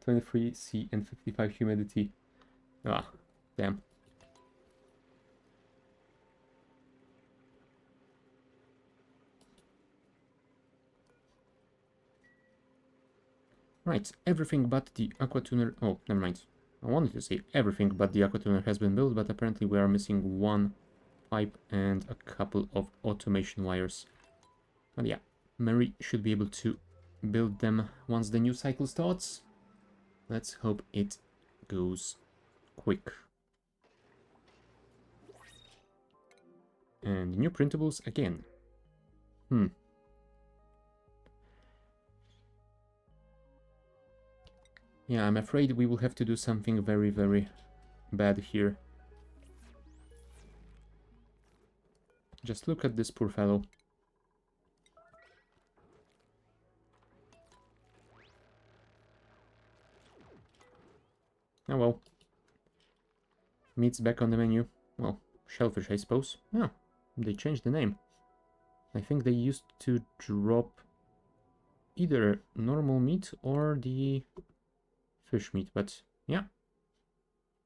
23 sea and 55 humidity. Ah, damn. Right, everything but the aquatuner. Oh, never mind. I wanted to say everything but the aquatuner has been built, but apparently we are missing one pipe and a couple of automation wires. But yeah, Mary should be able to build them once the new cycle starts. Let's hope it goes quick. And new printables again. Yeah, I'm afraid we will have to do something very, very bad here. Just look at this poor fellow. Oh well. Meat's back on the menu. Well, shellfish, I suppose. Oh, they changed the name. I think they used to drop either normal meat or the fish meat, but yeah.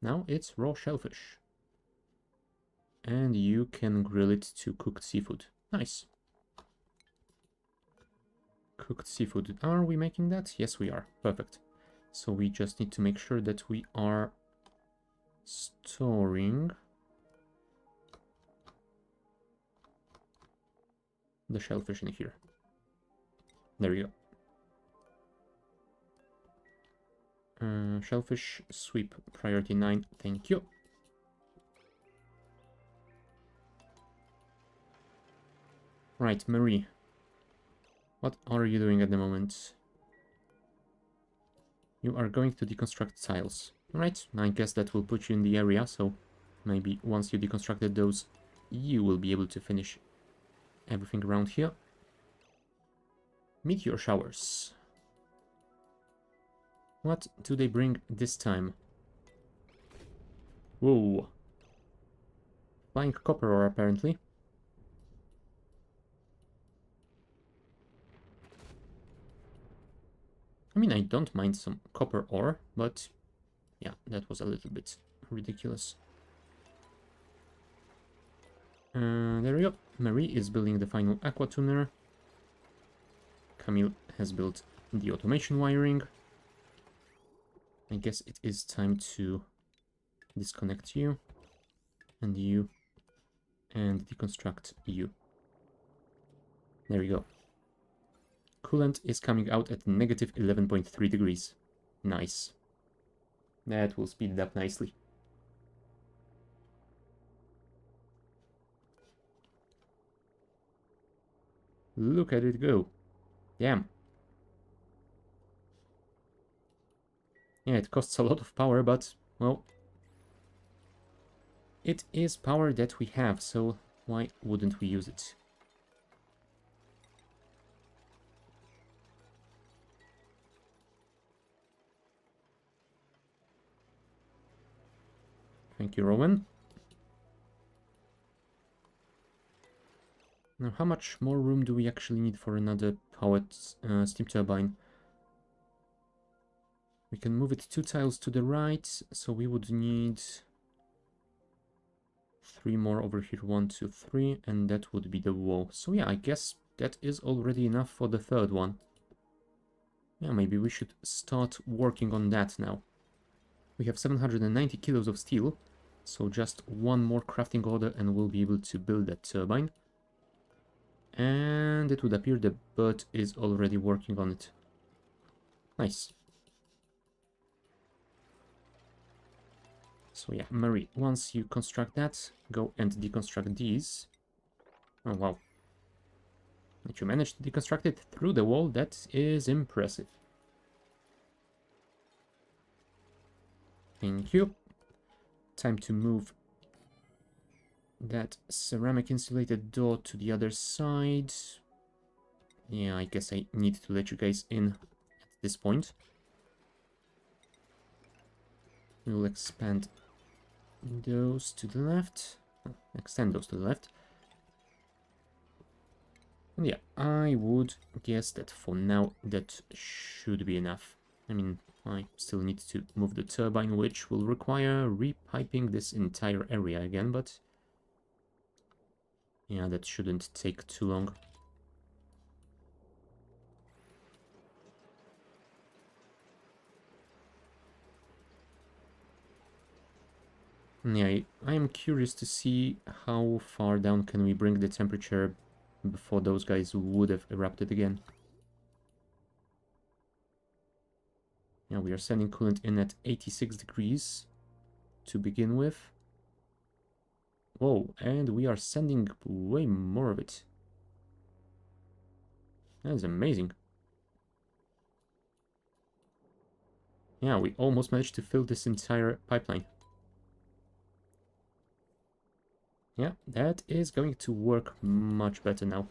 Now it's raw shellfish. And you can grill it to cooked seafood. Nice. Cooked seafood. Are we making that? Yes, we are. Perfect. So we just need to make sure that we are storing the shellfish in here. There you go. Shellfish sweep priority 9. Thank you. Right, Marie. What are you doing at the moment? You are going to deconstruct tiles. Right, I guess that will put you in the area, so maybe once you deconstructed those, you will be able to finish everything around here. Meteor showers. What do they bring this time? Whoa. Flying copper ore, apparently. I mean, I don't mind some copper ore, but Yeah, that was a little bit ridiculous. There we go. Marie is building the final aqua tuner. Camille has built the automation wiring. I guess it is time to disconnect you and deconstruct you. There we go. Coolant is coming out at negative 11.3 degrees. Nice. That will speed it up nicely. Look at it go. Damn. Yeah, it costs a lot of power, but, well, it is power that we have, so why wouldn't we use it? Thank you, Rowan. Now, how much more room do we actually need for another powered steam turbine? We can move it 2 tiles to the right, so we would need 3 more over here, 1, 2, 3, and that would be the wall. So yeah, I guess that is already enough for the third one. Yeah, maybe we should start working on that now. We have 790 kilos of steel, so just 1 more crafting order and we'll be able to build that turbine. And it would appear the bird is already working on it. Nice. So yeah, Marie, once you construct that, go and deconstruct these. Oh wow. Did you manage to deconstruct it through the wall? That is impressive. Thank you. Time to move that ceramic insulated door to the other side. Yeah, I guess I need to let you guys in at this point. We'll expand those to the left. Extend those to the left. And yeah, I would guess that for now that should be enough. I mean, I still need to move the turbine, which will require repiping this entire area again, but yeah, that shouldn't take too long. Yeah, I am curious to see how far down can we bring the temperature before those guys would have erupted again. Yeah, we are sending coolant in at 86 degrees to begin with. Whoa, and we are sending way more of it. That is amazing. Yeah, we almost managed to fill this entire pipeline. Yeah, that is going to work much better now.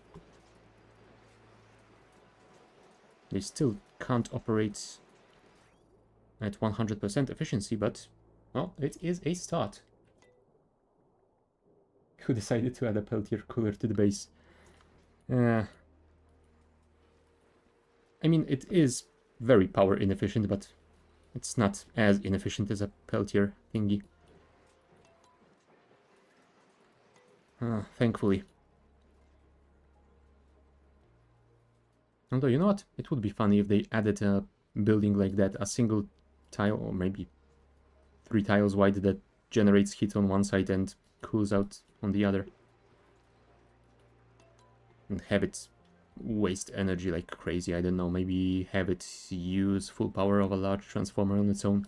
They still can't operate at 100% efficiency, but, well, it is a start. Who decided to add a Peltier cooler to the base? I mean, it is very power inefficient, but it's not as inefficient as a Peltier thingy. Thankfully. Although, you know what? It would be funny if they added a building like that, a single tile, or maybe 3 tiles wide that generates heat on one side and cools out on the other. And have it waste energy like crazy, I don't know, maybe have it use full power of a large transformer on its own.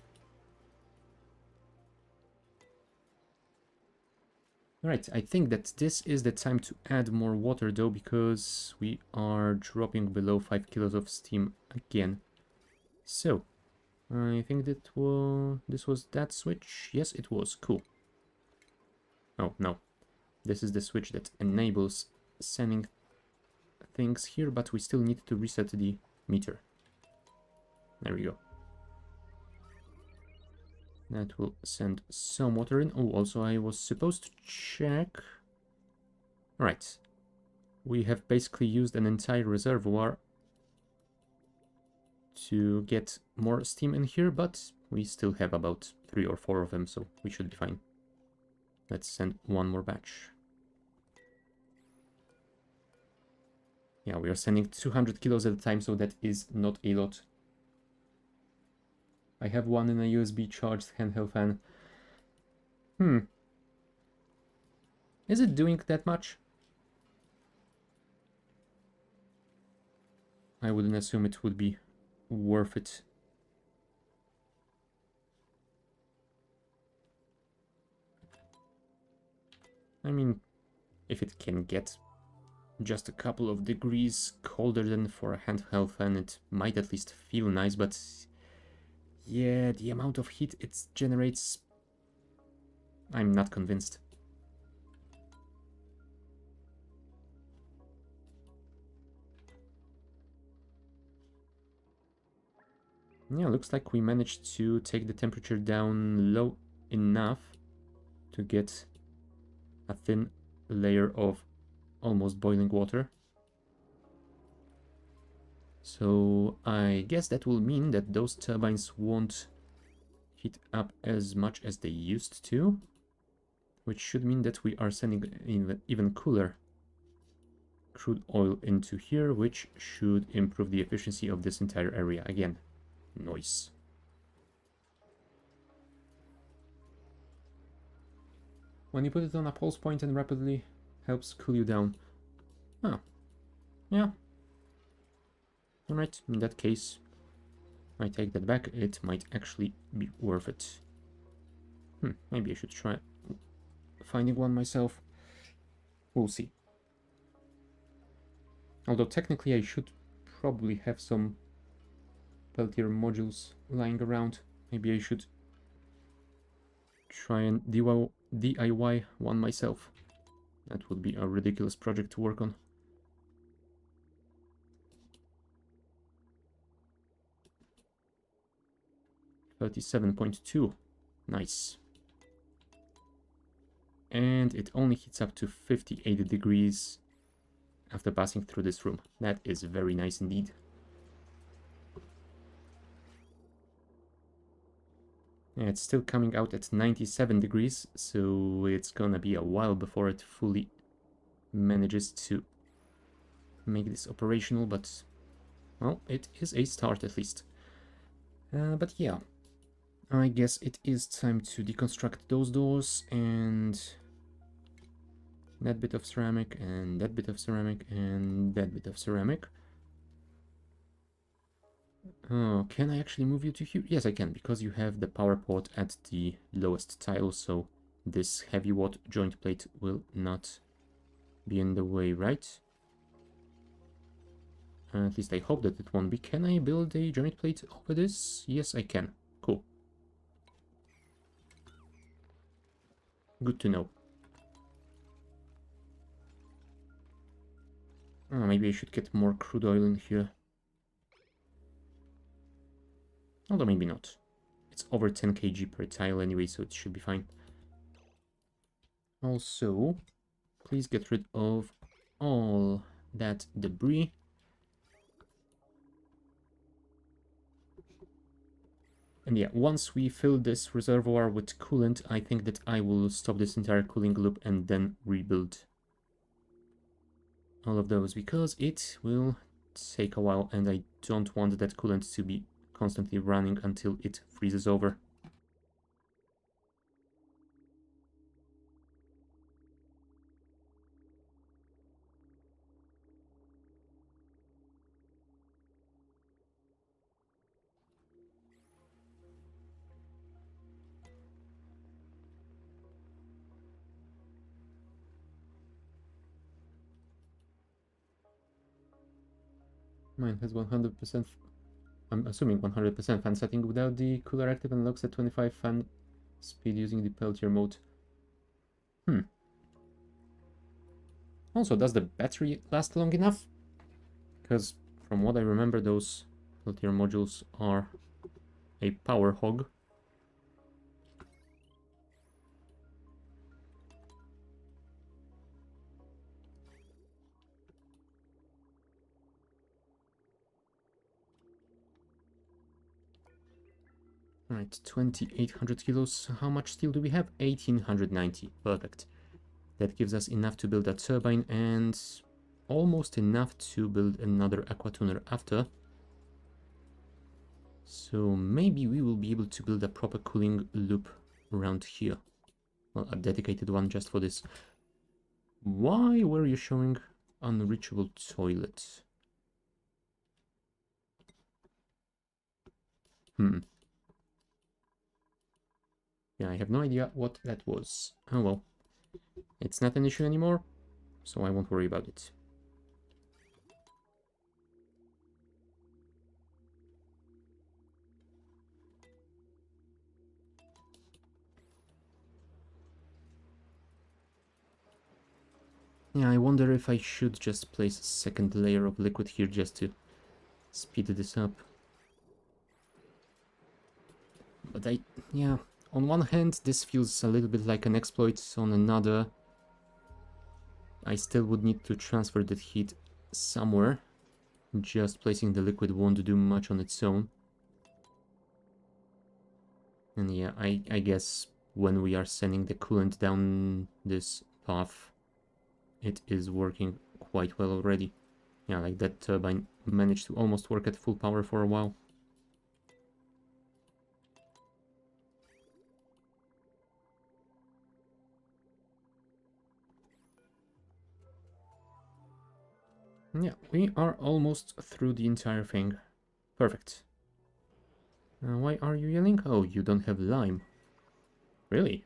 Alright, I think that this is the time to add more water though, because we are dropping below 5 kilos of steam again. So, I think that this was that switch. Yes, it was. Cool. Oh, no. This is the switch that enables sending things here, but we still need to reset the meter. There we go. That will send some water in. Oh, also I was supposed to check. Alright. We have basically used an entire reservoir to get more steam in here, but we still have about 3 or 4 of them, so we should be fine. Let's send one more batch. Yeah, we are sending 200 kilos at a time, so that is not a lot. I have one in a USB charged handheld fan. Is it doing that much? I wouldn't assume it would be worth it. I mean, if it can get just a couple of degrees colder than for a handheld fan, it might at least feel nice, but yeah, the amount of heat it generates, I'm not convinced. Yeah, looks like we managed to take the temperature down low enough to get a thin layer of almost boiling water. So I guess that will mean that those turbines won't heat up as much as they used to, which should mean that we are sending even cooler crude oil into here, which should improve the efficiency of this entire area. Again, noise. When you put it on a pulse point and rapidly helps cool you down. Oh, yeah. Alright, in that case, I take that back. It might actually be worth it. Maybe I should try finding one myself. We'll see. Although technically I should probably have some Peltier modules lying around. Maybe I should try and DIY one myself. That would be a ridiculous project to work on. $37.2. Nice. And it only heats up to 58 degrees after passing through this room. That is very nice indeed. Yeah, it's still coming out at 97 degrees, so it's gonna be a while before it fully manages to make this operational, but, well, it is a start at least. But yeah, I guess it is time to deconstruct those doors, and that bit of ceramic, and that bit of ceramic, and that bit of ceramic. Oh, can I actually move you to here? Yes, I can, because you have the power port at the lowest tile, so this heavy watt joint plate will not be in the way, right? At least I hope that it won't be. Can I build a joint plate over this? Yes, I can. Cool. Good to know. Oh, maybe I should get more crude oil in here. Although maybe not. It's over 10 kg per tile anyway, so it should be fine. Also, please get rid of all that debris. And yeah, once we fill this reservoir with coolant, I think that I will stop this entire cooling loop and then rebuild all of those, because it will take a while and I don't want that coolant to be constantly running until it freezes over. Mine has 100%, I'm assuming 100% fan setting without the cooler active, and looks at 25 fan speed using the Peltier mode. Also, does the battery last long enough? Because from what I remember, those Peltier modules are a power hog. Right, 2800 kilos. How much steel do we have? 1890. Perfect. That gives us enough to build a turbine and almost enough to build another aquatuner after. So maybe we will be able to build a proper cooling loop around here. Well, a dedicated one just for this. Why were you showing unreachable toilet? Yeah, I have no idea what that was. Oh well. It's not an issue anymore, so I won't worry about it. Yeah, I wonder if I should just place a second layer of liquid here just to speed this up. But yeah, on one hand, this feels a little bit like an exploit. On another, I still would need to transfer that heat somewhere. Just placing the liquid won't do much on its own. And yeah, I guess when we are sending the coolant down this path, it is working quite well already. Yeah, like that turbine managed to almost work at full power for a while. Yeah, we are almost through the entire thing. Perfect. Why are you yelling? Oh, you don't have lime. Really?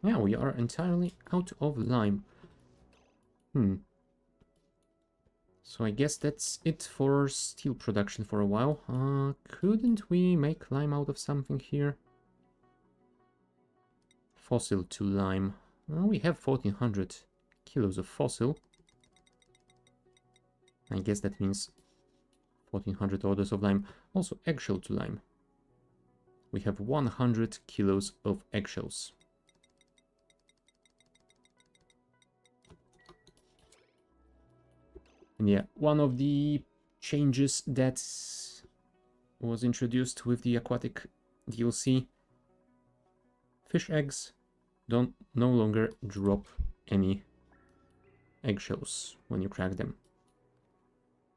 Yeah, we are entirely out of lime. So I guess that's it for steel production for a while. Couldn't we make lime out of something here? Fossil to lime. We have 1400 kilos of fossil. I guess that means 1400 orders of lime. Also eggshell to lime. We have 100 kilos of eggshells. And yeah, one of the changes that was introduced with the aquatic DLC, fish eggs don't no longer drop any eggshells when you crack them.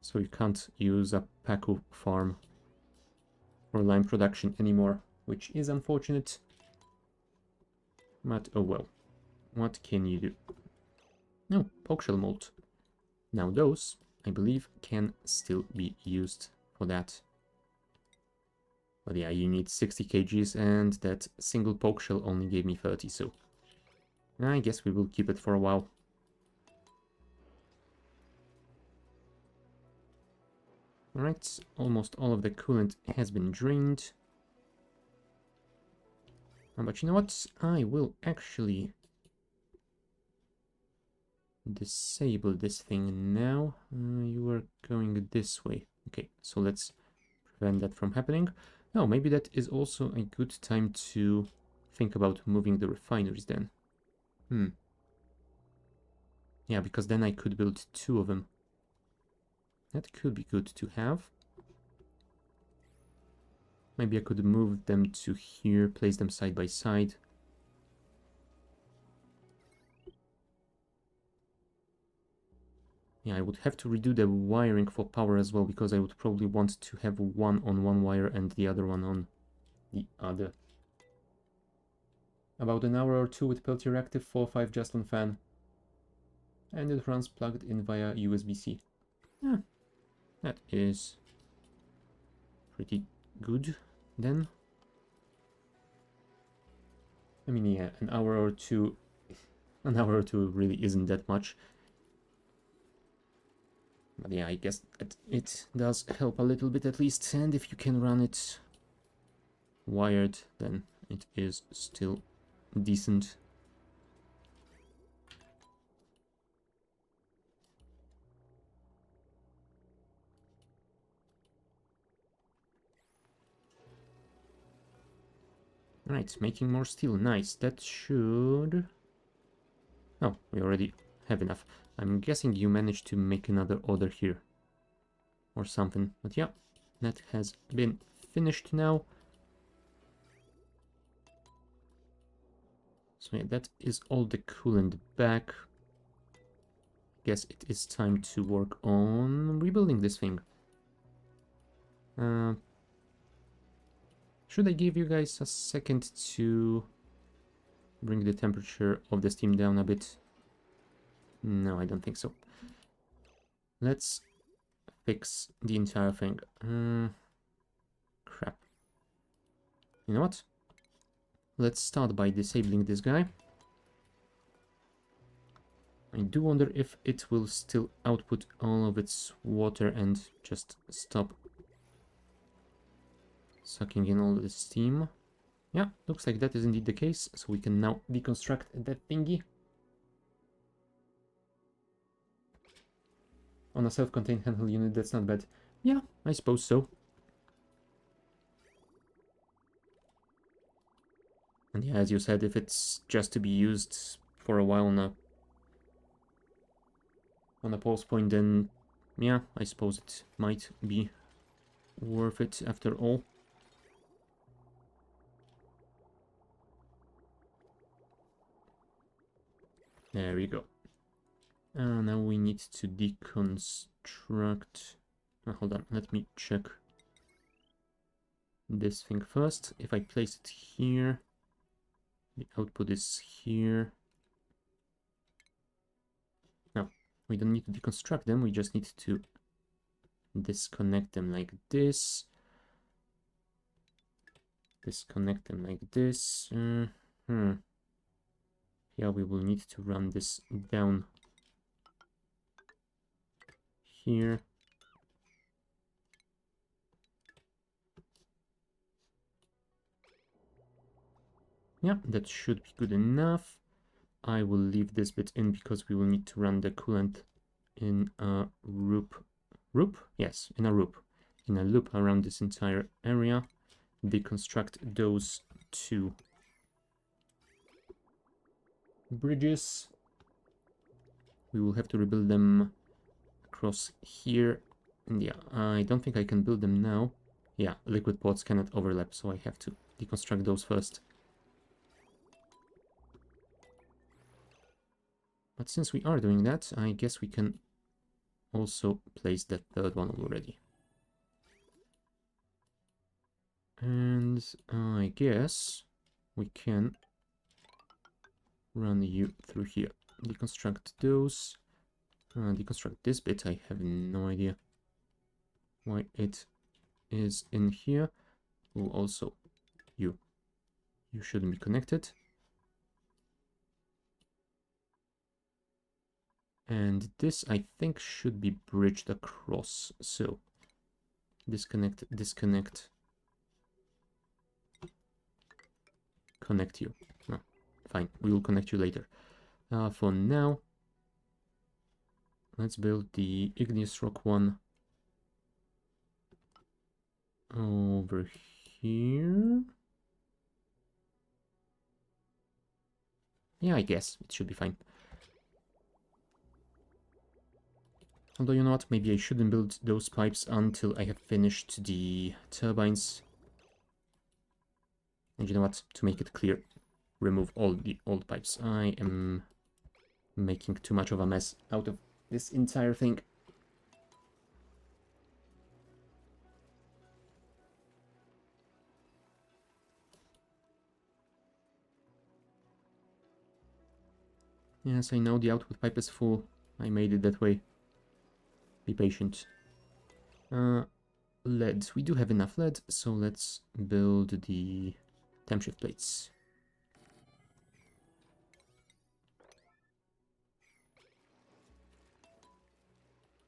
So you can't use a Pacu farm for lime production anymore, which is unfortunate. But oh well, what can you do? No, pokeshell mold. Now those, I believe, can still be used for that. But yeah, you need 60 kgs and that single pokeshell only gave me 30, so I guess we will keep it for a while. Alright, almost all of the coolant has been drained. But you know what? I will actually disable this thing now. You are going this way. Okay, so let's prevent that from happening. No, maybe that is also a good time to think about moving the refineries then. Yeah, because then I could build 2 of them. That could be good to have. Maybe I could move them to here, place them side by side. Yeah, I would have to redo the wiring for power as well, because I would probably want to have one on one wire and the other one on the other. About an hour or two with Peltier Active 4.5 just on fan. And it runs plugged in via USB-C. Yeah, that is pretty good then. I mean, yeah, an hour or two really isn't that much. But yeah, I guess that it does help a little bit at least, and if you can run it wired, then it is still decent. Right, making more steel, nice. That should... Oh, we already have enough. I'm guessing you managed to make another order here. Or something, but yeah, that has been finished now. So yeah, that is all the coolant back. Guess it is time to work on rebuilding this thing. Should I give you guys a second to bring the temperature of the steam down a bit? No, I don't think so. Let's fix the entire thing. Crap. You know what? Let's start by disabling this guy. I do wonder if it will still output all of its water and just stop sucking in all the steam. Yeah, looks like that is indeed the case, so we can now deconstruct that thingy. On a self-contained handheld unit, that's not bad. Yeah, I suppose so. And yeah, as you said, if it's just to be used for a while on a pulse point, then yeah, I suppose it might be worth it after all. There we go. Now we need to deconstruct. Hold on, let me check this thing first. If I place it here, the output is here. No, we don't need to deconstruct them, we just need to disconnect them like this. Disconnect them like this. Yeah, we will need to run this down here. Yeah, that should be good enough. I will leave this bit in because we will need to run the coolant in a loop. Yes, in a loop. In a loop around this entire area. Deconstruct those two bridges. We will have to rebuild them across here. And yeah, I don't think I can build them now. Yeah, liquid pods cannot overlap, so I have to deconstruct those first. But since we are doing that, I guess we can also place that third one already. And I guess we can run you through here. Deconstruct those. Deconstruct this bit. I have no idea why it is in here. Oh, also, you shouldn't be connected. And this, I think, should be bridged across. So, disconnect, disconnect. Connect you. No, fine, we will connect you later. For now, let's build the igneous rock one over here. Yeah, I guess it should be fine. Although, you know what, maybe I shouldn't build those pipes until I have finished the turbines. And you know what, to make it clear, remove all the old pipes. I am making too much of a mess out of this entire thing. Yes, I know the output pipe is full. I made it that way. Be patient. Lead. We do have enough lead, so let's build the temp shift plates.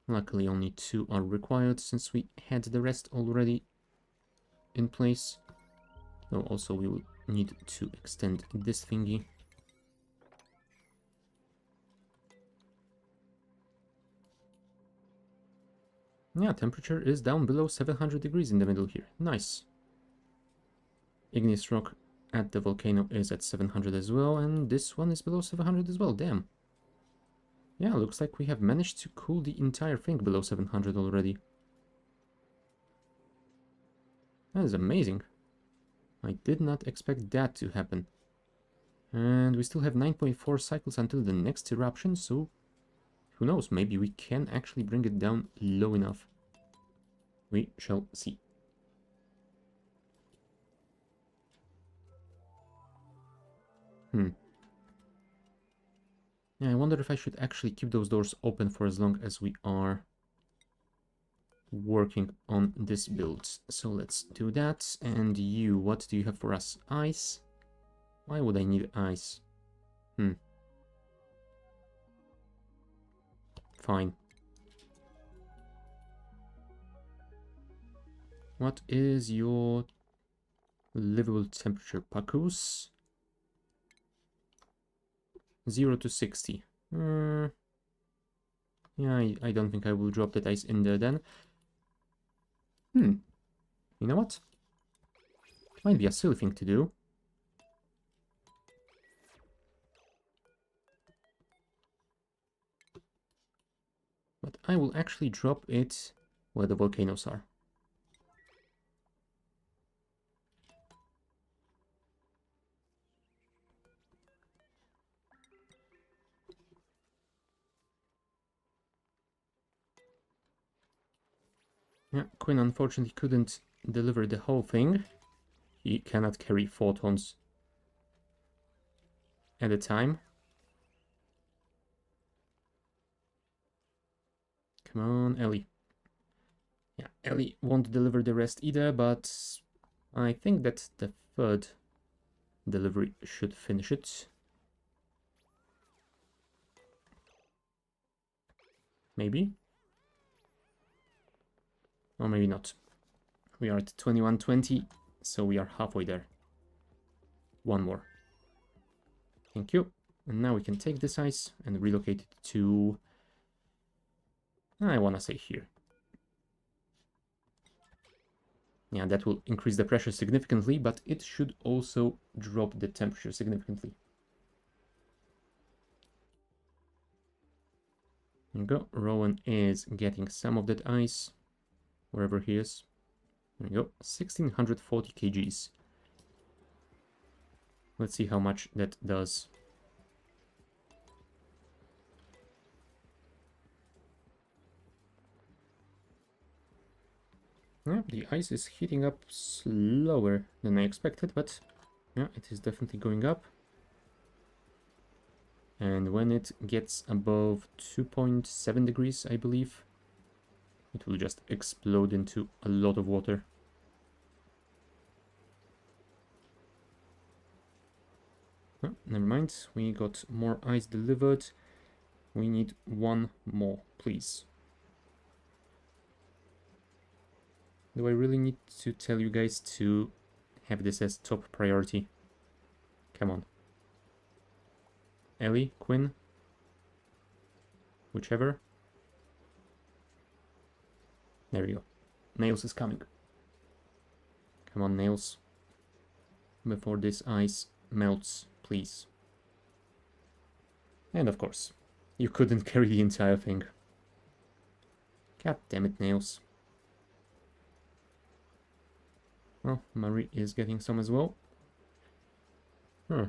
Luckily, only 2 are required since we had the rest already in place. Though also we will need to extend this thingy. Yeah, temperature is down below 700 degrees in the middle here. Nice. Igneous rock at the volcano is at 700 as well, and this one is below 700 as well. Damn. Yeah, looks like we have managed to cool the entire thing below 700 already. That is amazing. I did not expect that to happen. And we still have 9.4 cycles until the next eruption, so who knows, maybe we can actually bring it down low enough. We shall see. Yeah, I wonder if I should actually keep those doors open for as long as we are working on this build. So let's do that. And you, what do you have for us? Ice? Why would I need ice? Fine. What is your livable temperature, Pakus? 0 to 60. Yeah, I don't think I will drop that ice in there then. You know what? Might be a silly thing to do. But I will actually drop it where the volcanoes are. Yeah, Quinn unfortunately couldn't deliver the whole thing. He cannot carry 4 tons at a time. Come on, Ellie. Yeah, Ellie won't deliver the rest either, but I think that the third delivery should finish it. Maybe. Or maybe not. We are at 2120, so we are halfway there. One more. Thank you. And now we can take this ice and relocate it to... I want to say here. Yeah, that will increase the pressure significantly, but it should also drop the temperature significantly. There you go. Rowan is getting some of that ice, wherever he is. There you go. 1640 kgs. Let's see how much that does. Yeah, the ice is heating up slower than I expected, but yeah, it is definitely going up. And when it gets above 2.7 degrees, I believe, it will just explode into a lot of water. Oh, never mind, we got more ice delivered. We need one more, please. Do I really need to tell you guys to have this as top priority? Come on. Ellie, Quinn, whichever. There you go. Nails is coming. Come on, Nails. Before this ice melts, please. And of course, you couldn't carry the entire thing. God damn it, Nails. Well, Marie is getting some as well. Huh.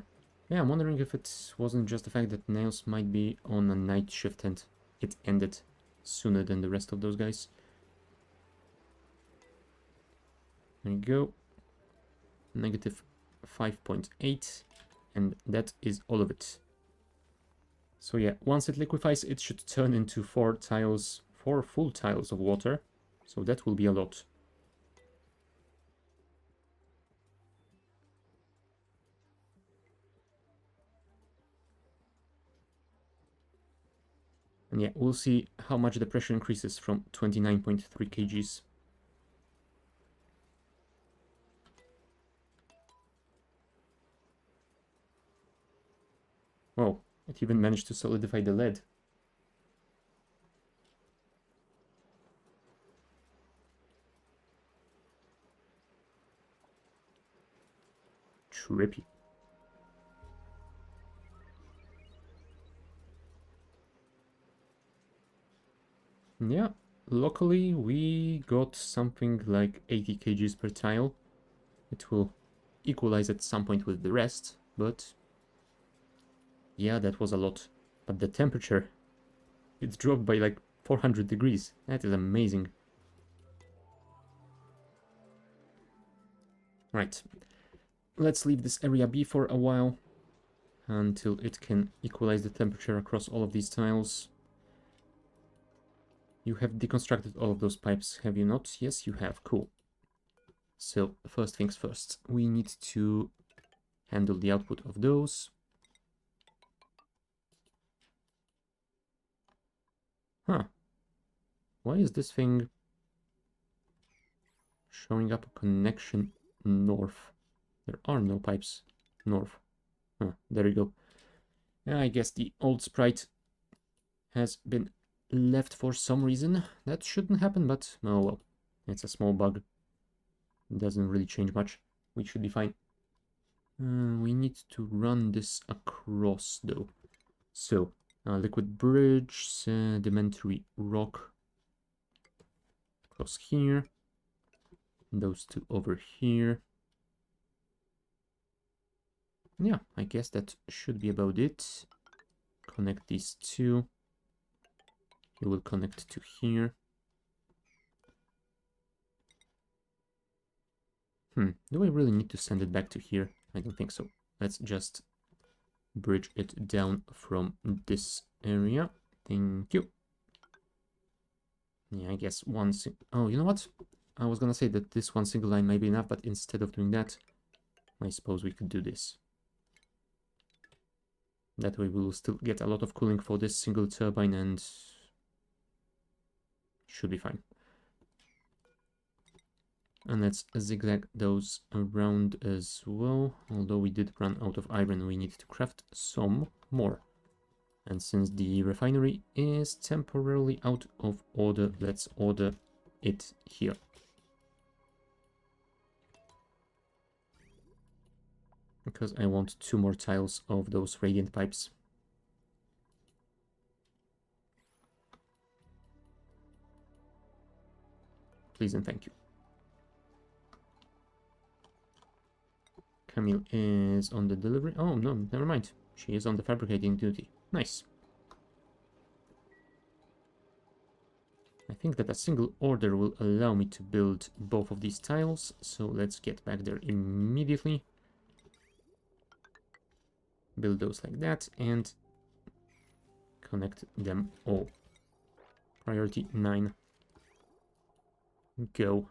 Yeah, I'm wondering if it wasn't just the fact that Nails might be on a night shift and it ended sooner than the rest of those guys. There you go. Negative 5.8, and that is all of it. So yeah, once it liquefies, it should turn into 4 full tiles of water. So that will be a lot. And yeah, we'll see how much the pressure increases from 29.3 kgs. Whoa, it even managed to solidify the lead. Trippy. Yeah, luckily we got something like 80 kgs per tile. It will equalize at some point with the rest, but Yeah, that was a lot. But the temperature, it dropped by like 400 degrees. That is amazing. Right. Let's leave this area be for a while until it can equalize the temperature across all of these tiles. You have deconstructed all of those pipes, have you not? Yes, you have. Cool. So, first things first. We need to handle the output of those. Huh. Why is this thing showing up a connection north? There are no pipes north. Huh, there you go. I guess the old sprite has been left for some reason. That shouldn't happen, but oh well. It's a small bug. It doesn't really change much. We should be fine. We need to run this across though. So, liquid bridge, sedimentary rock across here. Those two over here. Yeah, I guess that should be about it. Connect these two. You will connect to here. Do I really need to send it back to here? I don't think so. Let's just bridge it down from this area. Thank you. Yeah, I guess oh, you know what? I was gonna say that this one single line might be enough, but instead of doing that, I suppose we could do this. That way we will still get a lot of cooling for this single turbine and should be fine. And let's zigzag those around as well. Although we did run out of iron, we need to craft some more. And since the refinery is temporarily out of order, let's order it here. Because I want 2 more tiles of those radiant pipes. Please and thank you. Camille is on the delivery. Oh, no, never mind. She is on the fabricating duty. Nice. I think that a single order will allow me to build both of these tiles. So let's get back there immediately. Build those like that and connect them all. Priority 9. Go.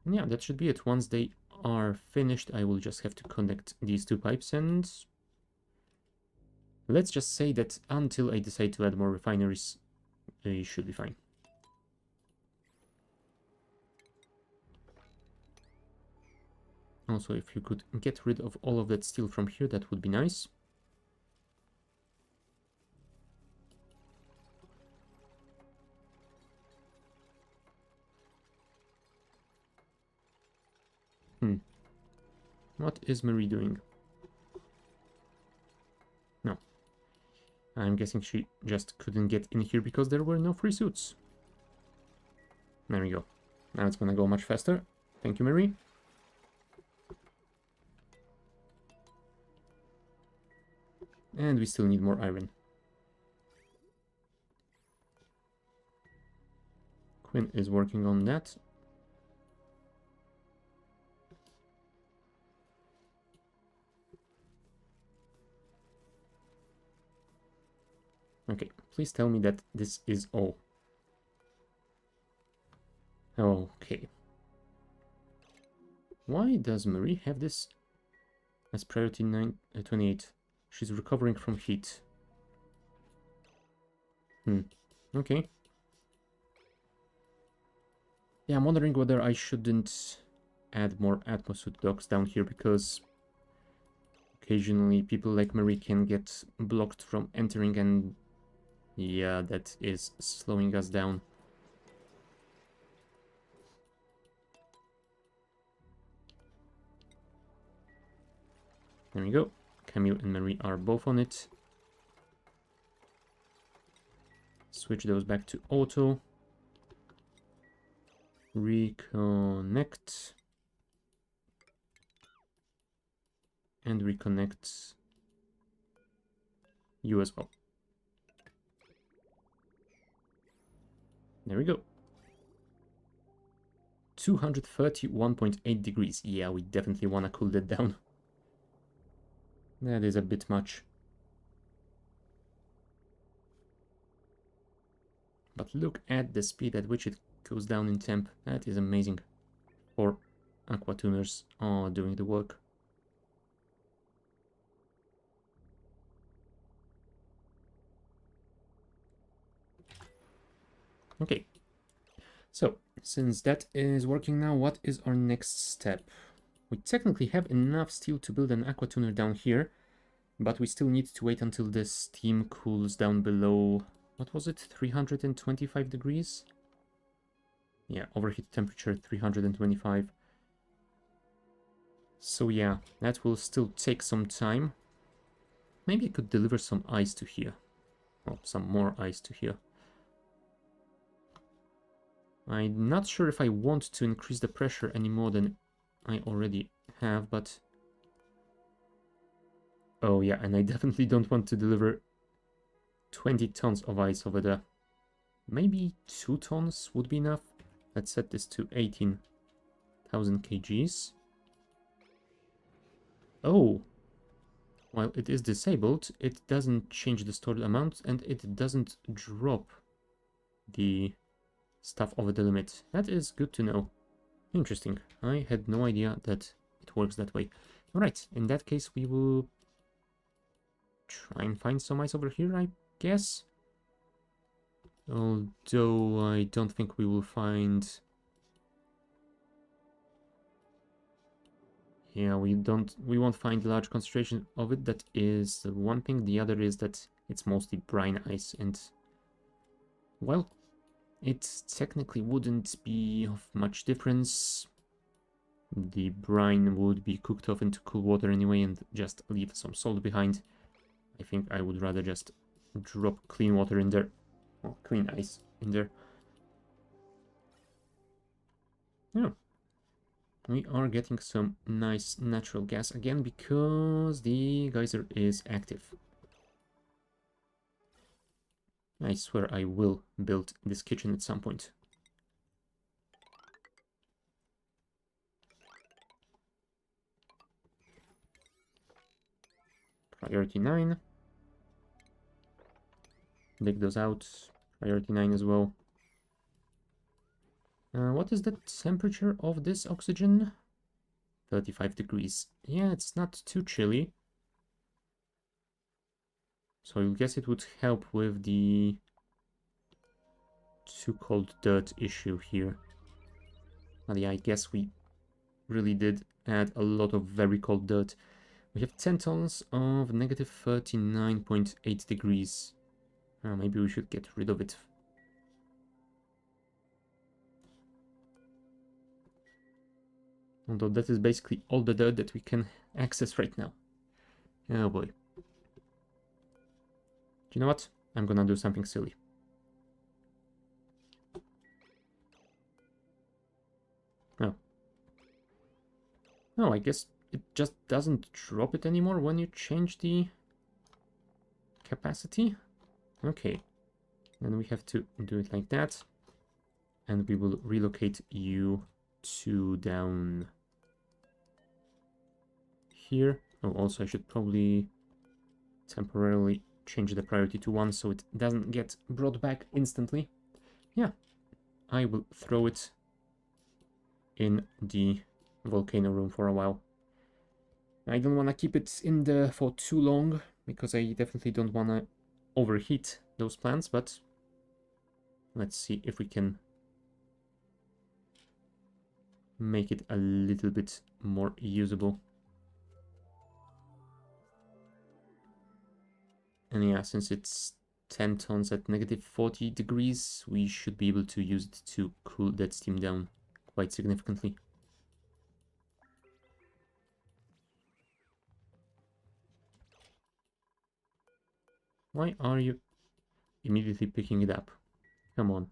Yeah, that should be it. Once they are finished, I will just have to connect these 2 pipes and let's just say that until I decide to add more refineries, they should be fine. Also, if you could get rid of all of that steel from here, that would be nice. What is Marie doing? No. I'm guessing she just couldn't get in here because there were no free suits. There we go. Now it's gonna go much faster. Thank you, Marie. And we still need more iron. Quinn is working on that. Okay, please tell me that this is all. Okay. Why does Marie have this as priority 28? She's recovering from heat. Okay. Yeah, I'm wondering whether I shouldn't add more atmosphere docks down here because occasionally people like Marie can get blocked from entering and yeah, that is slowing us down. There we go. Camille and Marie are both on it. Switch those back to auto. Reconnect. And reconnect You as well. There we go. 231.8 degrees. Yeah, we definitely want to cool that down. That is a bit much. But look at the speed at which it goes down in temp. That is amazing. For aqua tuners are doing the work. Okay. So, since that is working now, what is our next step? We technically have enough steel to build an aqua tuner down here, but we still need to wait until the steam cools down below, what was it, 325 degrees? Yeah, overheat temperature 325. So yeah, that will still take some time. Maybe I could deliver some ice to here. Well, some more ice to here. I'm not sure if I want to increase the pressure any more than I already have, but... Oh yeah, and I definitely don't want to deliver 20 tons of ice over there. Maybe 2 tons would be enough. Let's set this to 18,000 kgs. Oh! While it is disabled, it doesn't change the stored amount and it doesn't drop the stuff over the limit. That is good to know. Interesting. I had no idea that it works that way. Alright, in that case we will try and find some ice over here, I guess. Although I don't think we will find... Yeah, we won't find large concentration of it. That is one thing. The other is that it's mostly brine ice and... Well, it technically wouldn't be of much difference. The brine would be cooked off into cool water anyway and just leave some salt behind. I think I would rather just drop clean water in there. Well, clean ice in there. Yeah. We are getting some nice natural gas again because the geyser is active. I swear I will build this kitchen at some point. Priority 9. Dig those out. Priority 9 as well. What is the temperature of this oxygen? 35 degrees. Yeah, it's not too chilly. So I guess it would help with the too cold dirt issue here. But yeah, I guess we really did add a lot of very cold dirt. We have 10 tons of negative 39.8 degrees. Maybe we should get rid of it. Although that is basically all the dirt that we can access right now. Oh boy. You know what? I'm gonna do something silly. Oh. No, I guess it just doesn't drop it anymore when you change the capacity. Okay. Then we have to do it like that. And we will relocate you to down here. Oh, also I should probably temporarily change the priority to 1 so it doesn't get brought back instantly. Yeah, I will throw it in the volcano room for a while. I don't want to keep it in there for too long because I definitely don't want to overheat those plants, but let's see if we can make it a little bit more usable. And yeah, since it's 10 tons at negative 40 degrees, we should be able to use it to cool that steam down quite significantly. Why are you immediately picking it up? Come on.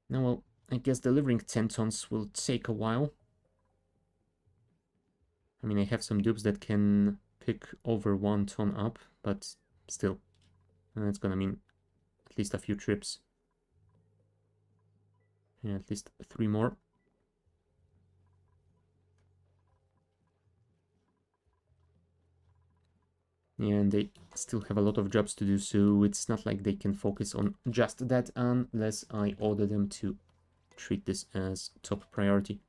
Now, well, I guess delivering 10 tons will take a while. I mean, I have some dupes that can pick over 1 ton up, but still, it's gonna mean at least a few trips. Yeah, at least 3 more. Yeah, and they still have a lot of jobs to do, so it's not like they can focus on just that unless I order them to treat this as top priority.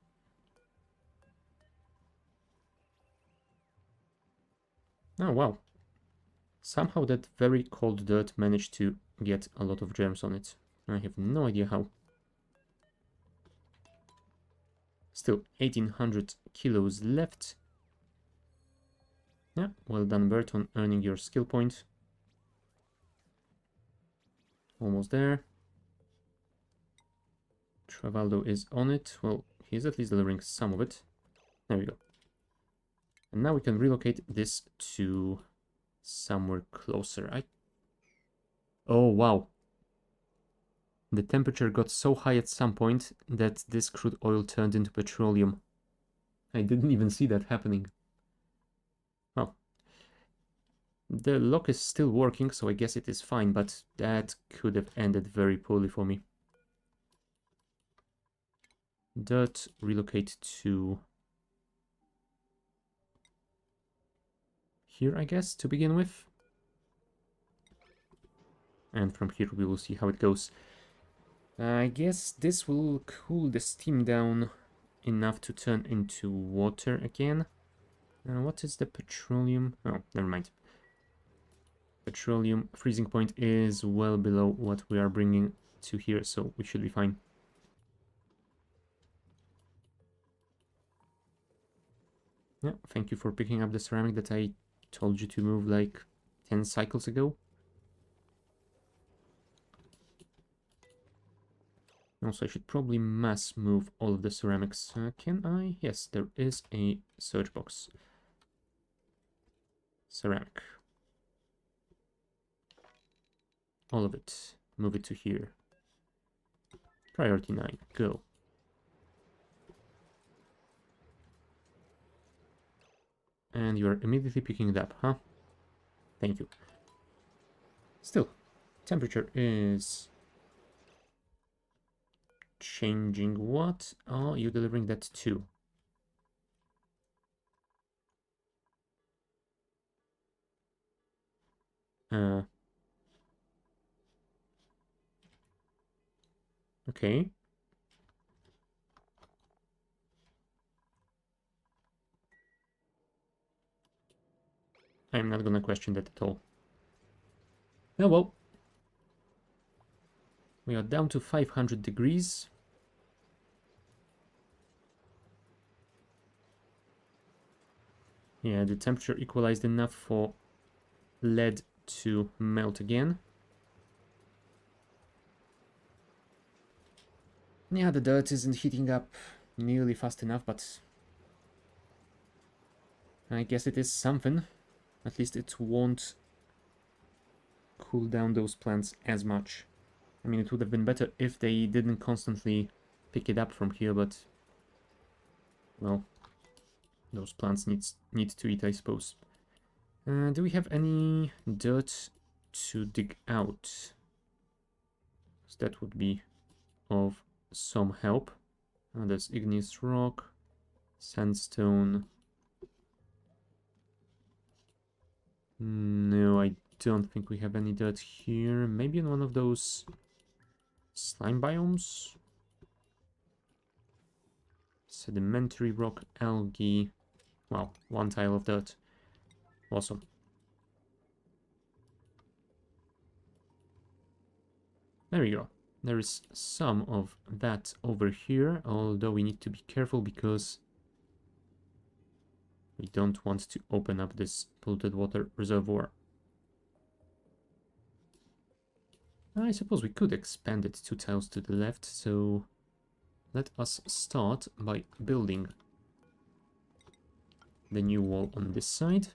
Oh, wow. Somehow that very cold dirt managed to get a lot of germs on it. I have no idea how. Still 1800 kilos left. Yeah, well done, Bert, on earning your skill point. Almost there. Travaldo is on it. Well, he's at least delivering some of it. There we go. And now we can relocate this to somewhere closer. Oh, wow. The temperature got so high at some point that this crude oil turned into petroleum. I didn't even see that happening. Well, the lock is still working, so I guess it is fine, but that could have ended very poorly for me. Dirt, relocate to here, I guess, to begin with. And from here we will see how it goes. I guess this will cool the steam down enough to turn into water again. What is the petroleum? Oh, never mind. Petroleum freezing point is well below what we are bringing to here, so we should be fine. Yeah, thank you for picking up the ceramic that I told you to move like 10 cycles ago. Also, I should probably mass move all of the ceramics. Can I? Yes, there is a search box. Ceramic. All of it. Move it to here. Priority 9. Go. And you're immediately picking it up, huh? Thank you. Still, temperature is changing. What are you delivering that to? Okay. I'm not gonna question that at all. Oh well. We are down to 500 degrees. Yeah, the temperature equalized enough for lead to melt again. Yeah, the dirt isn't heating up nearly fast enough, but I guess it is something. At least it won't cool down those plants as much. I mean, it would have been better if they didn't constantly pick it up from here, but well, those plants need to eat, I suppose. Do we have any dirt to dig out? So that would be of some help. There's igneous rock, sandstone. No, I don't think we have any dirt here. Maybe in one of those slime biomes? Sedimentary rock, algae. Wow, one tile of dirt. Awesome. There we go. There is some of that over here, although we need to be careful because we don't want to open up this polluted water reservoir. I suppose we could expand it 2 tiles to the left, so let us start by building the new wall on this side.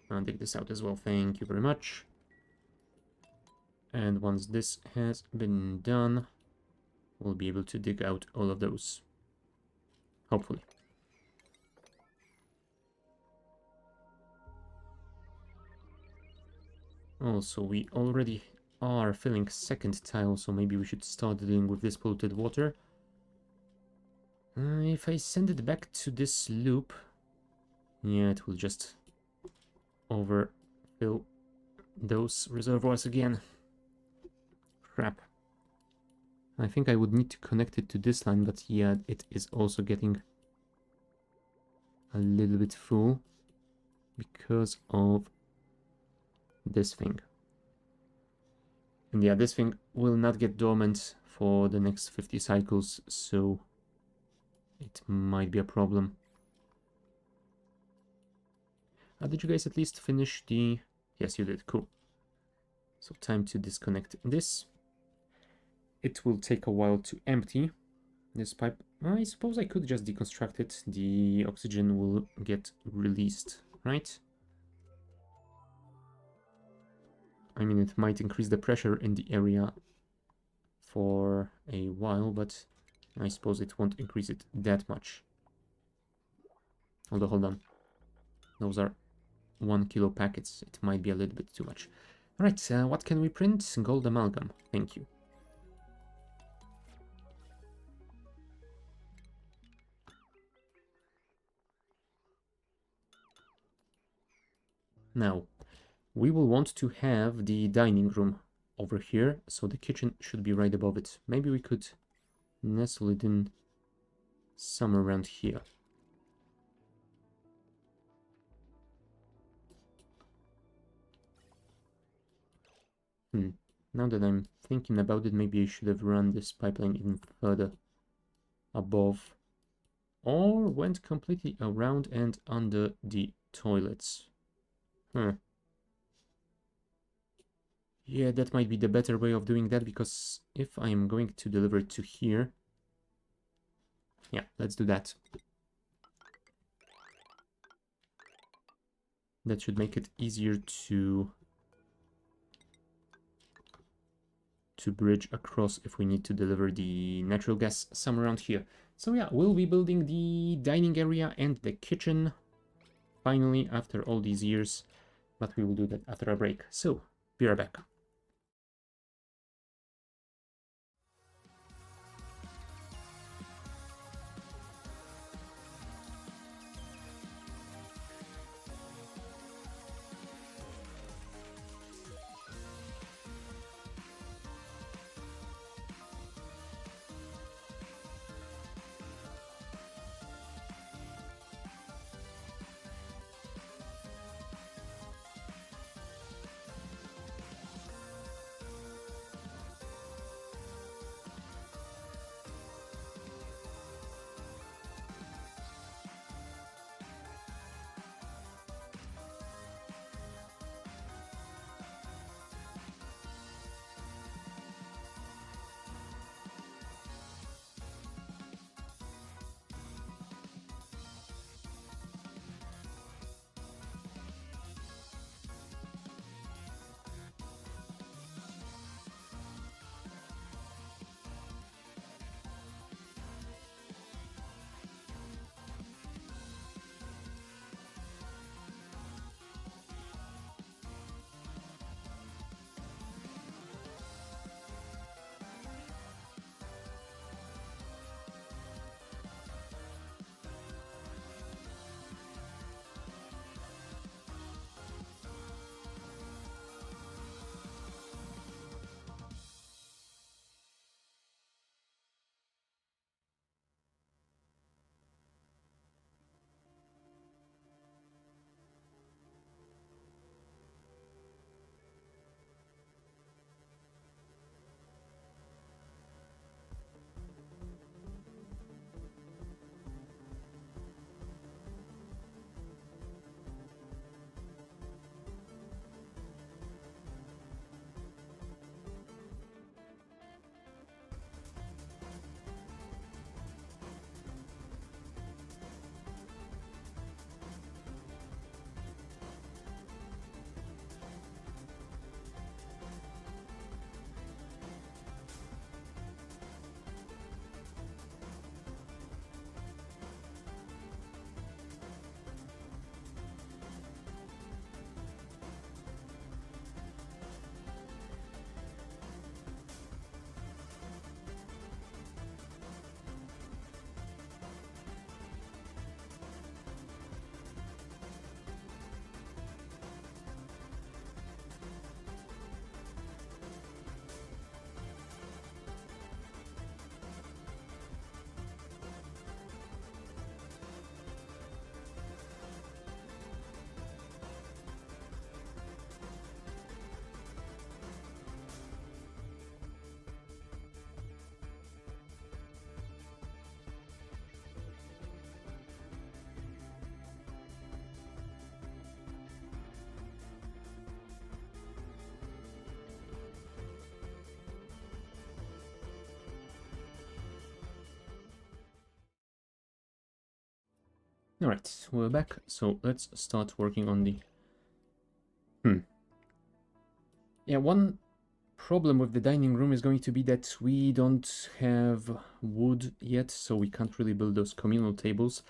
I'll dig this out as well, thank you very much. And once this has been done, we'll be able to dig out all of those. Hopefully. Also, we already are filling second tile, so maybe we should start dealing with this polluted water. If I send it back to this loop, yeah, it will just overfill those reservoirs again. Crap. I think I would need to connect it to this line, but yeah, it is also getting a little bit full because of this thing. And yeah, this thing will not get dormant for the next 50 cycles, so it might be a problem. Did you guys at least finish the... Yes, you did. Cool. So time to disconnect this. It will take a while to empty this pipe. I suppose I could just deconstruct it. The oxygen will get released, right? I mean, it might increase the pressure in the area for a while, but I suppose it won't increase it that much. Although, hold on. Those are 1 kilo packets. It might be a little bit too much. Alright, what can we print? Gold amalgam. Thank you. Now, we will want to have the dining room over here, so the kitchen should be right above it. Maybe we could nestle it in somewhere around here. Now that I'm thinking about it, maybe I should have run this pipeline even further above, or went completely around and under the toilets. Yeah, that might be the better way of doing that, because if I am going to deliver it to here... Yeah, let's do that. That should make it easier to bridge across if we need to deliver the natural gas somewhere around here. So yeah, we'll be building the dining area and the kitchen finally after all these years, but we will do that after a break. So, be right back. Alright, we're back, so let's start working on the... Yeah, one problem with the dining room is going to be that we don't have wood yet, so we can't really build those communal tables.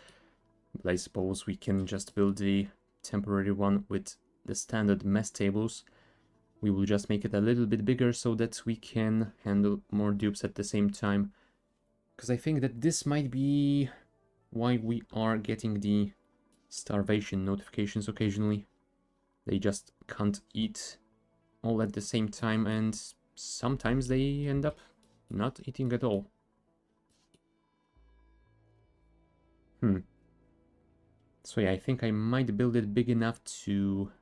But I suppose we can just build the temporary one with the standard mess tables. We will just make it a little bit bigger so that we can handle more dupes at the same time. Because I think that this might be why we are getting the starvation notifications occasionally. They just can't eat all at the same time, and sometimes they end up not eating at all. So yeah, I think I might build it big enough to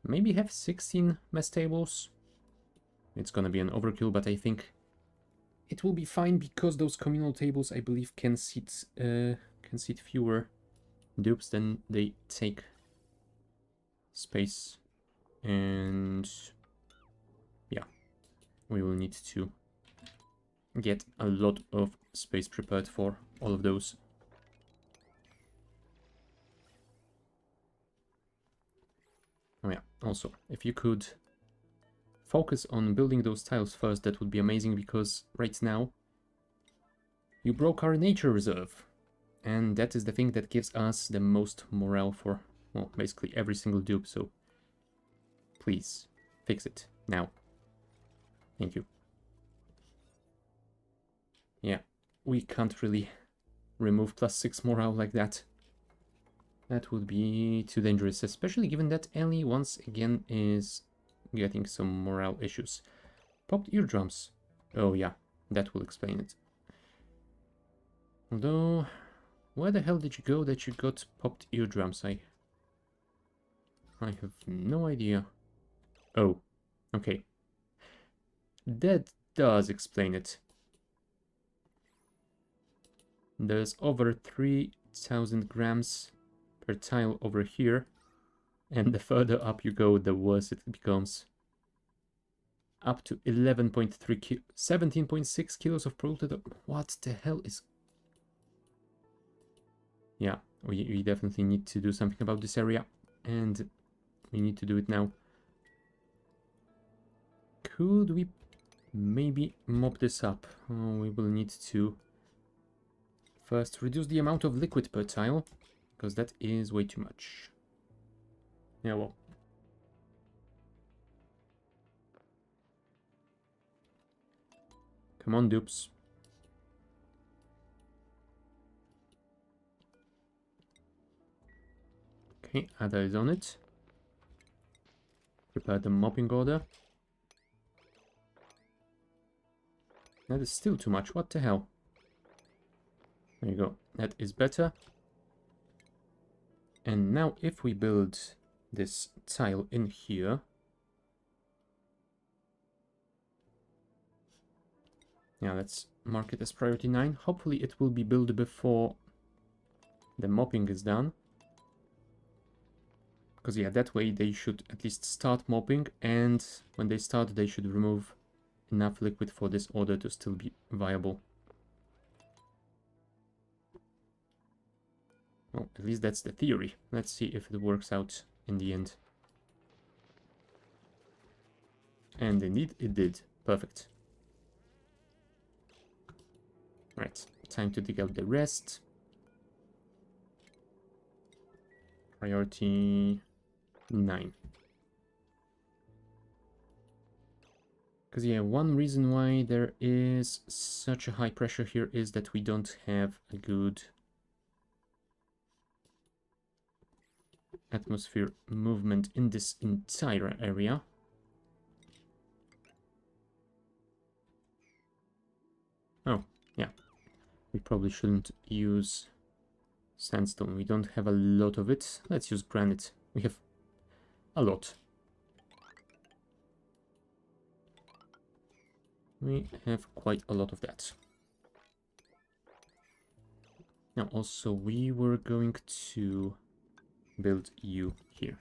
maybe have 16 mess tables. It's gonna be an overkill, but I think it will be fine because those communal tables, I believe, can seat fewer dupes than they take space. And yeah, we will need to get a lot of space prepared for all of those. Oh yeah, also, if you could focus on building those tiles first, that would be amazing, because right now you broke our nature reserve. And that is the thing that gives us the most morale for, well, basically every single dupe, so please, fix it, now. Thank you. Yeah, we can't really remove +6 morale like that. That would be too dangerous, especially given that Ellie once again is getting some morale issues. Popped eardrums. Oh yeah, that will explain it. Although, where the hell did you go that you got popped eardrums? I have no idea. Oh, okay. That does explain it. There's over 3,000 grams per tile over here, and the further up you go, the worse it becomes. Up to 11.3 kilos, 17.6 kilos of polluted. What the hell is... Yeah, we definitely need to do something about this area, and we need to do it now. Could we maybe mop this up? Oh, we will need to first reduce the amount of liquid per tile, because that is way too much. Yeah, well. Come on, dupes. Okay, Ada is on it. Prepare the mopping order. That is still too much, what the hell? There you go, that is better. And now if we build this tile in here... Yeah, let's mark it as priority 9. Hopefully it will be built before the mopping is done. Because yeah, that way they should at least start mopping, and when they start they should remove enough liquid for this order to still be viable. Well, at least that's the theory. Let's see if it works out in the end. And indeed it did. Perfect. Right, time to dig out the rest. Priority 9. Because yeah, one reason why there is such a high pressure here is that we don't have a good atmosphere movement in this entire area. Oh, yeah. We probably shouldn't use sandstone. We don't have a lot of it. Let's use granite. We have a lot. We have quite a lot of that. Now also we were going to build you here.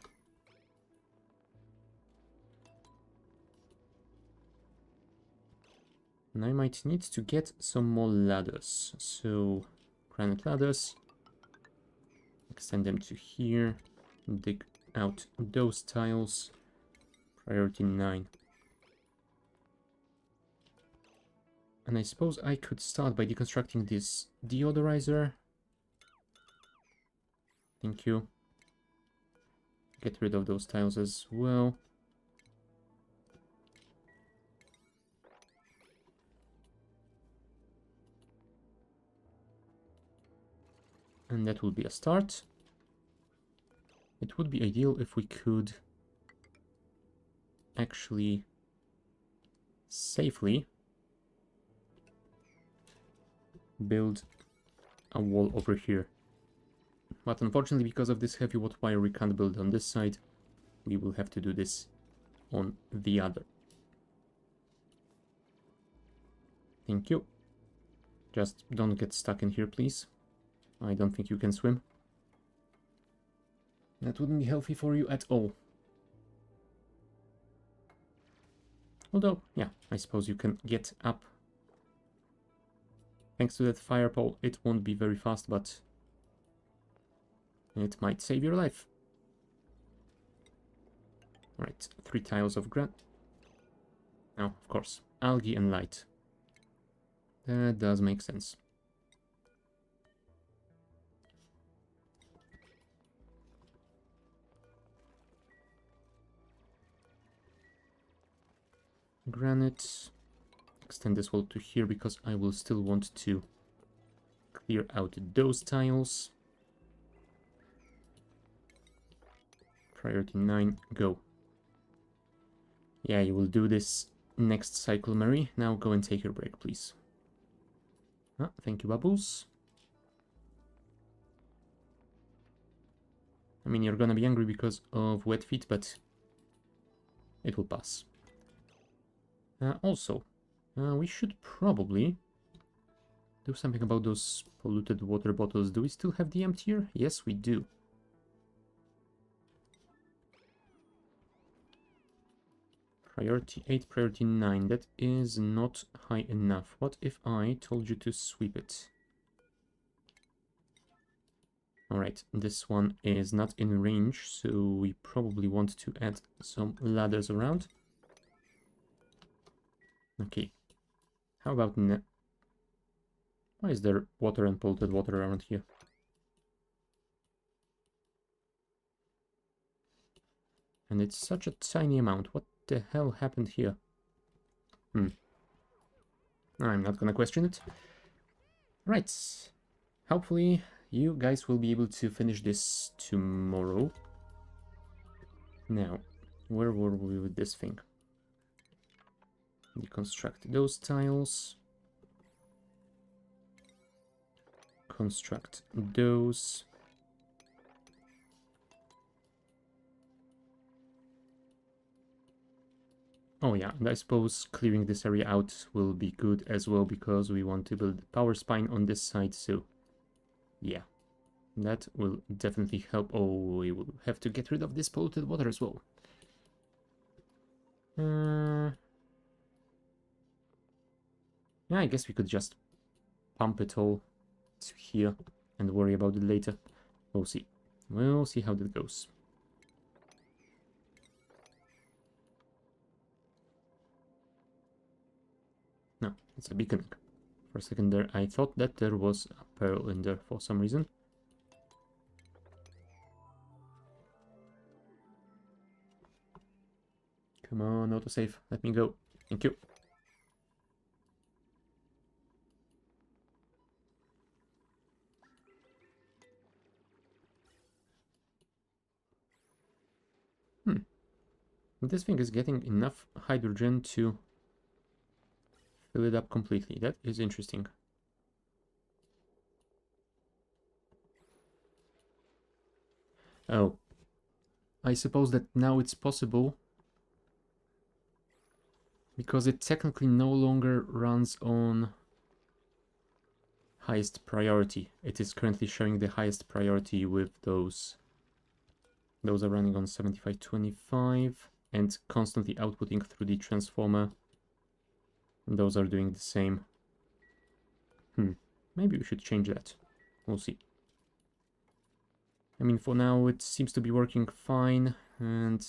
And I might need to get some more ladders. So granite ladders. Extend them to here. Dig out those tiles. Priority 9. And I suppose I could start by deconstructing this deodorizer. Thank you. Get rid of those tiles as well. And that will be a start. It would be ideal if we could actually safely build a wall over here. But unfortunately, because of this heavy water wire, we can't build on this side. We will have to do this on the other. Thank you. Just don't get stuck in here, please. I don't think you can swim. That wouldn't be healthy for you at all. Although, yeah, I suppose you can get up. Thanks to that fire pole, it won't be very fast, but it might save your life. Alright, 3 tiles of granite. Now, of course, algae and light. That does make sense. Granite. Extend this wall to here because I will still want to clear out those tiles. Priority 9, go. Yeah, you will do this next cycle, Mary. Now go and take your break, please. Ah, thank you, Bubbles. I mean, you're gonna be angry because of wet feet, but it will pass. Also, we should probably do something about those polluted water bottles. Do we still have the emptier? Yes, we do. Priority 8, priority 9. That is not high enough. What if I told you to sweep it? Alright, this one is not in range, so we probably want to add some ladders around. Okay. How about why is there water and polluted water around here? And it's such a tiny amount. What the hell happened here? I'm not gonna question it. Right. Hopefully you guys will be able to finish this tomorrow. Now, where were we with this thing? Deconstruct those tiles. Construct those. Oh yeah, and I suppose clearing this area out will be good as well because we want to build the power spine on this side, so yeah, that will definitely help. Oh, we will have to get rid of this polluted water as well. Yeah, I guess we could just pump it all to here and worry about it later. We'll see. We'll see how that goes. No, it's a beacon. For a second there, I thought that there was a pearl in there for some reason. Come on, autosave. Let me go. Thank you. This thing is getting enough hydrogen to fill it up completely. That is interesting. Oh. I suppose that now it's possible because it technically no longer runs on highest priority. It is currently showing the highest priority with those. Those are running on 7525 and constantly outputting through the transformer. And those are doing the same. Maybe we should change that. We'll see. I mean, for now it seems to be working fine, and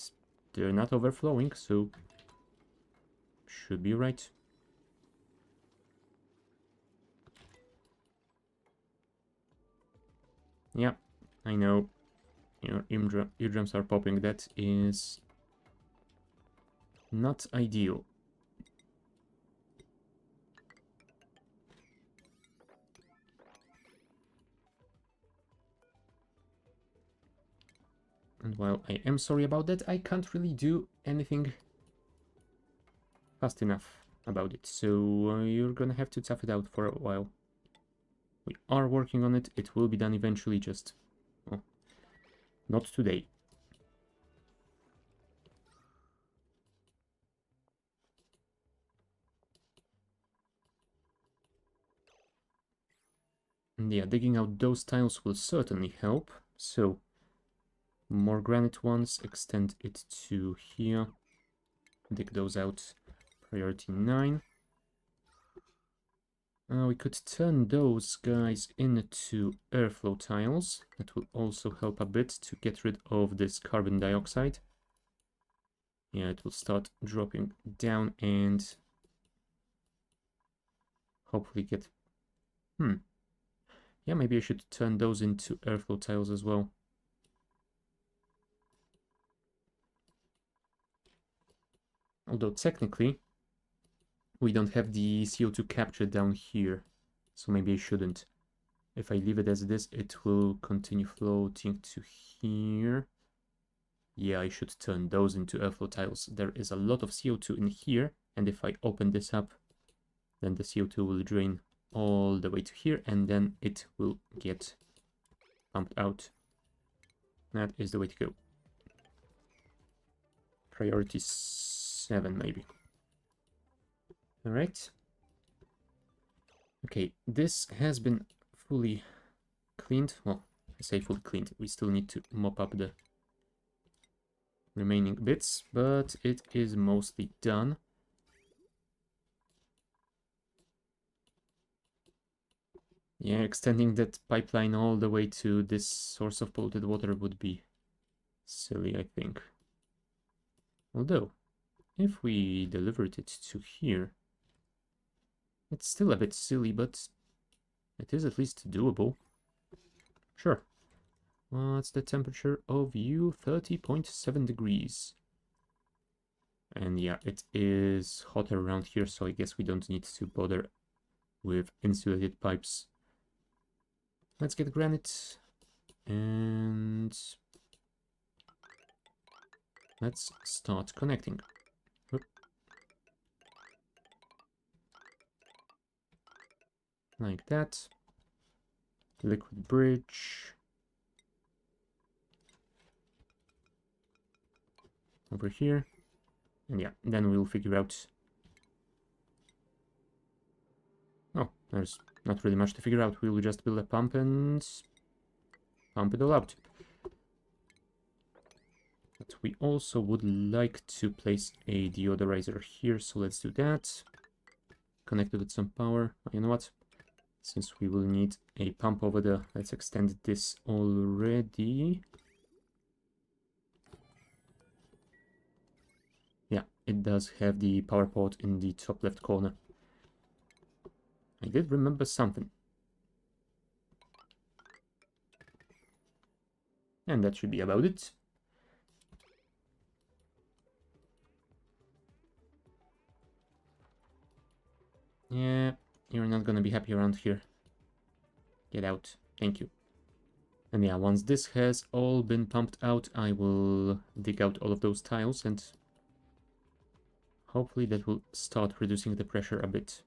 they're not overflowing, so should be right. Yeah, I know. Your eardrums are popping. That is not ideal. And while I am sorry about that, I can't really do anything fast enough about it. So you're gonna have to tough it out for a while. We are working on it. It will be done eventually, just well, not today. And yeah, digging out those tiles will certainly help. So more granite ones, extend it to here. Dig those out. Priority 9. We could turn those guys into airflow tiles. That will also help a bit to get rid of this carbon dioxide. Yeah, it will start dropping down and hopefully get... Yeah, maybe I should turn those into airflow tiles as well. Although technically, we don't have the CO2 capture down here. So maybe I shouldn't. If I leave it as it is, it will continue floating to here. Yeah, I should turn those into airflow tiles. There is a lot of CO2 in here, and if I open this up, then the CO2 will drain all the way to here, and then it will get pumped out. That is the way to go. Priority 7, maybe. Alright. Okay, this has been fully cleaned. Well, I say fully cleaned. We still need to mop up the remaining bits, but it is mostly done. Yeah, extending that pipeline all the way to this source of polluted water would be silly, I think. Although, if we delivered it to here, it's still a bit silly, but it is at least doable. Sure. What's the temperature of you? 30.7 degrees. And yeah, it is hotter around here, so I guess we don't need to bother with insulated pipes. Let's get granite and let's start connecting. Oop. Like that. Liquid bridge. Over here. And yeah, then we'll figure out... Oh, there's not really much to figure out. We'll just build a pump and pump it all out. But we also would like to place a deodorizer here, so let's do that. Connect it with some power. Oh, you know what? Since we will need a pump over there, let's extend this already. Yeah, it does have the power port in the top left corner. I did remember something. And that should be about it. Yeah, you're not gonna be happy around here. Get out. Thank you. And yeah, once this has all been pumped out, I will dig out all of those tiles and hopefully that will start reducing the pressure a bit.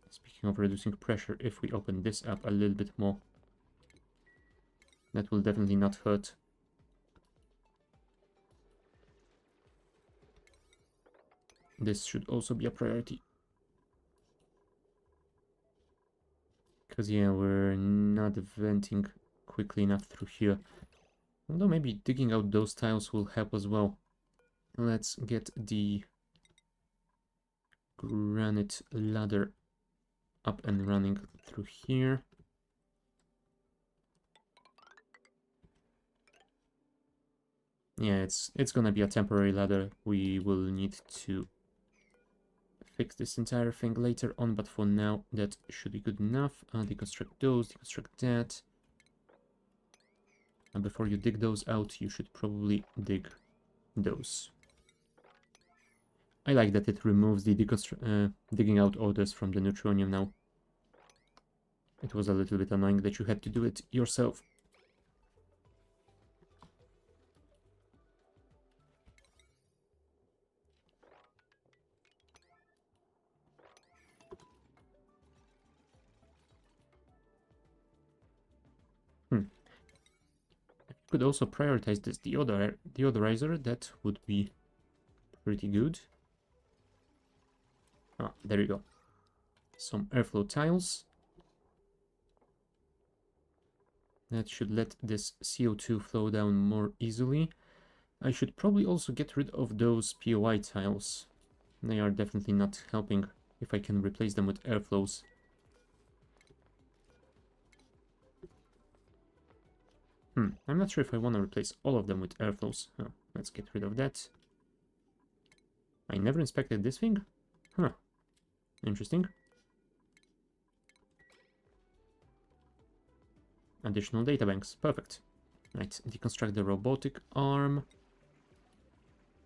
Speaking of reducing pressure, if we open this up a little bit more, that will definitely not hurt. This should also be a priority. Because yeah, we're not venting quickly enough through here. Although maybe digging out those tiles will help as well. Let's get the granite ladder up and running through here. Yeah, it's gonna be a temporary ladder. We will need to fix this entire thing later on, but for now that should be good enough. Deconstruct those, deconstruct that. And before you dig those out, you should probably dig those. I like that it removes the digging out orders from the neutronium now. It was a little bit annoying that you had to do it yourself. Could also prioritize this deodorizer, that would be pretty good. Ah, there you go. Some airflow tiles. That should let this CO2 flow down more easily. I should probably also get rid of those POI tiles. They are definitely not helping if I can replace them with airflows. I'm not sure if I want to replace all of them with airflows. Oh, let's get rid of that. I never inspected this thing? Huh. Interesting. Additional databanks. Perfect. Right, deconstruct the robotic arm.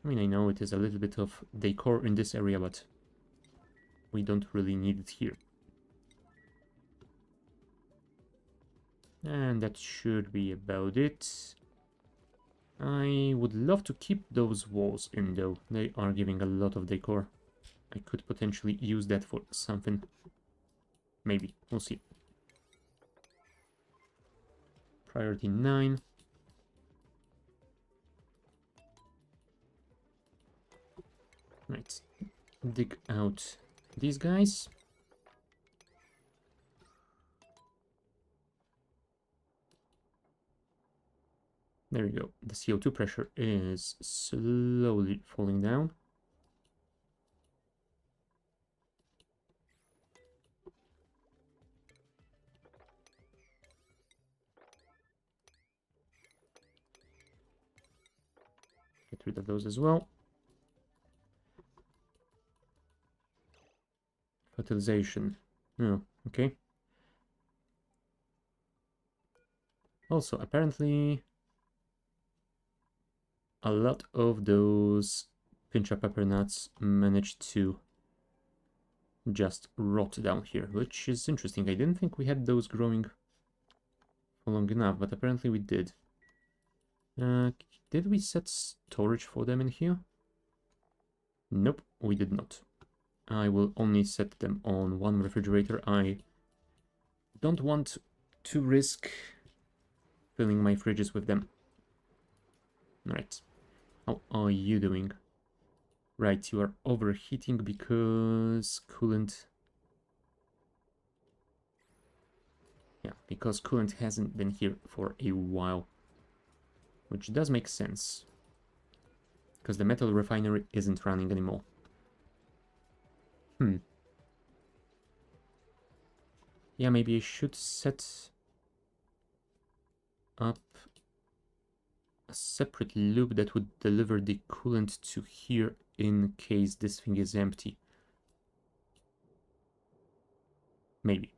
I mean, I know it is a little bit of decor in this area, but we don't really need it here. And that should be about it. I would love to keep those walls in, though. They are giving a lot of decor. I could potentially use that for something. Maybe. We'll see. Priority 9. Right. Dig out these guys. There you go. The CO2 pressure is slowly falling down. Get rid of those as well. Fertilization. Oh, okay. Also, apparently, a lot of those pincha pepper nuts managed to just rot down here, which is interesting. I didn't think we had those growing for long enough, but apparently we did. Did we set storage for them in here? Nope, we did not. I will only set them on one refrigerator. I don't want to risk filling my fridges with them. Right. How are you doing? Right, you are overheating because coolant... Yeah, because coolant hasn't been here for a while. Which does make sense. Because the metal refinery isn't running anymore. Yeah, maybe I should set up a separate loop that would deliver the coolant to here in case this thing is empty. Maybe.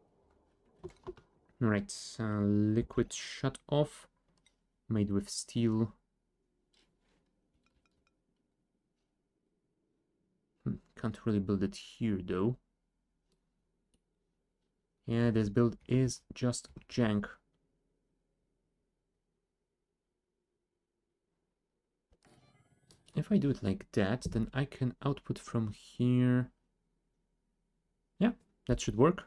Alright, liquid shut off, made with steel. Can't really build it here though. Yeah, this build is just jank. If I do it like that, then I can output from here. Yeah, that should work.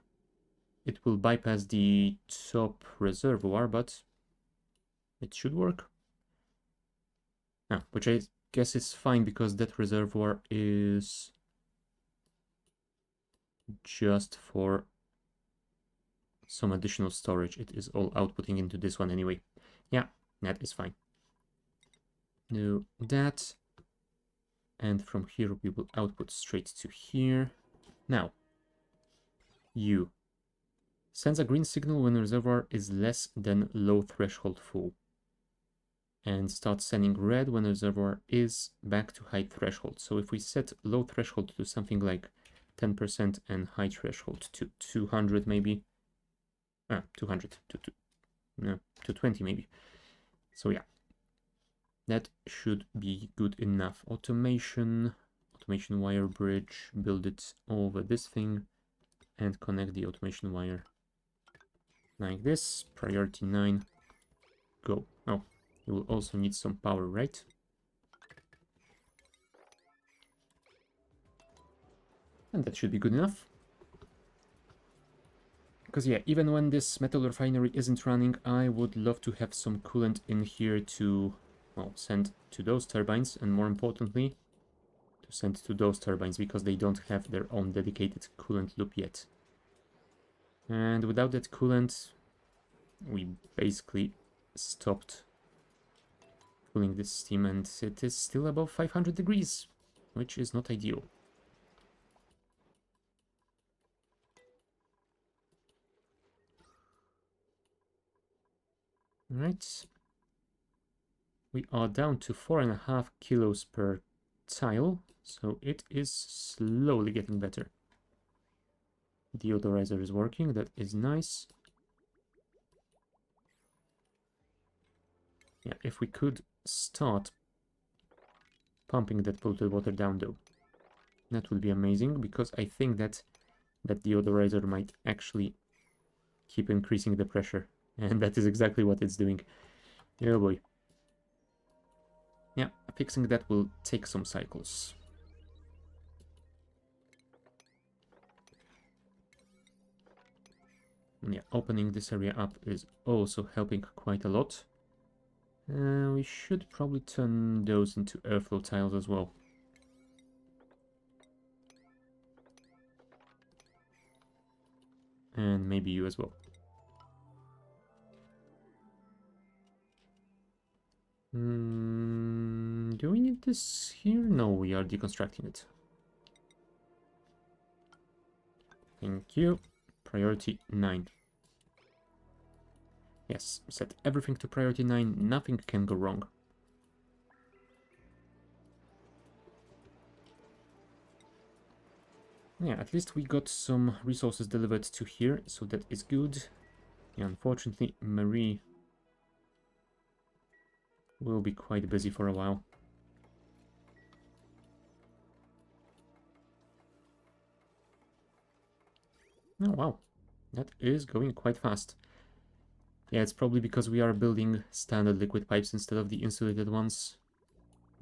It will bypass the top reservoir, but it should work. Ah, which I guess is fine because that reservoir is just for some additional storage. It is all outputting into this one anyway. Yeah, that is fine. Do that. And from here we will output straight to here. Now, you sends a green signal when the reservoir is less than low threshold full. and start sending red when the reservoir is back to high threshold. So if we set low threshold to something like 10% and high threshold to 200 maybe, 200 to 20 maybe. So yeah, that should be good enough. Automation wire bridge, build it over this thing and connect the automation wire like this. Priority 9, go. Oh, you will also need some power, right? And that should be good enough. Because yeah, even when this metal refinery isn't running, I would love to have some coolant in here to, well, send to those turbines, and more importantly, to send to those turbines, because they don't have their own dedicated coolant loop yet. And without that coolant, we basically stopped cooling this steam, and it is still above 500 degrees, which is not ideal. Alright. We are down to 4.5 kilos per tile, so it is slowly getting better. Deodorizer is working, that is nice. Yeah, if we could start pumping that polluted water down though, that would be amazing, because I think that that deodorizer might actually keep increasing the pressure, and that is exactly what it's doing. Oh boy. Yeah, fixing that will take some cycles. Yeah, opening this area up is also helping quite a lot. We should probably turn those into airflow tiles as well. And maybe you as well. Do we need this here? No, we are deconstructing it. Thank you. Priority 9. Yes, set everything to priority 9. Nothing can go wrong. Yeah, at least we got some resources delivered to here, so that is good. Yeah, unfortunately, Marie will be quite busy for a while. Oh, wow. That is going quite fast. Yeah, it's probably because we are building standard liquid pipes instead of the insulated ones.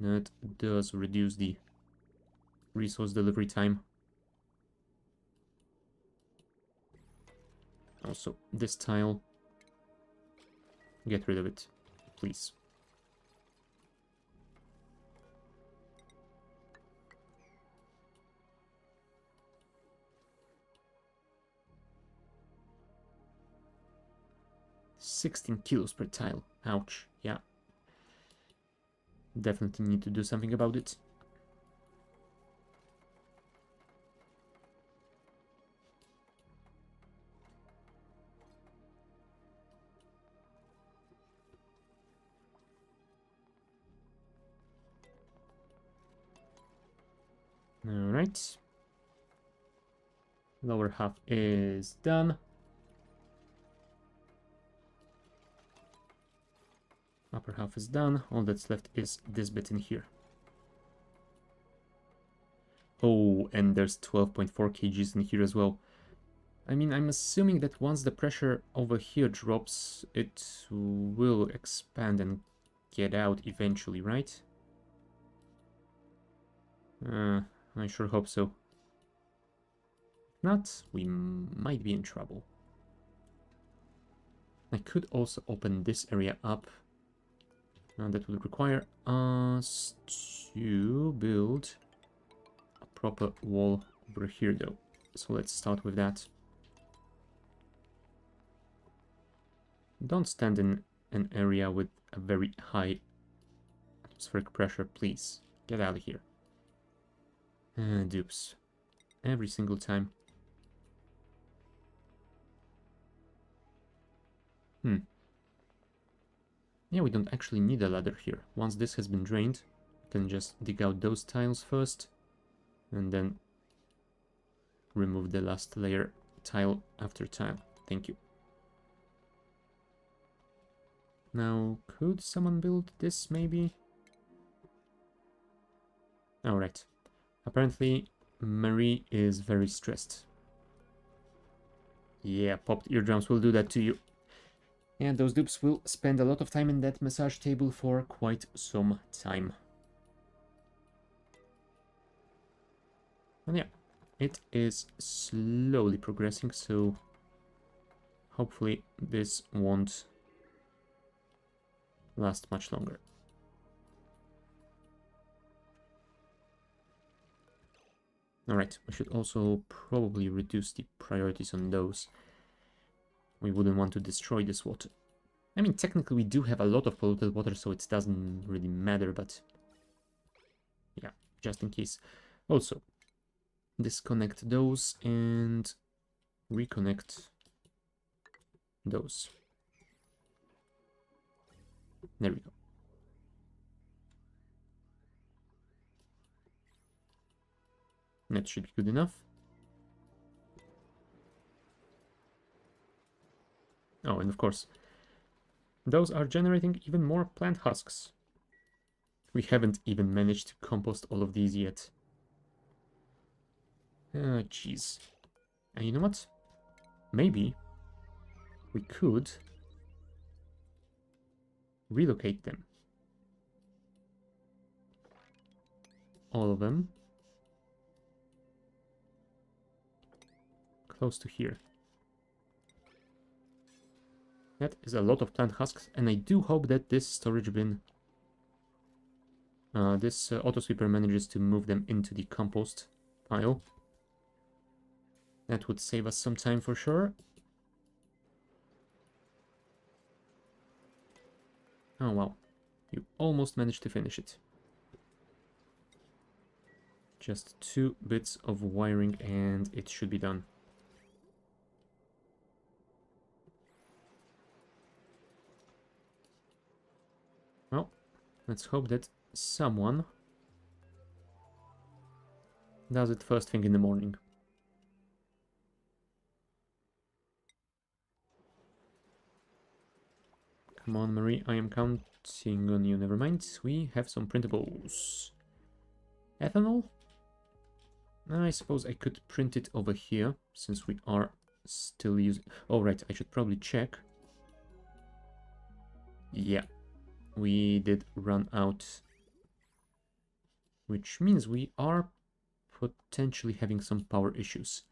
That does reduce the resource delivery time. Also, this tile, get rid of it, please. $16 kilos per tile. Ouch. Yeah. Definitely need to do something about it. Alright. Lower half is done. Upper half is done. All that's left is this bit in here. Oh, and there's 12.4 kgs in here as well. I mean, I'm assuming that once the pressure over here drops, it will expand and get out eventually, right? I sure hope so. If not, we might be in trouble. I could also open this area up. That would require us to build a proper wall over here though. So let's start with that. Don't stand in an area with a very high atmospheric pressure, please. Get out of here. Dupes. Every single time. Yeah, we don't actually need a ladder here. Once this has been drained, we can just dig out those tiles first, and then remove the last layer tile after tile. Thank you. Now, could someone build this maybe? Alright. Apparently, Marie is very stressed. Yeah, popped eardrums will do that to you. And those dupes will spend a lot of time in that massage table for quite some time. And yeah, it is slowly progressing, so hopefully this won't last much longer. Alright, we should also probably reduce the priorities on those. We wouldn't want to destroy this water. I mean, technically we do have a lot of polluted water, so it doesn't really matter, but yeah, just in case. Also, disconnect those and reconnect those. There we go. That should be good enough. Oh, and of course, those are generating even more plant husks. We haven't even managed to compost all of these yet. Ah, jeez. And you know what? Maybe we could relocate them. All of them. Close to here. That is a lot of plant husks, and I do hope that this storage bin, this auto sweeper manages to move them into the compost pile. That would save us some time for sure. Oh wow, you almost managed to finish it. Just 2 bits of wiring and it should be done. Well, let's hope that someone does it first thing in the morning. Come on, Marie, I am counting on you. Never mind, we have some printables. Ethanol? I suppose I could print it over here, since we are still using... Oh, right, I should probably check. Yeah, we did run out. Which means we are potentially having some power issues.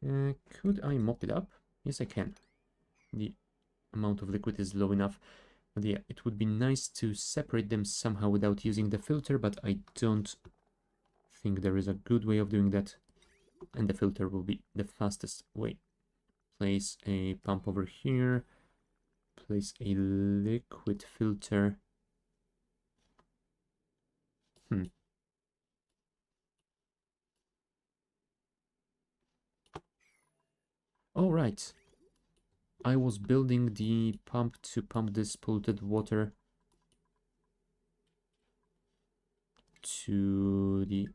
Could I mop it up? Yes, I can. The amount of liquid is low enough. But yeah, it would be nice to separate them somehow without using the filter, but I don't think there is a good way of doing that. And the filter will be the fastest way. Place a pump over here. Place a liquid filter. Oh, right. I was building the pump to pump this polluted water to the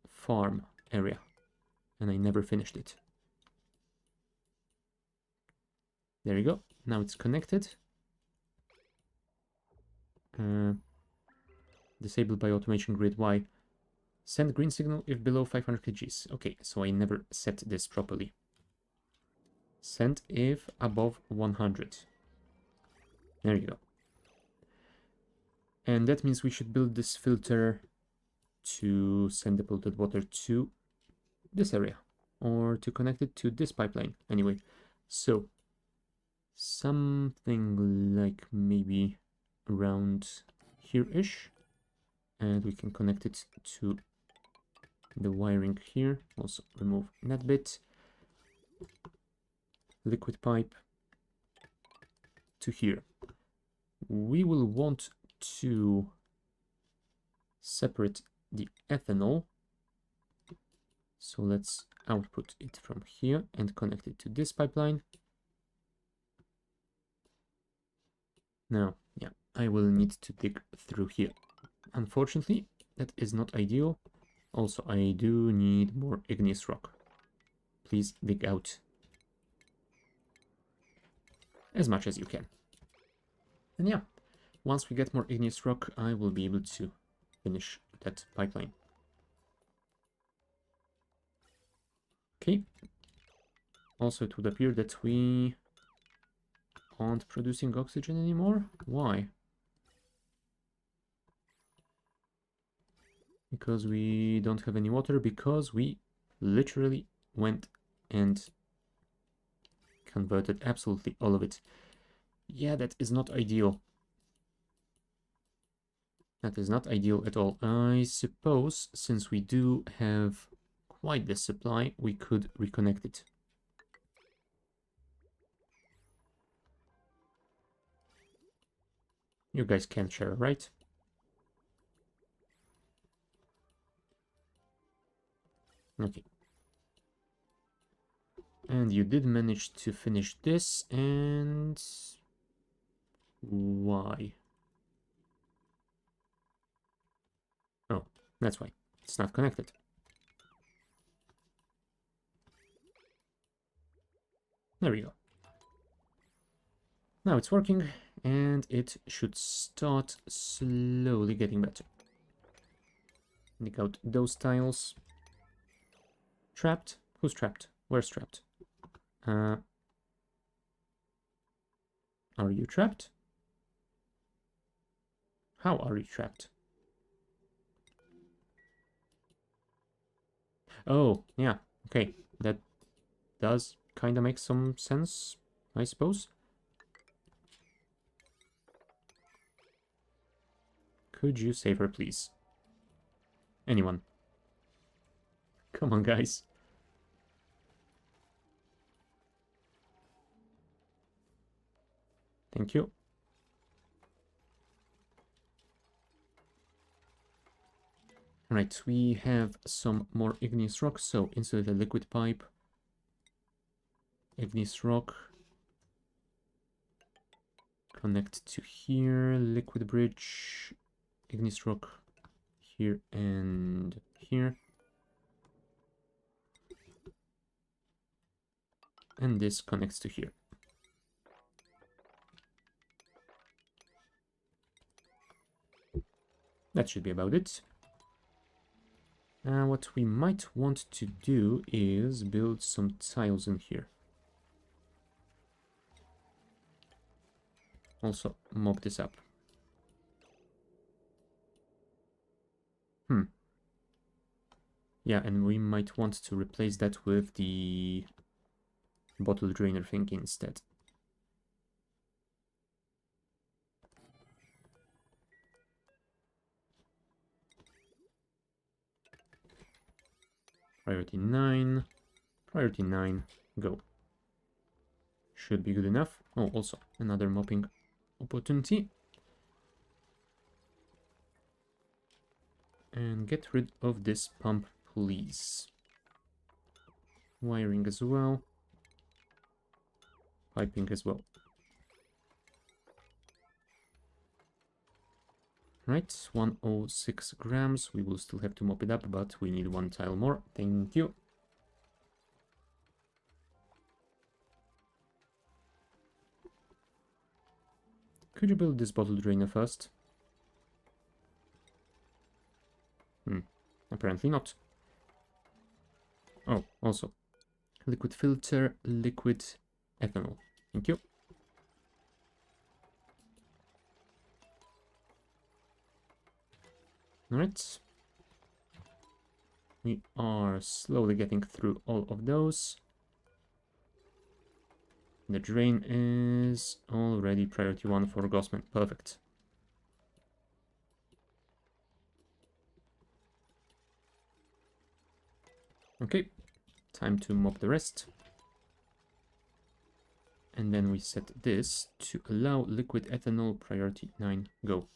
farm area, and I never finished it. There you go. Now it's connected. Disabled by automation grid Y. Send green signal if below 500 kgs. Okay, so I never set this properly. Send if above 100. There you go. And that means we should build this filter to send the polluted water to this area, or to connect it to this pipeline. Anyway, so something like maybe around here-ish, and we can connect it to the wiring here. Also remove that bit. Liquid pipe to here. We will want to separate the ethanol. So let's output it from here and connect it to this pipeline. Now, yeah, I will need to dig through here. Unfortunately, that is not ideal. Also, I do need more igneous rock. Please dig out as much as you can. And yeah, once we get more igneous rock, I will be able to finish that pipeline. Okay. Also, it would appear that we aren't producing oxygen anymore. Why? Because we don't have any water, because we literally went and converted absolutely all of it. Yeah, that is not ideal. That is not ideal at all. I suppose, since we do have quite the supply, we could reconnect it. You guys can share, right? Okay. And you did manage to finish this, and... why? Oh, that's why. It's not connected. There we go. Now it's working, and it should start slowly getting better. Dig out those tiles. Trapped? Who's trapped? Where's trapped? Are you trapped? How are you trapped? Oh, yeah, okay. That does kind of make some sense, I suppose. Could you save her, please? Anyone? Come on, guys. Thank you. Right, we have some more igneous rock, so insert a liquid pipe. Igneous rock. Connect to here, liquid bridge, igneous rock here and here. And this connects to here. That should be about it. What we might want to do is build some tiles in here. Also, mop this up. Yeah, and we might want to replace that with the bottle drainer thing instead. Priority 9. Priority 9. Go. Should be good enough. Oh, also, another mopping opportunity. And get rid of this pump, please. Wiring as well. Piping as well. Right, 106 grams. We will still have to mop it up, but we need one tile more. Thank you. Could you build this bottle drainer first? Apparently not. Oh, also. Liquid filter, liquid ethanol. Thank you. Alright. We are slowly getting through all of those. The drain is already priority 1 for Gossman. Perfect. Okay, time to mop the rest. And then we set this to allow liquid ethanol priority 9 go.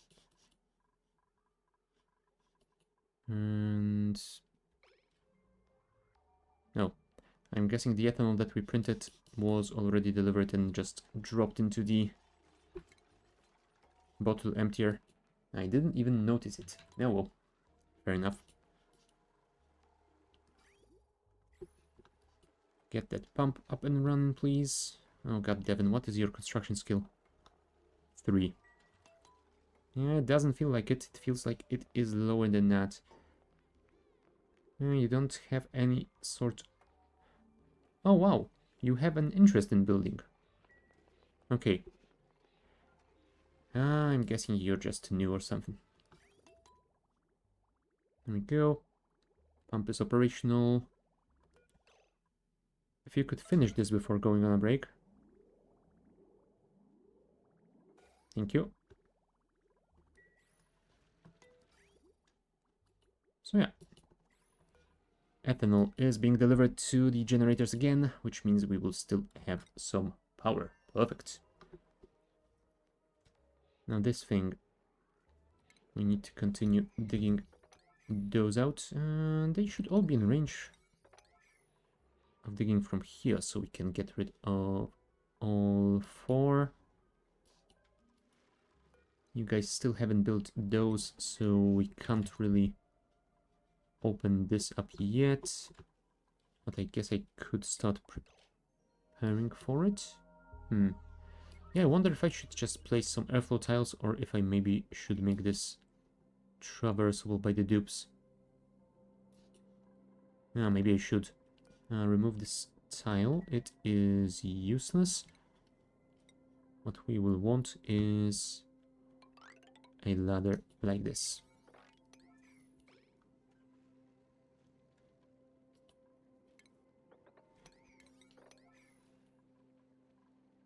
And no, I'm guessing the ethanol that we printed was already delivered and just dropped into the Bottle emptier. I didn't even notice it. Yeah, well, fair enough. Get that pump up and running, please. Oh god, Devin, what is your construction skill? 3. Yeah, it doesn't feel like it. It feels like it is lower than that. You don't have any sort... Oh, wow. You have an interest in building. Okay. I'm guessing you're just new or something. There we go. Pump is operational. If you could finish this before going on a break. Thank you. So yeah. Ethanol is being delivered to the generators again, which means we will still have some power. Perfect. Now this thing, we need to continue digging those out. And they should all be in range of digging from here, so we can get rid of all 4. You guys still haven't built those, so we can't really open this up yet. But I guess I could start preparing for it. Yeah, I wonder if I should just place some airflow tiles or if I maybe should make this traversable by the dupes. Yeah, maybe I should. Remove this tile. It is useless. What we will want is a ladder like this.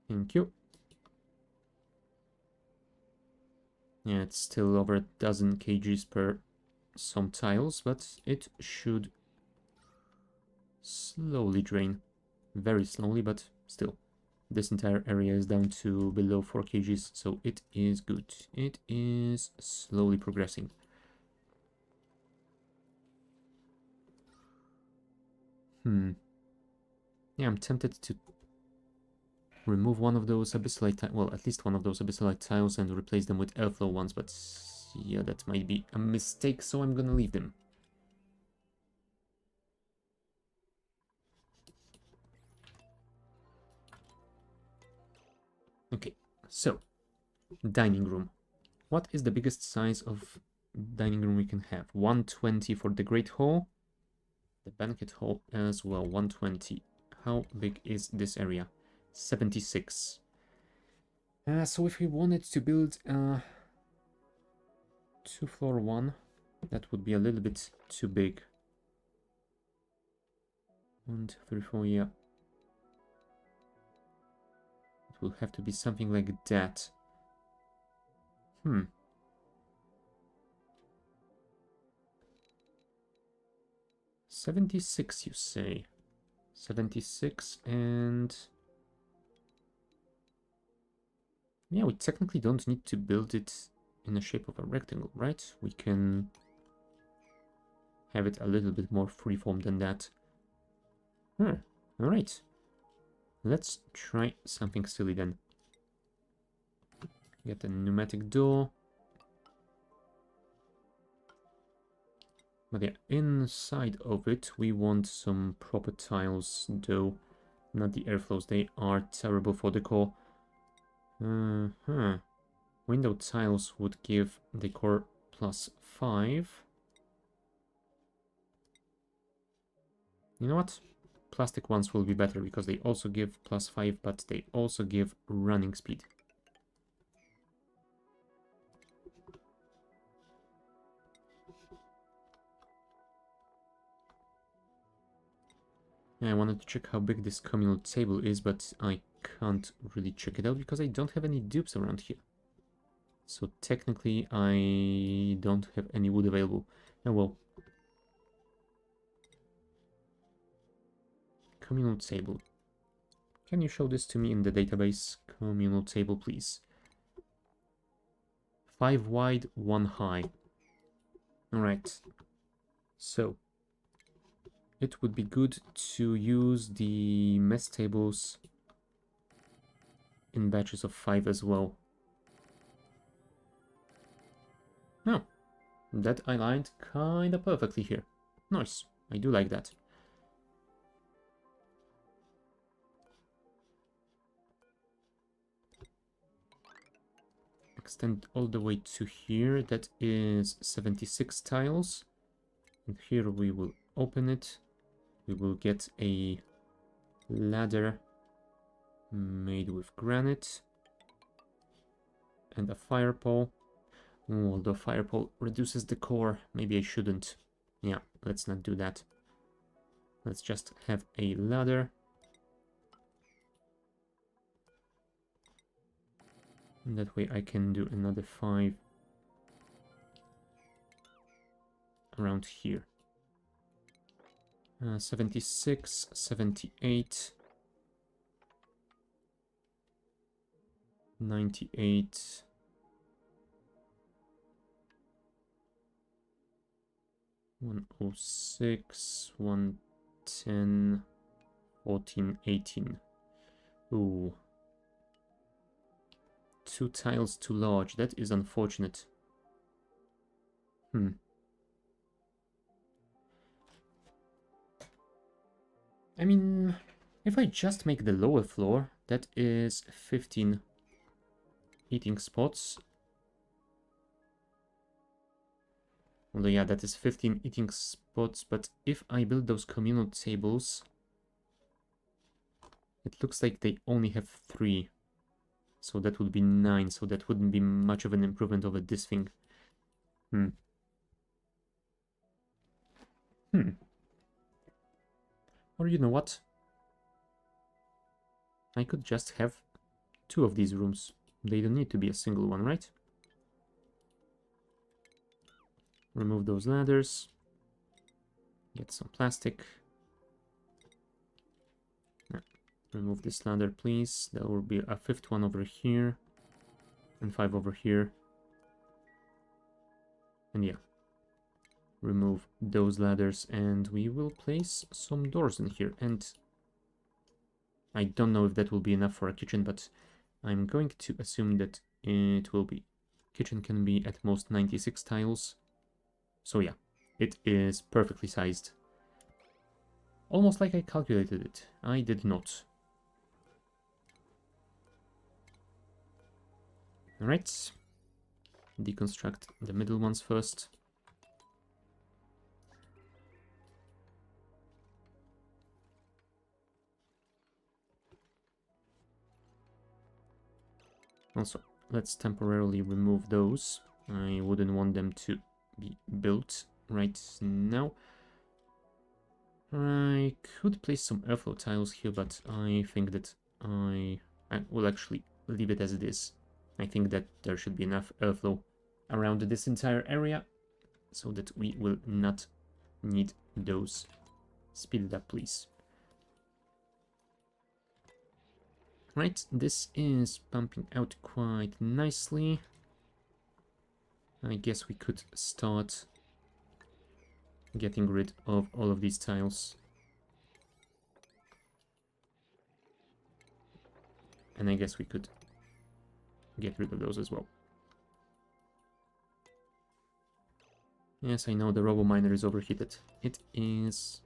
Thank you. Yeah, it's still over a dozen kgs per some tiles, but it should slowly drain. Very slowly, but still. This entire area is down to below 4 kgs, so it is good. It is slowly progressing. Yeah, I'm tempted to remove one of those abyssalite tiles, well, at least one of those abyssalite tiles and replace them with airflow ones, but yeah, that might be a mistake, so I'm gonna leave them. Okay, so, dining room. What is the biggest size of dining room we can have? 120 for the Great Hall. The banquet hall as well, 120. How big is this area? 76. So if we wanted to build a 2-floor one, that would be a little bit too big. 1, 2, 3, 4, yeah. It will have to be something like that. 76, you say? 76, and yeah, we technically don't need to build it in the shape of a rectangle, right? We can have it a little bit more freeform than that. Alright. Let's try something silly then. Get a pneumatic door. But yeah, inside of it, we want some proper tiles, though not the airflows. They are terrible for decor. Window tiles would give decor +5. You know what? Plastic ones will be better because they also give +5, but they also give running speed. Yeah, I wanted to check how big this communal table is, but I can't really check it out because I don't have any dupes around here. So technically I don't have any wood available. Oh well. Communal table. Can you show this to me in the database? Communal table, please. 5 wide, 1 high. Alright. So, it would be good to use the mess tables in batches of 5 as well. That I lined kinda perfectly here. Nice. I do like that. Extend all the way to here. That is 76 tiles. And here we will open it. We will get a ladder made with granite. And a fire pole. Although fire pole reduces the core, maybe I shouldn't. Yeah, let's not do that. Let's just have a ladder. And that way I can do another 5 around here. 76, 78, 98, 106, 110, 14, 18. Ooh. 2 tiles too large. That is unfortunate. I mean, if I just make the lower floor, that is 15 eating spots. Although, yeah, that is 15 eating spots, but if I build those communal tables, it looks like they only have 3. So that would be 9, so that wouldn't be much of an improvement over this thing. Or you know what? I could just have 2 of these rooms. They don't need to be a single one, right? Remove those ladders. Get some plastic. Remove this ladder, please. There will be a 5th one over here. And 5 over here. And yeah. Remove those ladders and we will place some doors in here. And I don't know if that will be enough for a kitchen, but I'm going to assume that it will be. Kitchen can be at most 96 tiles. So yeah, it is perfectly sized. Almost like I calculated it. I did not. Alright. Deconstruct the middle ones first. Also, let's temporarily remove those. I wouldn't want them to be built right now. I could place some airflow tiles here, but I think that I will actually leave it as it is. I think that there should be enough airflow around this entire area so that we will not need those. Speed it up, please. Right, this is pumping out quite nicely. I guess we could start getting rid of all of these tiles. And I guess we could get rid of those as well. Yes, I know the robo miner is overheated. It is...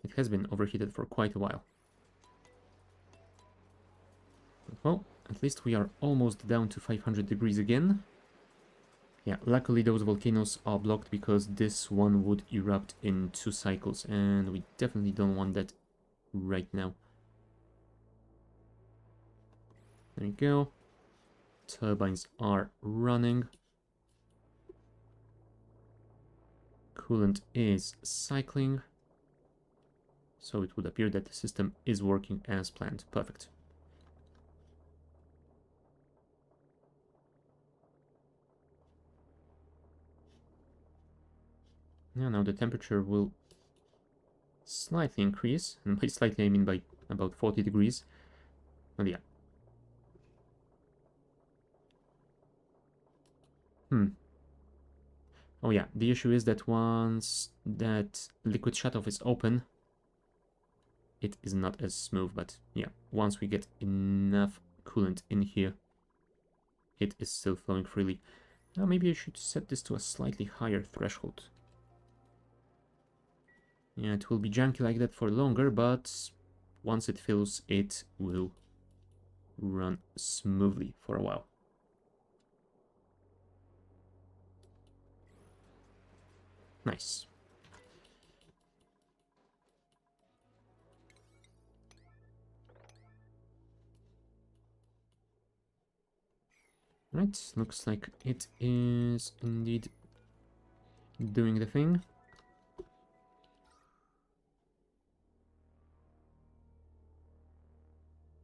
It has been overheated for quite a while. But well, at least we are almost down to 500 degrees again. Yeah, luckily those volcanoes are blocked because this one would erupt in 2 cycles, and we definitely don't want that right now. There you go. Turbines are running. Coolant is cycling. So it would appear that the system is working as planned. Perfect. Yeah, now the temperature will slightly increase. And by slightly I mean by about 40 degrees. But yeah. Oh yeah, the issue is that once that liquid shutoff is open, it is not as smooth, but yeah, once we get enough coolant in here, it is still flowing freely. Now maybe I should set this to a slightly higher threshold. Yeah, it will be junky like that for longer, but once it fills, it will run smoothly for a while. Nice. Right, looks like it is indeed doing the thing.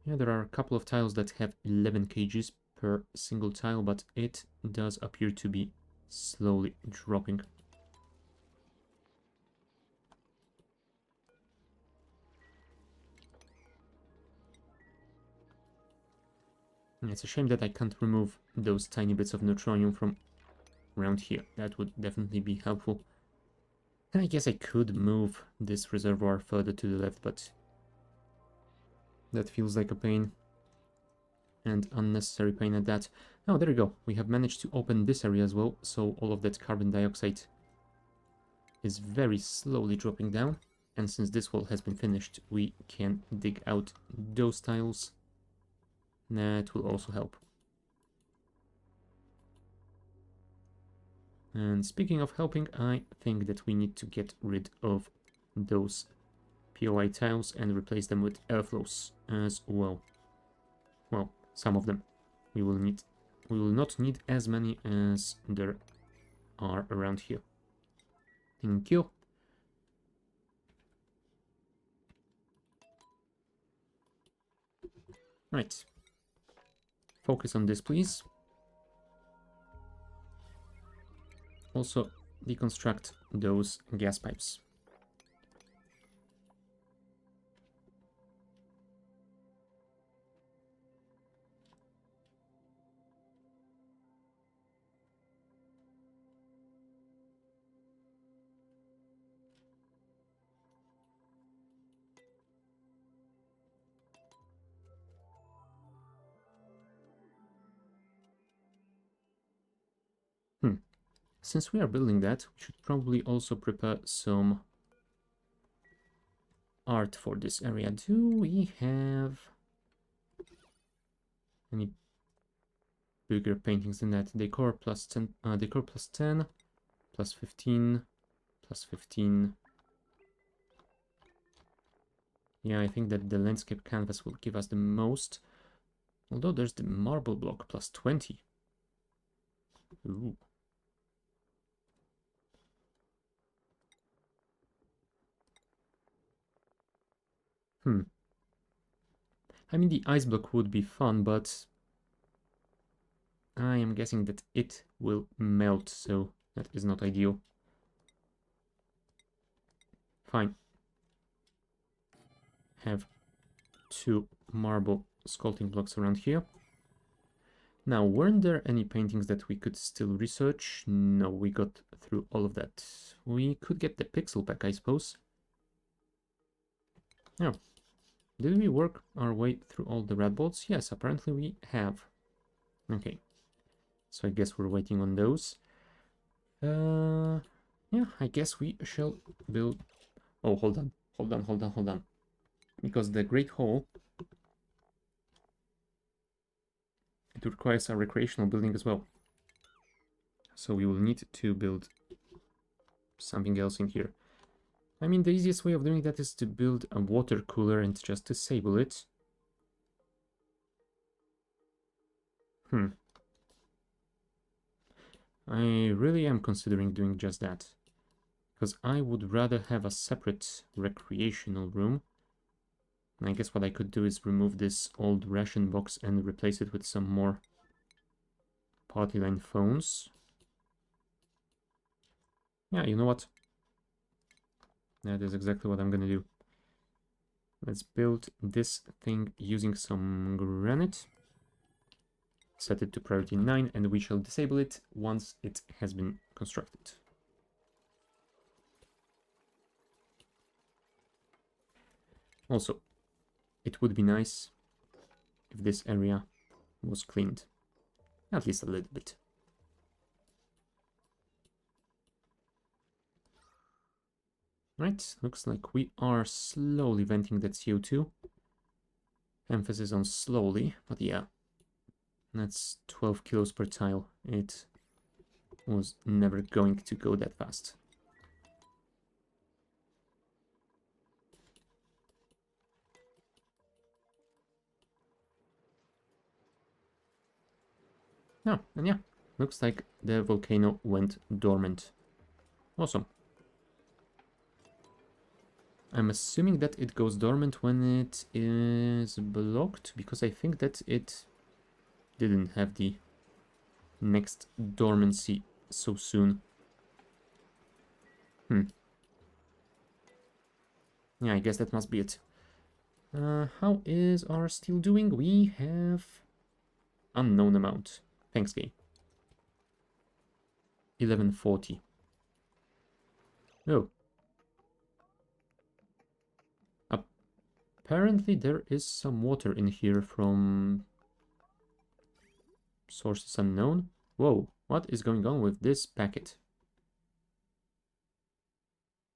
Yeah, there are a couple of tiles that have 11 kgs per single tile, but it does appear to be slowly dropping. It's a shame that I can't remove those tiny bits of neutronium from around here. That would definitely be helpful. And I guess I could move this reservoir further to the left, but that feels like a pain. And unnecessary pain at that. Oh, there we go. We have managed to open this area as well, so all of that carbon dioxide is very slowly dropping down. And since this wall has been finished, we can dig out those tiles. That will also help. And speaking of helping, I think that we need to get rid of those POI tiles and replace them with airflows as well. Well, some of them. We will not need as many as there are around here. Thank you. Right. Focus on this, please. Also, deconstruct those gas pipes. Since we are building that, we should probably also prepare some art for this area. Do we have any bigger paintings than that? Decor plus 10, decor plus 10, plus 15, plus 15. Yeah, I think that the landscape canvas will give us the most. Although there's the marble block plus 20. Ooh. I mean, the ice block would be fun, but I am guessing that it will melt, so that is not ideal. Fine. Have 2 marble sculpting blocks around here. Now, weren't there any paintings that we could still research? No, we got through all of that. We could get the pixel pack, I suppose. Yeah. Did we work our way through all the red bolts? Yes, apparently we have. Okay. So I guess we're waiting on those. Yeah, I guess we shall build... Oh, hold on. Because the Great Hall, it requires a recreational building as well. So we will need to build something else in here. I mean, the easiest way of doing that is to build a water cooler and just disable it. I really am considering doing just that. Because I would rather have a separate recreational room. And I guess what I could do is remove this old ration box and replace it with some more party line phones. Yeah, you know what? That is exactly what I'm gonna do. Let's build this thing using some granite. Set it to priority 9 and we shall disable it once it has been constructed. Also, it would be nice if this area was cleaned, at least a little bit. Right, looks like we are slowly venting that CO2. Emphasis on slowly, but yeah. That's 12 kilos per tile. It was never going to go that fast. Oh, and yeah, looks like the volcano went dormant. Awesome. I'm assuming that it goes dormant when it is blocked, because I think that it didn't have the next dormancy so soon. Yeah, I guess that must be it. How is our steel doing? We have unknown amount. Thanks, game. 1140. Oh. Apparently there is some water in here from sources unknown. Whoa, what is going on with this packet?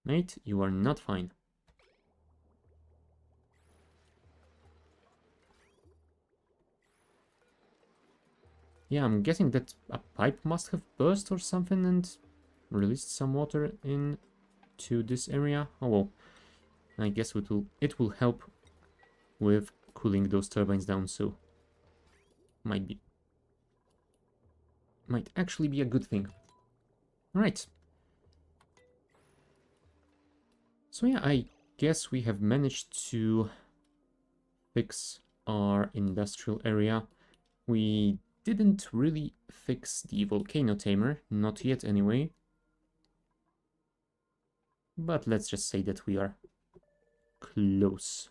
Mate, you are not fine. Yeah, I'm guessing that a pipe must have burst or something and released some water into this area. Oh well, I guess it will help with cooling those turbines down, so might actually be a good thing. Alright. So yeah, I guess we have managed to fix our industrial area. We didn't really fix the volcano tamer, not yet anyway. But let's just say that we are close.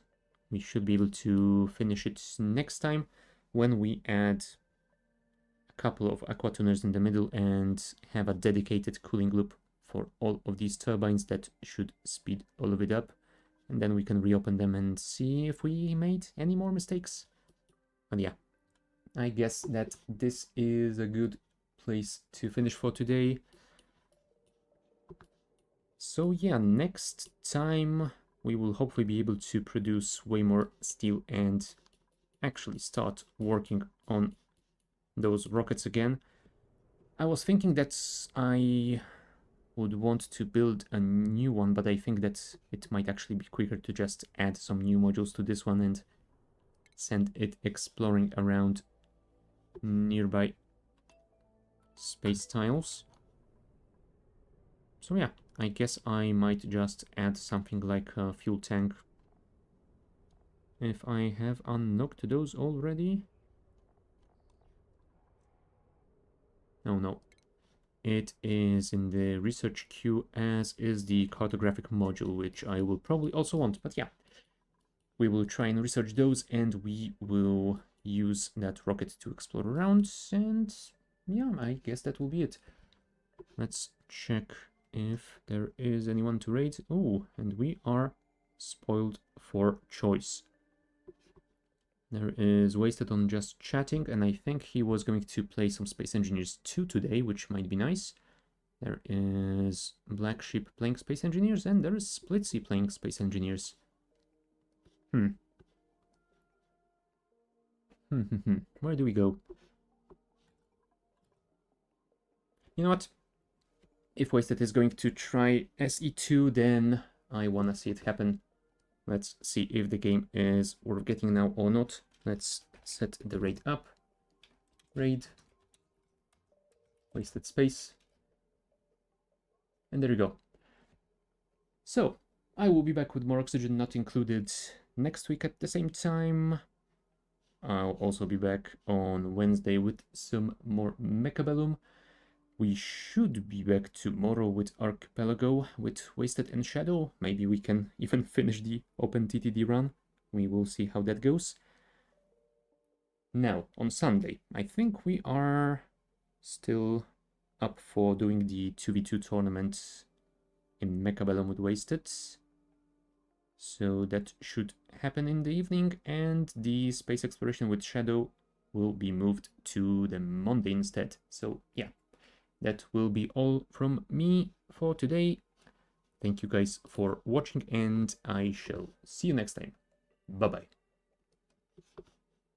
We should be able to finish it next time when we add a couple of aquatuners in the middle and have a dedicated cooling loop for all of these turbines. That should speed all of it up. And then we can reopen them and see if we made any more mistakes. But yeah, I guess that this is a good place to finish for today. So yeah, next time we will hopefully be able to produce way more steel and actually start working on those rockets again. I was thinking that I would want to build a new one, but I think that it might actually be quicker to just add some new modules to this one and send it exploring around nearby space tiles. So yeah, I guess I might just add something like a fuel tank. If I have unlocked those already. No. It is in the research queue, as is the cartographic module, which I will probably also want. But yeah, we will try and research those, and we will use that rocket to explore around. And yeah, I guess that will be it. Let's check if there is anyone to raid. Oh, and we are spoiled for choice. There is Wasted on just chatting, and I think he was going to play some Space Engineers 2 today, which might be nice. There is Black Sheep playing Space Engineers, and there is Splitsy playing Space Engineers. Where do we go? You know what? If Wasted is going to try SE2, then I wanna see it happen. Let's see if the game is worth getting now or not. Let's set the raid up. Raid. Wasted space. And there you go. So, I will be back with more oxygen not included next week at the same time. I'll also be back on Wednesday with some more Mechabellum. We should be back tomorrow with Archipelago, with Wasted and Shadow. Maybe we can even finish the Open TTD run. We will see how that goes. Now, on Sunday, I think we are still up for doing the 2v2 tournament in Mechabellum with Wasted. So that should happen in the evening, and the space exploration with Shadow will be moved to the Monday instead. So yeah, that will be all from me for today. Thank you guys for watching, and I shall see you next time. Bye bye.